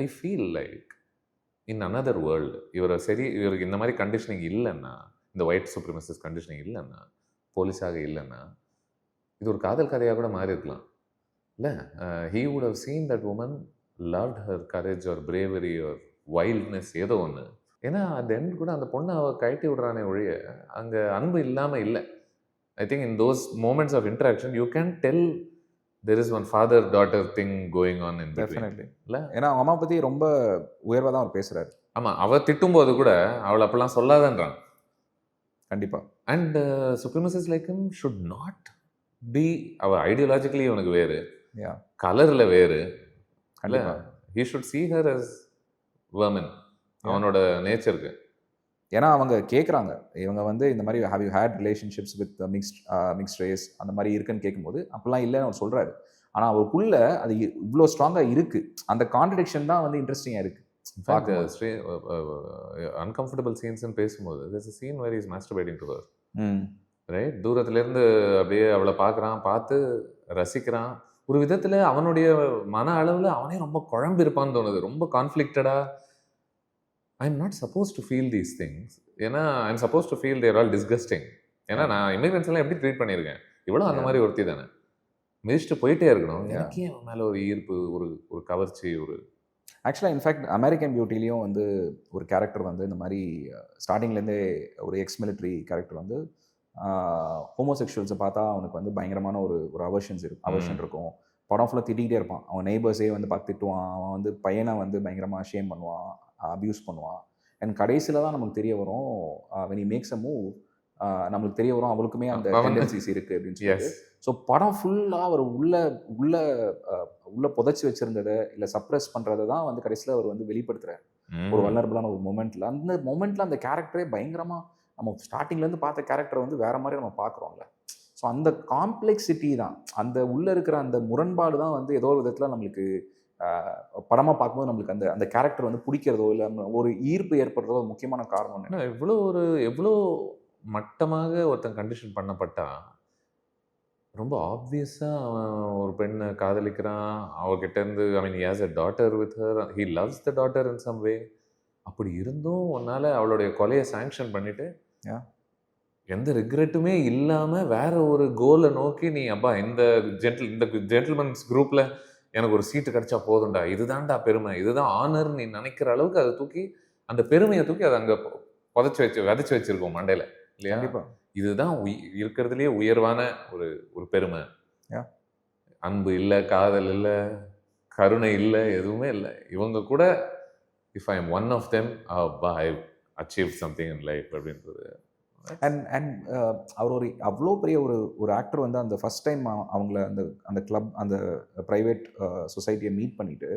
ஐ feel like in another world இவருக்கு இந்த மாதிரி கண்டிஷனிங் இல்லைன்னா, இந்த ஒயிட் சுப்ரமசிஸ்ட் கண்டிஷனிங் இல்லைன்னா, போலீஸாக இல்லைன்னா, இது ஒரு காதல் கதையாக கூட மாறி இருக்கலாம் இல்லை. He would have seen that woman loved her courage or bravery or wildness ஏதோ ஒன்று. ஏன்னா அந்த எண்ட் கூட அந்த பொண்ணை அவள் கழட்டி விடுறானே ஒழிய அங்கே அன்பு இல்லாமல் இல்லை. I think in those moments of interaction, you can tell there is one father-daughter thing going on in between. Definitely. இல்ல? ஏன்னா அவங்க அம்மா பற்றி ரொம்ப உயர்வாக தான் அவர் பேசுகிறாரு. ஆமாம், அவள் திட்டும்போது கூட அவளை அப்படிலாம் சொல்லாதன்றான். கண்டிப்பாக. And supremacist like him should not be, அவள் ஐடியாலஜிக்கலி அவனுக்கு வேறு, கலரில் வேறு. இல்லை, he should see her as women, அவனோட நேச்சருக்கு. ஏன்னா அவங்க கேட்குறாங்க, இவங்க வந்து இந்த மாதிரி have you had relationships with mixed race அந்த மாதிரி இருக்குன்னு கேட்கும்போது அப்படிலாம் இல்லைன்னு அவர் சொல்கிறாரு. ஆனால் அவருக்குள்ள அது இவ்வளோ ஸ்ட்ராங்காக இருக்குது. அந்த கான்ட்ரடிக்ஷன் தான் வந்து இன்ட்ரெஸ்டிங்காக இருக்குது. அன்கம்ஃபர்டபுள் சீன்ஸ்ன்னு பேசும்போது there's a scene where he's masturbating to her. Right, தூரத்துலேருந்து அப்படியே அவளை பார்த்து ரசிக்கிறான். ஒரு விதத்தில் அவனுடைய மன அளவில் அவனே ரொம்ப குழம்பு இருப்பான்னு தோணுது, ரொம்ப கான்ஃப்ளிக்டடாக. I'm not supposed to feel these things. ஏன்னா I'm supposed to feel they're all disgusting. ஏன்னா நான் இமிகிரன்ஸ் எல்லாம் எப்படி ட்ரீட் பண்ணியிருக்கேன், இவ்வளோ அந்த மாதிரி ஒருத்தி தானே, மிதிச்சுட்டு போயிட்டே இருக்கணும். எனக்கே அவன் மேலே ஒரு ஈர்ப்பு, ஒரு கவர்ச்சி. ஆக்சுவலாக இன்ஃபேக்ட் அமெரிக்கன் பியூட்டிலையும் வந்து ஒரு கேரக்டர் வந்து இந்த மாதிரி ஸ்டார்டிங்லேருந்தே ஒரு எக்ஸ் மிலிட்ரி கேரக்டர் வந்து ஹோமோசெக்ஷுவல்ஸை பார்த்தா அவனுக்கு வந்து பயங்கரமான ஒரு அவர்ஷன் இருக்கும். படம் ஃபுல்லாக திட்டிகிட்டே இருப்பான். அவன் நெய்பர்ஸே வந்து பார்த்து திட்டுவான். அவன் வந்து பையனை வந்து பயங்கரமாக ஷேம் பண்ணுவான், அப்யூஸ் பண்ணுவான். அண்ட் கடைசியில் தான் நமக்கு தெரிய வரும், when he makes a move, நம்மளுக்கு தெரிய வரும் அவளுக்குமே அந்த டெண்டன்சிஸ் இருக்குது அப்படின்னு சொல்லிட்டு. ஸோ படம் ஃபுல்லாக அவர் உள்ள புதைச்சி வச்சுருந்ததை இல்லை சப்ரெஸ் பண்ணுறதை தான் வந்து கடைசியில் அவர் வந்து வெளிப்படுத்துகிறார் ஒரு வல்னரபிளான ஒரு மொமெண்ட்டில். அந்த மொமெண்ட்டில் அந்த கேரக்டரே பயங்கரமாக, நம்ம ஸ்டார்டிங்லேருந்து பார்த்த கேரக்டரை வந்து வேறு மாதிரி நம்ம பார்க்குறோம்ல. ஸோ அந்த காம்ப்ளெக்சிட்டி தான், அந்த உள்ளே இருக்கிற அந்த முரண்பாடு தான் வந்து ஏதோ ஒரு விதத்தில் நம்மளுக்கு படமாக பார்க்கும்போது நம்மளுக்கு அந்த கேரக்டர் வந்து பிடிக்கிறதோ இல்லை ஒரு ஈர்ப்பு ஏற்படுறதோ முக்கியமான காரணம். எவ்வளோ மட்டமாக ஒருத்தன் கண்டிஷன் பண்ணப்பட்டா, ரொம்ப ஆப்வியஸாக அவன் ஒரு பெண்ணை காதலிக்கிறான், அவகிட்டேருந்து, ஐ மீன், he has a daughter with her, he loves the daughter in some way. அப்படி இருந்தும் உன்னால் அவளுடைய கொலையை சாங்ஷன் பண்ணிவிட்டு எந்த ரிக்ரெட்டுமே இல்லாமல் வேற ஒரு கோலை நோக்கி நீ, அப்பா இந்த ஜென்டில்மன்ஸ் குரூப்பில் எனக்கு ஒரு சீட்டு கிடைச்சா போதும்டா, இதுதான்டா பெருமை, இதுதான் ஆனர், நீ நினைக்கிற அளவுக்கு அதை தூக்கி, அந்த பெருமையை தூக்கி அதை அங்கே விதைச்சி வச்சிருக்கோம் மண்டையில், இல்லையா? இதுதான் இருக்கிறதுலேயே உயர்வான ஒரு பெருமை. அன்பு இல்லை, காதல் இல்லை, கருணை இல்லை, எதுவுமே இல்லை. இவங்க கூட if I am one of them, I achieve something in life அப்படின்றது. அண்ட் அவர் அவ்வளோ பெரிய ஒரு ஆக்டர் வந்து அந்த ஃபஸ்ட் டைம் அவங்கள அந்த கிளப், அந்த ப்ரைவேட் சொசைட்டியை மீட் பண்ணிவிட்டு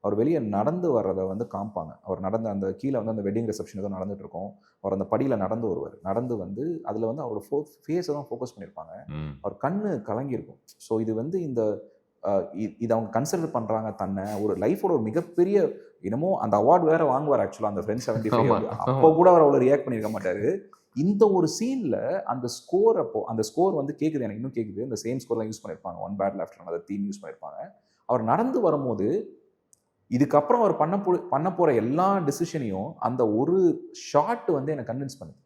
அவர் வெளியே நடந்து வர்றதை வந்து காமிப்பாங்க. அவர் நடந்து அந்த கீழே வந்து அந்த வெட்டிங் ரிசப்ஷன் ஏதோ நடந்துட்டு இருக்கும், அவர் அந்த படியில் நடந்து வந்து அதில் வந்து அவரோட ஃபேஸை தான் ஃபோக்கஸ் பண்ணியிருப்பாங்க. அவர் கண்ணு கலங்கியிருக்கும். ஸோ இது வந்து இது அவங்க கன்சிடர் பண்ணுறாங்க தன்னை ஒரு லைஃபோட ஒரு மிகப்பெரிய, என்னமோ அந்த அவார்டு வேற வாங்குவார் ஆக்சுவலாக அந்த ஃப்ரெண்ட்ஸ் 75. அப்போ கூட அவர் அவ்வளோ ரியாக்ட் பண்ணியிருக்க மாட்டார். இந்த ஒரு சீனில் அந்த ஸ்கோர் வந்து கேட்குது, எனக்கு இன்னும் கேட்குது. இந்த சேம் ஸ்கோர் தான் யூஸ் பண்ணியிருப்பாங்க, ஒன் பேட் லெஃப்ட் அந்த தீம் யூஸ் பண்ணியிருப்பாங்க. அவர் நடந்து வரும்போது இதுக்கப்புறம் அவர் பண்ண போகிற எல்லா டிசிஷனையும் அந்த ஒரு ஷாட் வந்து என்னை கன்வின்ஸ் பண்ணுது.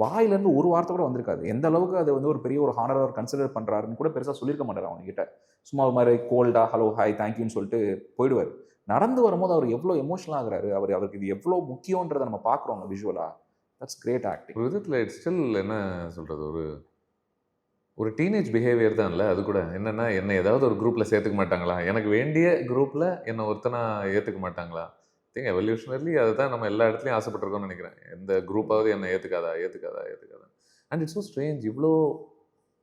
வாயிலேருந்து ஒரு வார்த்தை கூட வந்திருக்காது. எந்த அளவுக்கு அது வந்து ஒரு பெரிய ஒரு ஹானர் அவர் கன்சிடர் பண்ணுறாருன்னு கூட பெருசாக சொல்லியிருக்க மாட்டார் அவங்ககிட்ட. சும்மா ஒரு மாதிரி கோல்டா ஹலோ ஹாய் தேங்க்யூன்னு சொல்லிட்டு போயிடுவார். நடந்து வரும்போது அவர் எவ்வளோ எமோஷனல் ஆகுறாரு, அவருக்கு இது எவ்வளோ முக்கியன்றதை நம்ம பார்க்குறோம் விஷுவலா. That's great acting. ஒரு விதத்தில் இட்ஸ் ஸ்டில் என்ன சொல்கிறது, ஒரு டீனேஜ் பிஹேவியர் தான் இல்லை. அது கூட என்னென்னா, என்னை ஏதாவது ஒரு குரூப்பில் சேர்த்துக்க மாட்டாங்களா, எனக்கு வேண்டிய குரூப்பில் என்னை ஒருத்தனா ஏற்றுக்க மாட்டாங்களா. திங்க் எவல்யூஷனர்லி அதை தான் நம்ம எல்லா இடத்துலையும் ஆசைப்பட்டிருக்கோம்னு நினைக்கிறேன். எந்த குரூப்பாவது என்னை ஏற்றுக்காதா. அண்ட் இட்ஸ் ஸோ ஸ்ட்ரேஞ்ச், இவ்வளோ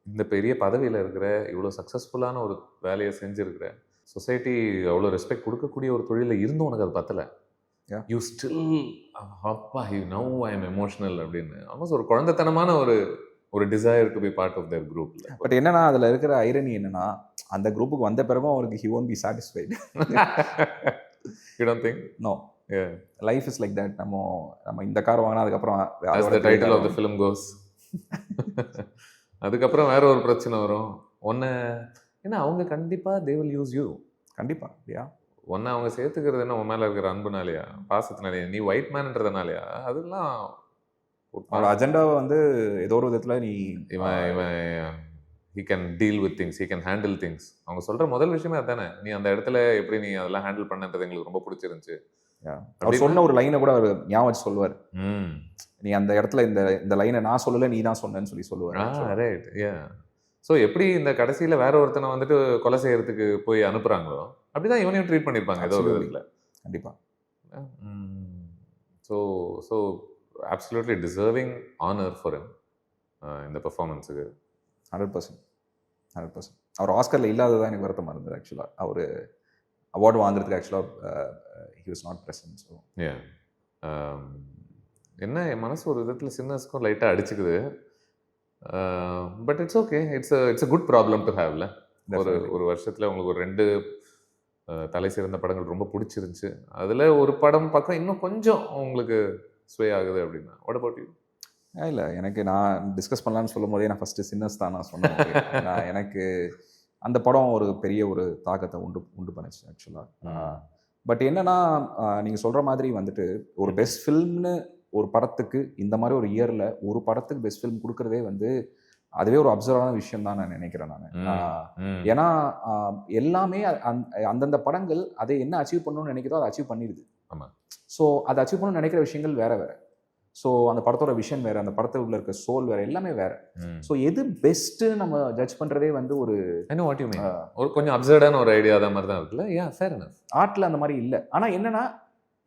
இந்த பெரிய பதவியில் இருக்கிற, இவ்வளோ சக்ஸஸ்ஃபுல்லான ஒரு வேலையை செஞ்சுருக்கிற, சொசைட்டி அவ்வளோ ரெஸ்பெக்ட் கொடுக்கக்கூடிய ஒரு தொழிலில் இருந்தும் உனக்கு அது பத்தலை. யூ ஸ்டில் அப்பா நவ் ஐ எம் எமோஷனல் அப்படின்னு ஆல்மோஸ்ட் ஒரு குழந்தைத்தனமான ஒரு desire to be part of their group. But என்னன்னா அதில் இருக்கிற ஐரணி என்னன்னா, அந்த குரூப்புக்கு வந்த பிறகும் அவருக்கு he won't be satisfied. You don't think? No. Yeah. Life is like that. நம்ம இந்த கார் வாங்கினா அதுக்கப்புறம் as the title of the film goes. அதுக்கப்புறம் வேற ஒரு பிரச்சனை வரும். ஏன்னா அவங்க கண்டிப்பா they will use you. கண்டிப்பா. ஒன்று அவங்க சேர்த்துக்கிறது என்ன, உன் மேலே இருக்கிற அன்புனாலையா, பாசத்தினாலையா, நீ ஒயிட் மேன்ன்றதுனாலையா, அதெல்லாம் அவனோட அஜெண்டாவை வந்து ஏதோ ஒரு விதத்தில் நீ இவன் he can deal with things, he can handle things. அவங்க சொல்ற முதல் விஷயமே அதானே, நீ அந்த இடத்துல எப்படி நீ அதெல்லாம் ஹேண்டில் பண்ணன்றது எங்களுக்கு ரொம்ப பிடிச்சிருந்துச்சு. அவர் சொன்ன ஒரு லைனை கூட அவர் ஞாபகம் வச்சு சொல்லுவார், நீ அந்த இடத்துல இந்த லைனை நான் சொல்லல நீ தான் சொன்னேன்னு சொல்லுவார். ரைட், யா. ஸோ எப்படி இந்த கடைசியில் வேற ஒருத்தனை வந்துட்டு கொலை செய்யறதுக்கு போய் அனுப்புறாங்களோ அப்படிதான் இவனையும் ட்ரீட் பண்ணியிருப்பாங்க ஏதோ ஒரு விதத்தில். கண்டிப்பா. So absolutely deserving honour for him இந்த பெர்ஃபார்மன்ஸுக்கு. 100%. அவர் ஆஸ்கரில் இல்லாததான் எனக்கு வருத்தமாக இருந்தது. ஆக்சுவலாக அவர் அவார்டு வாங்குறதுக்கு ஆக்சுவலாக he was not present. So என்ன என் மனசு ஒரு விதத்தில் சின்னஸ்க்கும் லைட்டாக அடிச்சுக்குது. But it's okay, it's a good problem to ஹேவ்ல. ஒரு வருஷத்தில் உங்களுக்கு ஒரு 2 தலை சிறந்த படங்கள் ரொம்ப பிடிச்சிருந்துச்சு, அதில் ஒரு படம் பார்க்க இன்னும் கொஞ்சம் உங்களுக்கு ஸ்வே ஆகுது அப்படின்னா வாட் அபவுட் யூ? இல்லை, எனக்கு நான் டிஸ்கஸ் பண்ணலான்னு சொல்லும் போதே நான் ஃபஸ்ட்டு சின்னஸ் தான் நான் சொன்னேன். எனக்கு அந்த படம் ஒரு பெரிய ஒரு தாக்கத்தை உண்டு பண்ணுச்சு ஆக்சுவலாக. பட் என்னன்னா, நீங்கள் சொல்கிற மாதிரி வந்துட்டு ஒரு பெஸ்ட் ஃபில்ம்னு ஒரு படத்துக்கு இந்த மாதிரி ஒரு இயரில் ஒரு படத்துக்கு பெஸ்ட் ஃபில்ம் கொடுக்குறதே வந்து அதுவே ஒரு அப்சர்வான விஷயம் தான் நான் நினைக்கிறேன் நான். ஏன்னா எல்லாமே அந்தந்த படங்கள் அதை என்ன அச்சீவ் பண்ணணும்னு நினைக்கிறதோ அதை அச்சீவ் பண்ணிடுது. ஆமாம். ஸோ அதை அச்சீவ் பண்ணணும்னு நினைக்கிற விஷயங்கள் வேற வேற. ஸோ அந்த படத்தோட விஷன் வேறு, அந்த படத்துக்குள்ள இருக்க சோல் வேறு, எல்லாமே வேறு. ஸோ எது பெஸ்ட்டுன்னு நம்ம ஜட்ஜ் பண்ணுறதே வந்து ஒரு கொஞ்சம் அப்சர்டான ஒரு ஐடியா தான் மாதிரி தான் இருக்குல்ல. ஏன் ஃபேர் எனஃப். ஆர்ட்டில் அந்த மாதிரி இல்லை. ஆனால் என்னன்னா,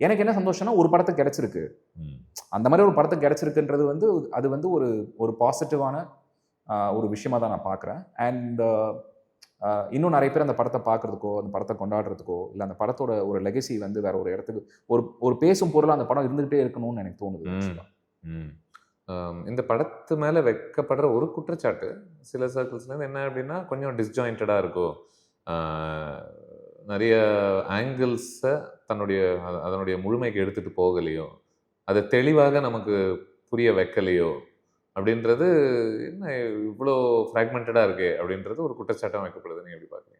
எனக்கு என்ன சந்தோஷம்னா ஒரு படத்துக்கு கிடைச்சிருக்கு, அந்த மாதிரி ஒரு படத்துக்கு கிடைச்சிருக்குன்றது வந்து அது வந்து ஒரு பாசிட்டிவான ஒரு விஷயமா தான் நான் பார்க்குறேன். அண்ட் இன்னும் நிறைய பேர் அந்த படத்தை பார்க்குறதுக்கோ அந்த படத்தை கொண்டாடுறதுக்கோ இல்லை அந்த படத்தோட ஒரு லெகசி வந்து வேற ஒரு இடத்துக்கு ஒரு பேசும் பொருளாக அந்த படம் இருந்துகிட்டே இருக்கணும்னு எனக்கு தோணுது. இந்த படத்து மேலே வைக்கப்படுற ஒரு குற்றச்சாட்டு சில சர்க்கிள்ஸ்லேருந்து என்ன அப்படின்னா, கொஞ்சம் டிஸ்ஜாயிண்டடாக இருக்கும், நிறைய ஆங்கிள்ஸை அதனுடைய முழுமைக்கு எடுத்துகிட்டு போகலையோ, அதை தெளிவாக நமக்கு புரிய வைக்கலையோ அப்படின்றது, என்ன இவ்வளோ ஃப்ராக்மெண்டடாக இருக்கே அப்படின்றது ஒரு குற்றச்சாட்டாக வைக்கப்படுது. நீங்கள் எப்படி பார்க்குறீங்க?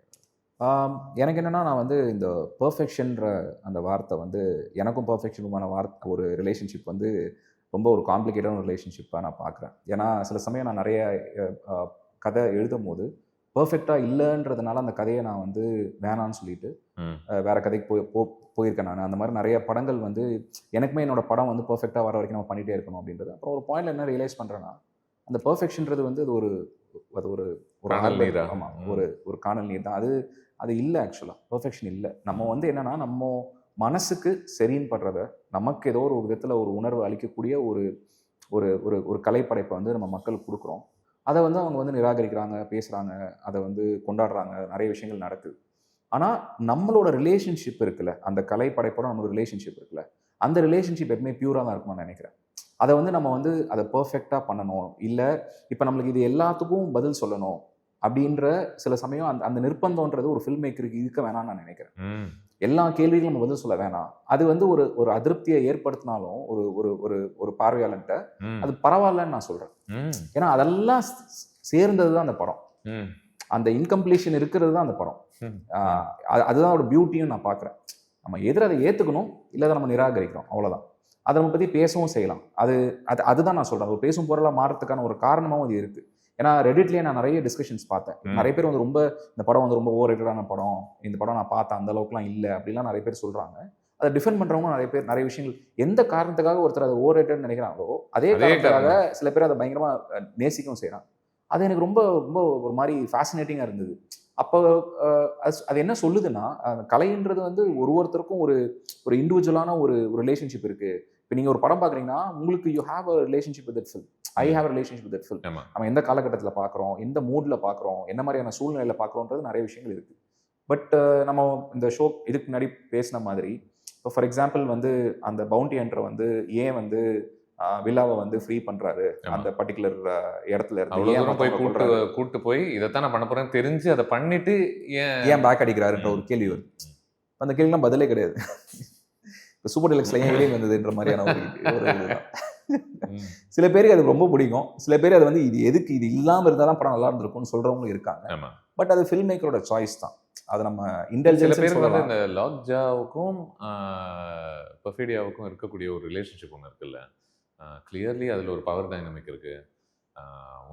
எனக்கு என்னென்னா, நான் வந்து இந்த பர்ஃபெக்ஷன்ற அந்த வார்த்தை வந்து எனக்கும் பர்ஃபெக்ஷனுமான ஒரு ரிலேஷன்ஷிப் வந்து ரொம்ப ஒரு காம்ப்ளிகேட்டான ரிலேஷன்ஷிப்பாக நான் பார்க்குறேன். ஏன்னா சில சமயம் நான் நிறைய கதை எழுதும் போது பர்ஃபெக்டாக இல்லைன்றதுனால அந்த கதையை நான் வந்து வேணான்னு சொல்லிட்டு வேற கதைக்கு போயிருக்கேன் நான். அந்த மாதிரி நிறைய படங்கள் வந்து எனக்குமே என்னோட படம் வந்து பர்ஃபெக்டாக வர வரைக்கும் நம்ம பண்ணிகிட்டே இருக்கணும் அப்படின்றது. அப்புறம் ஒரு பாயிண்ட்ல என்ன ரியலைஸ் பண்ணுறேன்னா, அந்த பர்ஃபெக்ஷன்றது வந்து அது ஒரு ஆமாம், ஒரு காணல் நீர் தான். அது இல்லை ஆக்சுவலாக, பர்ஃபெக்ஷன் இல்லை. நம்ம வந்து என்னன்னா, நம்ம மனசுக்கு சரின்னு படுறத, நமக்கு ஏதோ ஒரு விதத்தில் ஒரு உணர்வு அளிக்கக்கூடிய ஒரு ஒரு ஒரு கலைப்படைப்பை வந்து நம்ம மக்களுக்கு கொடுக்குறோம். அதை வந்து அவங்க வந்து நிராகரிக்கிறாங்க, பேசுகிறாங்க, அதை வந்து கொண்டாடுறாங்க, நிறைய விஷயங்கள் நடக்குது. ஆனால் நம்மளோட ரிலேஷன்ஷிப் இருக்குல்ல, அந்த கலைப்படைப்போட நம்மளோட ரிலேஷன்ஷிப் இருக்குல்ல, அந்த ரிலேஷன்ஷிப் எப்பவுமே பியூராக தான் இருக்கும்னு நினைக்கிறேன். அதை வந்து நம்ம வந்து அதை பர்ஃபெக்டாக பண்ணணும், இல்லை இப்போ நம்மளுக்கு இது எல்லாத்துக்கும் பதில் சொல்லணும் அப்படின்ற சில சமயம் அந்த நிர்பந்தம்ன்றது ஒரு ஃபில்ம் மேக்கருக்கு இருக்க வேணாம்னு நான் நினைக்கிறேன். எல்லா கேள்விகளும் நம்ம பதில் சொல்ல வேணாம். அது வந்து ஒரு அதிருப்தியை ஏற்படுத்தினாலும் ஒரு பார்வையாளன்ட்ட அது பரவாயில்லன்னு நான் சொல்றேன். ஏன்னா அதெல்லாம் சேர்ந்தது தான் அந்த படம். அந்த இன்கம்ப்ளீஷன் இருக்கிறது தான் அந்த படம். அதுதான் ஒரு பியூட்டியும் நான் பார்க்குறேன். நம்ம எதிர அதை ஏற்றுக்கணும், இல்லை அதை நம்ம நிராகரிக்கிறோம், அவ்வளோதான். அதை நம்ம பற்றி பேசவும் செய்யலாம். அதுதான் நான் சொல்கிறேன். ஒரு பேசும் பொருளாக மாறதுக்கான ஒரு காரணமாகவும் அது இருக்குது. ஏன்னா ரெடிட்லேயே நான் நிறைய டிஸ்கஷன்ஸ் பார்த்தேன். நிறைய பேர் வந்து ரொம்ப இந்த படம் வந்து ரொம்ப ஓவர் ரேட்டடான படம், இந்த படம் நான் பார்த்தேன் அந்த அளவுக்குலாம் இல்லை அப்படிலாம் நிறைய பேர் சொல்கிறாங்க. அதை டிஃபெண்ட் பண்ணுறவங்க நிறைய விஷயங்கள், எந்த காரணத்துக்காக ஒருத்தர் அதை ஓவர் ரேட்டட்னு நினைக்கிறாங்களோ அதே காரணத்துக்காக சில பேர் அதை பயங்கரமாக நேசிக்கவும் செய்கிறாங்க. அது எனக்கு ரொம்ப ரொம்ப ஒரு மாதிரி ஃபேசினேட்டிங்காக இருந்தது. அப்போ அது என்ன சொல்லுதுன்னா, கலைன்றது வந்து ஒருத்தருக்கும் ஒரு இண்டிவிஜுவலான ஒரு ரிலேஷன்ஷிப் இருக்குது. இப்போ நீங்கள் ஒரு படம் பார்க்குறீங்கன்னா உங்களுக்கு you have a relationship with that film, I have a relationship with that film. நம்ம எந்த காலகட்டத்தில் பார்க்குறோம், எந்த மூடில் பார்க்குறோம், என்ன மாதிரியான சூழ்நிலையில் பார்க்குறோன்றது நிறைய விஷயங்கள் இருக்குது. பட் நம்ம இந்த ஷோ இதுக்கு முன்னாடி பேசின மாதிரி, இப்போ ஃபார் எக்ஸாம்பிள் வந்து அந்த பவுண்டி ஹண்டர் வந்து ஏன் வந்து வில்லாவை வந்து ஃப்ரீ பண்றாரு அந்த பர்டிகுலர் இடத்துல இருந்து கூட்டு போய் இதைத்தான் நான் பண்ண போறேன்னு தெரிஞ்சு அதை பண்ணிட்டு ஏன் பேக் அடிக்கிறாருன்ற ஒரு கேள்வி வருது. அந்த கேள்விலாம் பதிலே கிடையாது. சூப்பர் டீலக்ஸ்ல ஏன் வெளியே வந்ததுன்ற மாதிரியான ஒரு சில பேருக்கு அது ரொம்ப பிடிக்கும், சில பேர் அது வந்து இது எதுக்கு இது இல்லாமல் இருந்தால் தான் படம் நல்லா இருந்திருக்கும்னு சொல்றவங்களும் இருக்காங்க. பட் அது ஃபில்ம் மேக்கரோட சாய்ஸ் தான். அது நம்ம இன்டெலிஜென்ஸ். சில பேருக்கு வந்து இந்த லாக்ஜாவுக்கும் பர்ஃபிடியாவுக்கும் இருக்கக்கூடிய ஒரு ரிலேஷன்ஷிப் ஒன்று இருக்குல்ல, கிளியர்லி அதில் ஒரு பவர் டைனமிக் இருக்குது.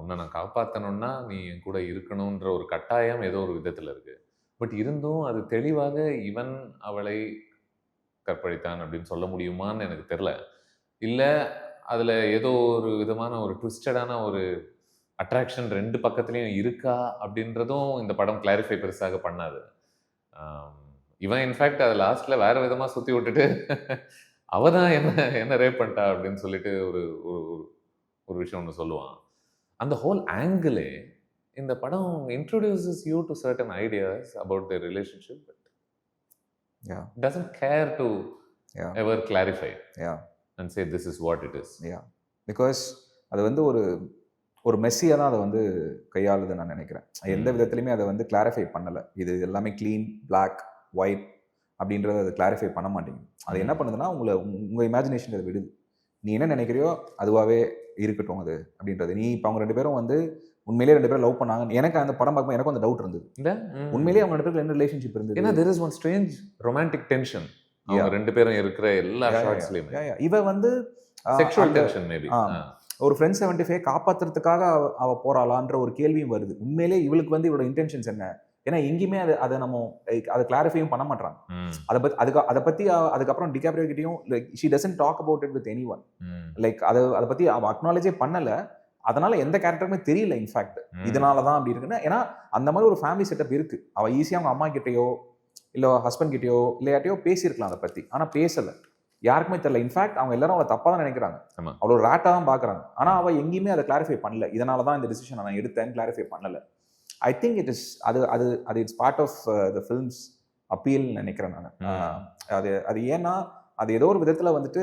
உன்னை நான் காப்பாற்றணும்னா நீ என் கூட இருக்கணுன்ற ஒரு கட்டாயம் ஏதோ ஒரு விதத்தில் இருக்கு. பட் இருந்தும் அது தெளிவாக இவன் அவளை கற்பழித்தான் அப்படின்னு சொல்ல முடியுமான்னு எனக்கு தெரில. இல்லை அதில் ஏதோ ஒரு விதமான ஒரு ட்விஸ்டடான ஒரு அட்ராக்ஷன் ரெண்டு பக்கத்துலேயும் இருக்கா அப்படின்றதும் இந்த படம் கிளாரிஃபை பெருசாக பண்ணாது. இவன் இன்ஃபேக்ட் அதை லாஸ்ட்டில் வேறு விதமாக சுற்றி விட்டுட்டு அவ தான் என்ன ரேப் பண்ணிட்டா அப்படின்னு சொல்லிட்டு ஒரு ஒரு விஷயம் ஒன்று சொல்லுவான். அந்த ஹோல் ஆங்கிளே இந்த படம் introduces you to certain ideas about the relationship, but doesn't care to ever clarify and say this is what it is. Because அது வந்து ஒரு மெஸ்ஸியாக தான் அதை வந்து கையாளுதுன்னு நான் நினைக்கிறேன். எந்த விதத்துலையுமே அதை வந்து கிளாரிஃபை பண்ணலை. இது எல்லாமே க்ளீன் பிளாக் ஒயிட் அப்படின்றத அது கிளாரிஃபை பண்ண மாட்டேங்குது. அது என்ன பண்ணுதுன்னா உங்கள் இமேஜினேஷன் அதை விடுது. நீ என்ன நினைக்கிறியோ அதுவாகவே இருக்கட்டும் அது அப்படின்றது. நீ இப்போ அவங்க 2 பேரும் வந்து உண்மையிலேயே 2 பேரும் லவ் பண்ணாங்க. எனக்கு அந்த படம் பார்க்கும்போது எனக்கும் அந்த டவுட் இருந்தது. உண்மையிலேயே அவங்க 2 பேருக்கு என்ன ரிலேஷன்ஷிப் இருந்தது? ஏன்னா there is one strange romantic tension அவங்க 2 பேரும் இருக்கிற எல்லா ஷாட்ஸ்லயுமே. இவ வந்து செக்ஷுவல் டென்ஷன் மேபி ஒரு ஃப்ரெண்ட் 75 காப்பாத்துறதுக்காக அவ போறாளான்ற ஒரு கேள்வியும் வருது. உண்மையிலேயே இவளுக்கு வந்து இவளோட இன்டென்ஷன்ஸ் என்ன? ஏன்னா எங்கேயுமே அதை நம்ம அதை கிளாரிஃபையும் பண்ண மாட்டாங்க. அதை பத்தி அதுக்கப்புறம் டிகாப்ரியோ கிட்டையும் like she doesn't talk about it with anyone. Like அதை பத்தி அவ அக்னாலேஜே பண்ணல. அதனால எந்த கேரக்டருமே தெரியல இன்ஃபேக்ட் இதனாலதான் அப்படி இருக்குன்னா. ஏன்னா அந்த மாதிரி ஒரு ஃபேமிலி செட்டப் இருக்கு. அவ ஈஸியா அவங்க அம்மா கிட்டயோ இல்ல ஹஸ்பண்ட் கிட்டயோ இல்ல யார்ட்டையோ பேசியிருக்கலாம் அதை பத்தி. ஆனா பேசல, யாருக்குமே தெரியல. இன்ஃபேக்ட் அவங்க எல்லாரும் அவளை தப்பா தான் நினைக்கிறாங்க, அவளோட ரேட்டா தான் பாக்குறாங்க. ஆனா அவ எங்கேயுமே அதை கிளாரிஃபை பண்ணல. இதனாலதான் இந்த டிசிஷன் நான் எடுத்தேன்னு கிளாரிஃபை பண்ணல. ஐ திங்க் இட் இஸ் அது it's part of the film's appeal நினைக்கிறேன் நான். அது ஏன்னா அது ஏதோ ஒரு விதத்துல வந்துட்டு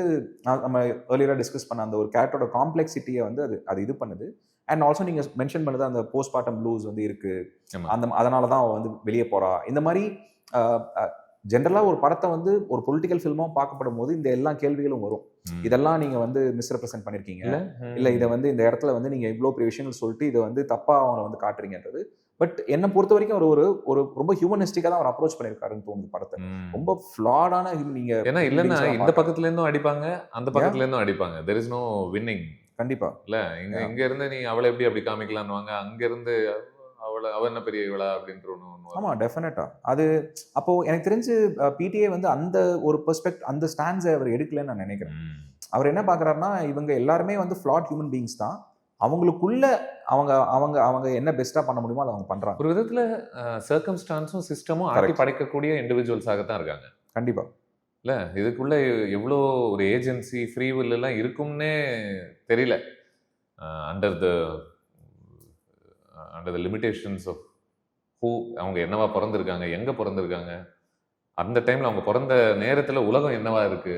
நம்ம ஏர்லியரா டிஸ்கஸ் பண்ண அந்த ஒரு கேரக்டரோட காம்ப்ளெக்சிட்டியை வந்து அது இது பண்ணுது. அண்ட் ஆல்சோ நீங்க மென்ஷன் பண்ணது அந்த போஸ்ட்மார்ட்டம் ப்ளூஸ் வந்து இருக்கு. அதனாலதான் அவ வந்து வெளியே போறா. இந்த மாதிரி ஜென்ரலா ஒரு படத்தை வந்து ஒரு பொலிட்டிக்கல் ஃபில்மா பார்க்கப்படும் போது இந்த எல்லா கேள்விகளும் வரும். இதெல்லாம் நீங்க வந்து மிஸ்ரெப்ரசென்ட் பண்ணிருக்கீங்க, இல்ல இதை வந்து இந்த இடத்துல வந்து நீங்க இவ்வளவு பெரிய விஷயங்கள் சொல்லிட்டு இதை வந்து தப்பா அவங்களை வந்து காட்டுறீங்கன்றது. பட் என்னை பொறுத்த வரைக்கும் ஒரு ரொம்ப ஹியூமனிஸ்டிக்கா தான் அவர் அப்ரோச் பண்ணிருக்காருன்னு தோணுது படத்தை. ரொம்ப ஃபிளாடான நீங்க ஏன்னா இல்லன்னா இந்த பக்கத்துல இருந்தும் அடிப்பாங்க, அந்த பக்கத்துல இருந்தும் அடிப்பாங்க. there is no winning. கண்டிப்பா இல்ல இங்க இருந்து நீ அவளை எப்படி அப்படி காமிக்கலாம்னுவாங்க, அங்க இருந்து அவ என்ன பெரிய இவளா அப்படின்ற ஒன்று. ஆமா டெஃபினட்டா. அது அப்போ எனக்கு தெரிஞ்சு பிடிஏ வந்து அந்த ஒரு பெர்ஸ்பெக்ட் அந்த ஸ்டாண்ட்ஸை அவர் எடுக்கலன்னு நான் நினைக்கிறேன். அவர் என்ன பாக்குறாருன்னா இவங்க எல்லாருமே வந்து ஃபிளாட் ஹியூமன் பீயிங்ஸ் தான். அவங்களுக்குள்ள அவங்க அவங்க அவங்க என்ன பெஸ்டா பண்ண முடியுமோ அதை அவங்க பண்றாங்க. ஒரு விதத்துல சர்க்கம்ஸ்டான்ஸும் சிஸ்டமும் ஆட்டி படைக்கக்கூடிய இண்டிவிஜுவல்ஸாகத்தான் இருக்காங்க. கண்டிப்பா இல்ல இதுக்குள்ள எவ்வளோ ஒரு ஏஜென்சி ஃப்ரீ வில் எல்லாம் இருக்கும்னே தெரியல. Under the limitations of who அவங்க என்னவா பிறந்திருக்காங்க, எங்க பிறந்திருக்காங்க, அந்த டைம்ல அவங்க பிறந்த நேரத்துல உலகம் என்னவா இருக்கு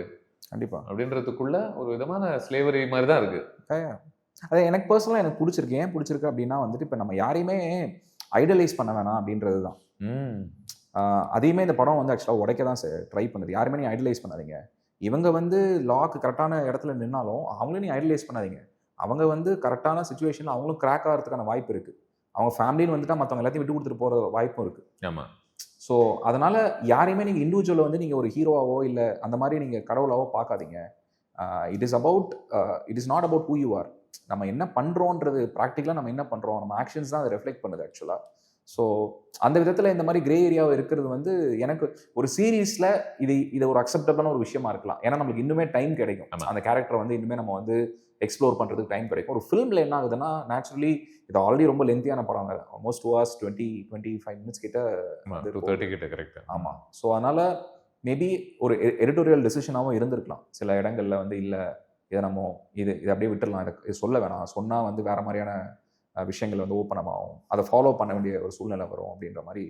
கண்டிப்பா அப்படின்றதுக்குள்ள ஒரு விதமான ஸ்லேவரி மாதிரி தான் இருக்கு. அது எனக்கு பர்சனலாக எனக்கு பிடிச்சிருக்கு. ஏன் பிடிச்சிருக்கு அப்படின்னா வந்துட்டு இப்போ நம்ம யாரையுமே ஐடலைஸ் பண்ண வேணாம் அப்படின்றது தான். அதையுமே இந்த படம் வந்து ஆக்சுவலாக உடைக்க தான் ட்ரை பண்ணுது. யாருமே நீ ஐடலைஸ் பண்ணாதீங்க. இவங்க வந்து லாக்கு கரெக்டான இடத்துல நின்னாலும் அவங்களும் நீ ஐடலைஸ் பண்ணாதீங்க. அவங்க வந்து கரெக்டான சுச்சுவேஷனில் அவங்களும் கிராக் ஆகிறதுக்கான வாய்ப்பு இருக்குது. அவங்க ஃபேமிலின்னு வந்துட்டா மற்றவங்க எல்லாத்தையும் விட்டு கொடுத்துட்டு போகிற வாய்ப்பும் இருக்குது. ஆமாம். ஸோ அதனால் யாரையுமே நீங்கள் இண்டிவிஜுவலை வந்து நீங்கள் ஒரு ஹீரோவாவோ இல்லை அந்த மாதிரி நீங்கள் கடவுளாவோ பார்க்காதீங்க. It is not about who you are. நம்ம என்ன பண்ணுறோன்றது ப்ராக்டிக்கலாக நம்ம என்ன பண்ணுறோம், நம்ம ஆக்ஷன்ஸ் தான் அதை ரெஃப்ளெக்ட் பண்ணுது ஆக்சுவலாக. ஸோ அந்த விதத்தில் இந்த மாதிரி கிரே ஏரியாவை இருக்கிறது வந்து எனக்கு ஒரு சீரீஸில் இது ஒரு அக்செப்டபிளான ஒரு விஷயமா இருக்கலாம். ஏன்னா நம்மளுக்கு இன்னுமே டைம் கிடைக்கும். அந்த கேரக்டரை வந்து இன்னுமே நம்ம வந்து எக்ஸ்ப்ளோர் பண்ணுறதுக்கு டைம் கிடைக்கும். ஒரு ஃபிலிமில் என்ன ஆகுதுன்னா நேச்சுரலி இது ஆல்ரெடி ரொம்ப லென்த்தியான படம், ஆல்மோஸ்ட் 2 hours 25 minutes கிட்ட 30 கிட்ட கரெக்ட். ஆமாம். ஸோ அதனால் மேபி ஒரு எடிட்டோரியல் டெசிஷனாகவும் இருந்திருக்கலாம் சில இடங்களில் வந்து இல்லை இதை நம்ம இது அப்படியே விட்டுடலாம், இது சொல்ல வேணாம், சொன்னால் வந்து வேறு மாதிரியான விஷயங்கள் வந்து ஓப்பன் ஆகும், அதை ஃபாலோ பண்ண வேண்டிய ஒரு சூழ்நிலை வரும் அப்படின்ற மாதிரி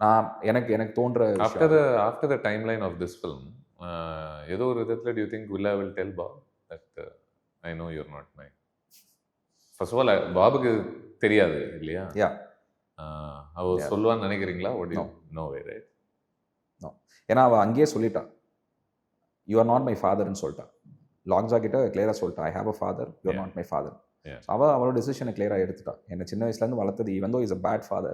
நான் எனக்கு தோன்ற. After the timeline of this film ஏதோ ஒரு விதத்தில் do you think Villa will tell Bob that I know you're not mine? First of all, பாபுக்கு தெரியாது இல்லையா? அவர் சொல்லுவான்னு நினைக்கிறீங்களா? No way, right? No. ஏன்னா அவள் அங்கேயே சொல்லிட்டா யூ ஆர் நாட் மை ஃபாதர்னு சொல்லிட்டா. லாக்ஸா கிட்ட கிளியராக சொல்லிட்டா I have a father, you are not my father. அவளோட டிசிஷனை கிளியராக எடுத்துட்டா. என்ன சின்ன வயசுலேருந்து வளர்த்தது even though is a bad father,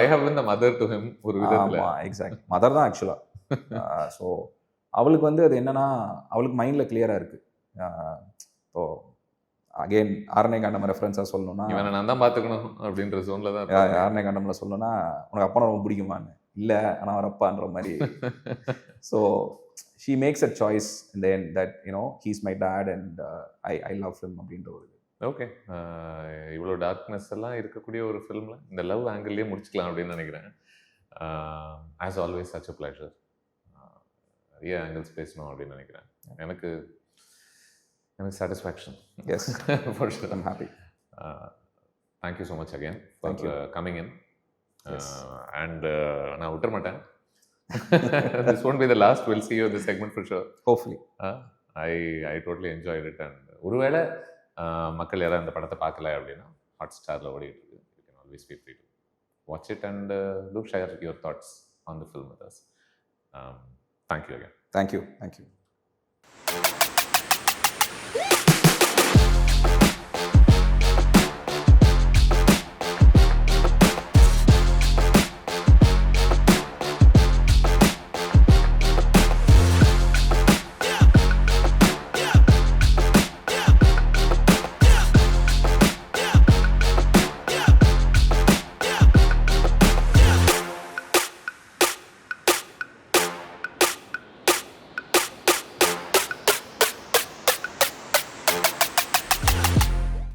I have been the mother to him ஒரு விதத்துல. எக்ஸாக்ட் மதர் தான் ஆக்சுவலா. ஸோ அவளுக்கு வந்து அது என்னன்னா அவளுக்கு மைண்டில் கிளியராக இருக்குது ஸோ அகெயின் ஆரணை காண்டம் ரெஃபரன்ஸாக சொல்லணும்னா இவனை நான் தான் பார்த்துக்கணும் அப்படின்ற ஜோனில் தான் ஆரணை காண்டமில் சொல்லணும்னா உனக்கு அப்பா ரொம்ப பிடிக்குமான்னு, இல்லை ஆனால் அவர் அப்பான்ற மாதிரி. So she maths a choice in the end that he's my dad and I love film அப்படின்ற ஒரு இது. ஓகே, இவ்வளோ டார்க்னஸ் எல்லாம் இருக்கக்கூடிய ஒரு ஃபிலிமில் இந்த லவ் ஆங்கிள்லேயே முடிச்சுக்கலாம் அப்படின்னு நினைக்கிறேன். As always such a pleasure. நிறைய ஆங்கிள்ஸ் பேசணும் அப்படின்னு நினைக்கிறேன். எனக்கு satisfaction. Yes. For sure. I'm happy. Thank you so much again for Thank you. Coming in. Yes. And நான் விட்டுற மாட்டேன். This won't be the last. We'll see you in this segment for sure. Hopefully. I totally enjoyed it. And ஒருவேளை மக்கள் யாராவது இந்த படத்தை பார்க்கல அப்படின்னா ஹாட்ஸ்டாரில் ஓடிட்டு இருக்கு. You can always feel free to watch it and do share your thoughts on the film with us. Thank you again. Thank you.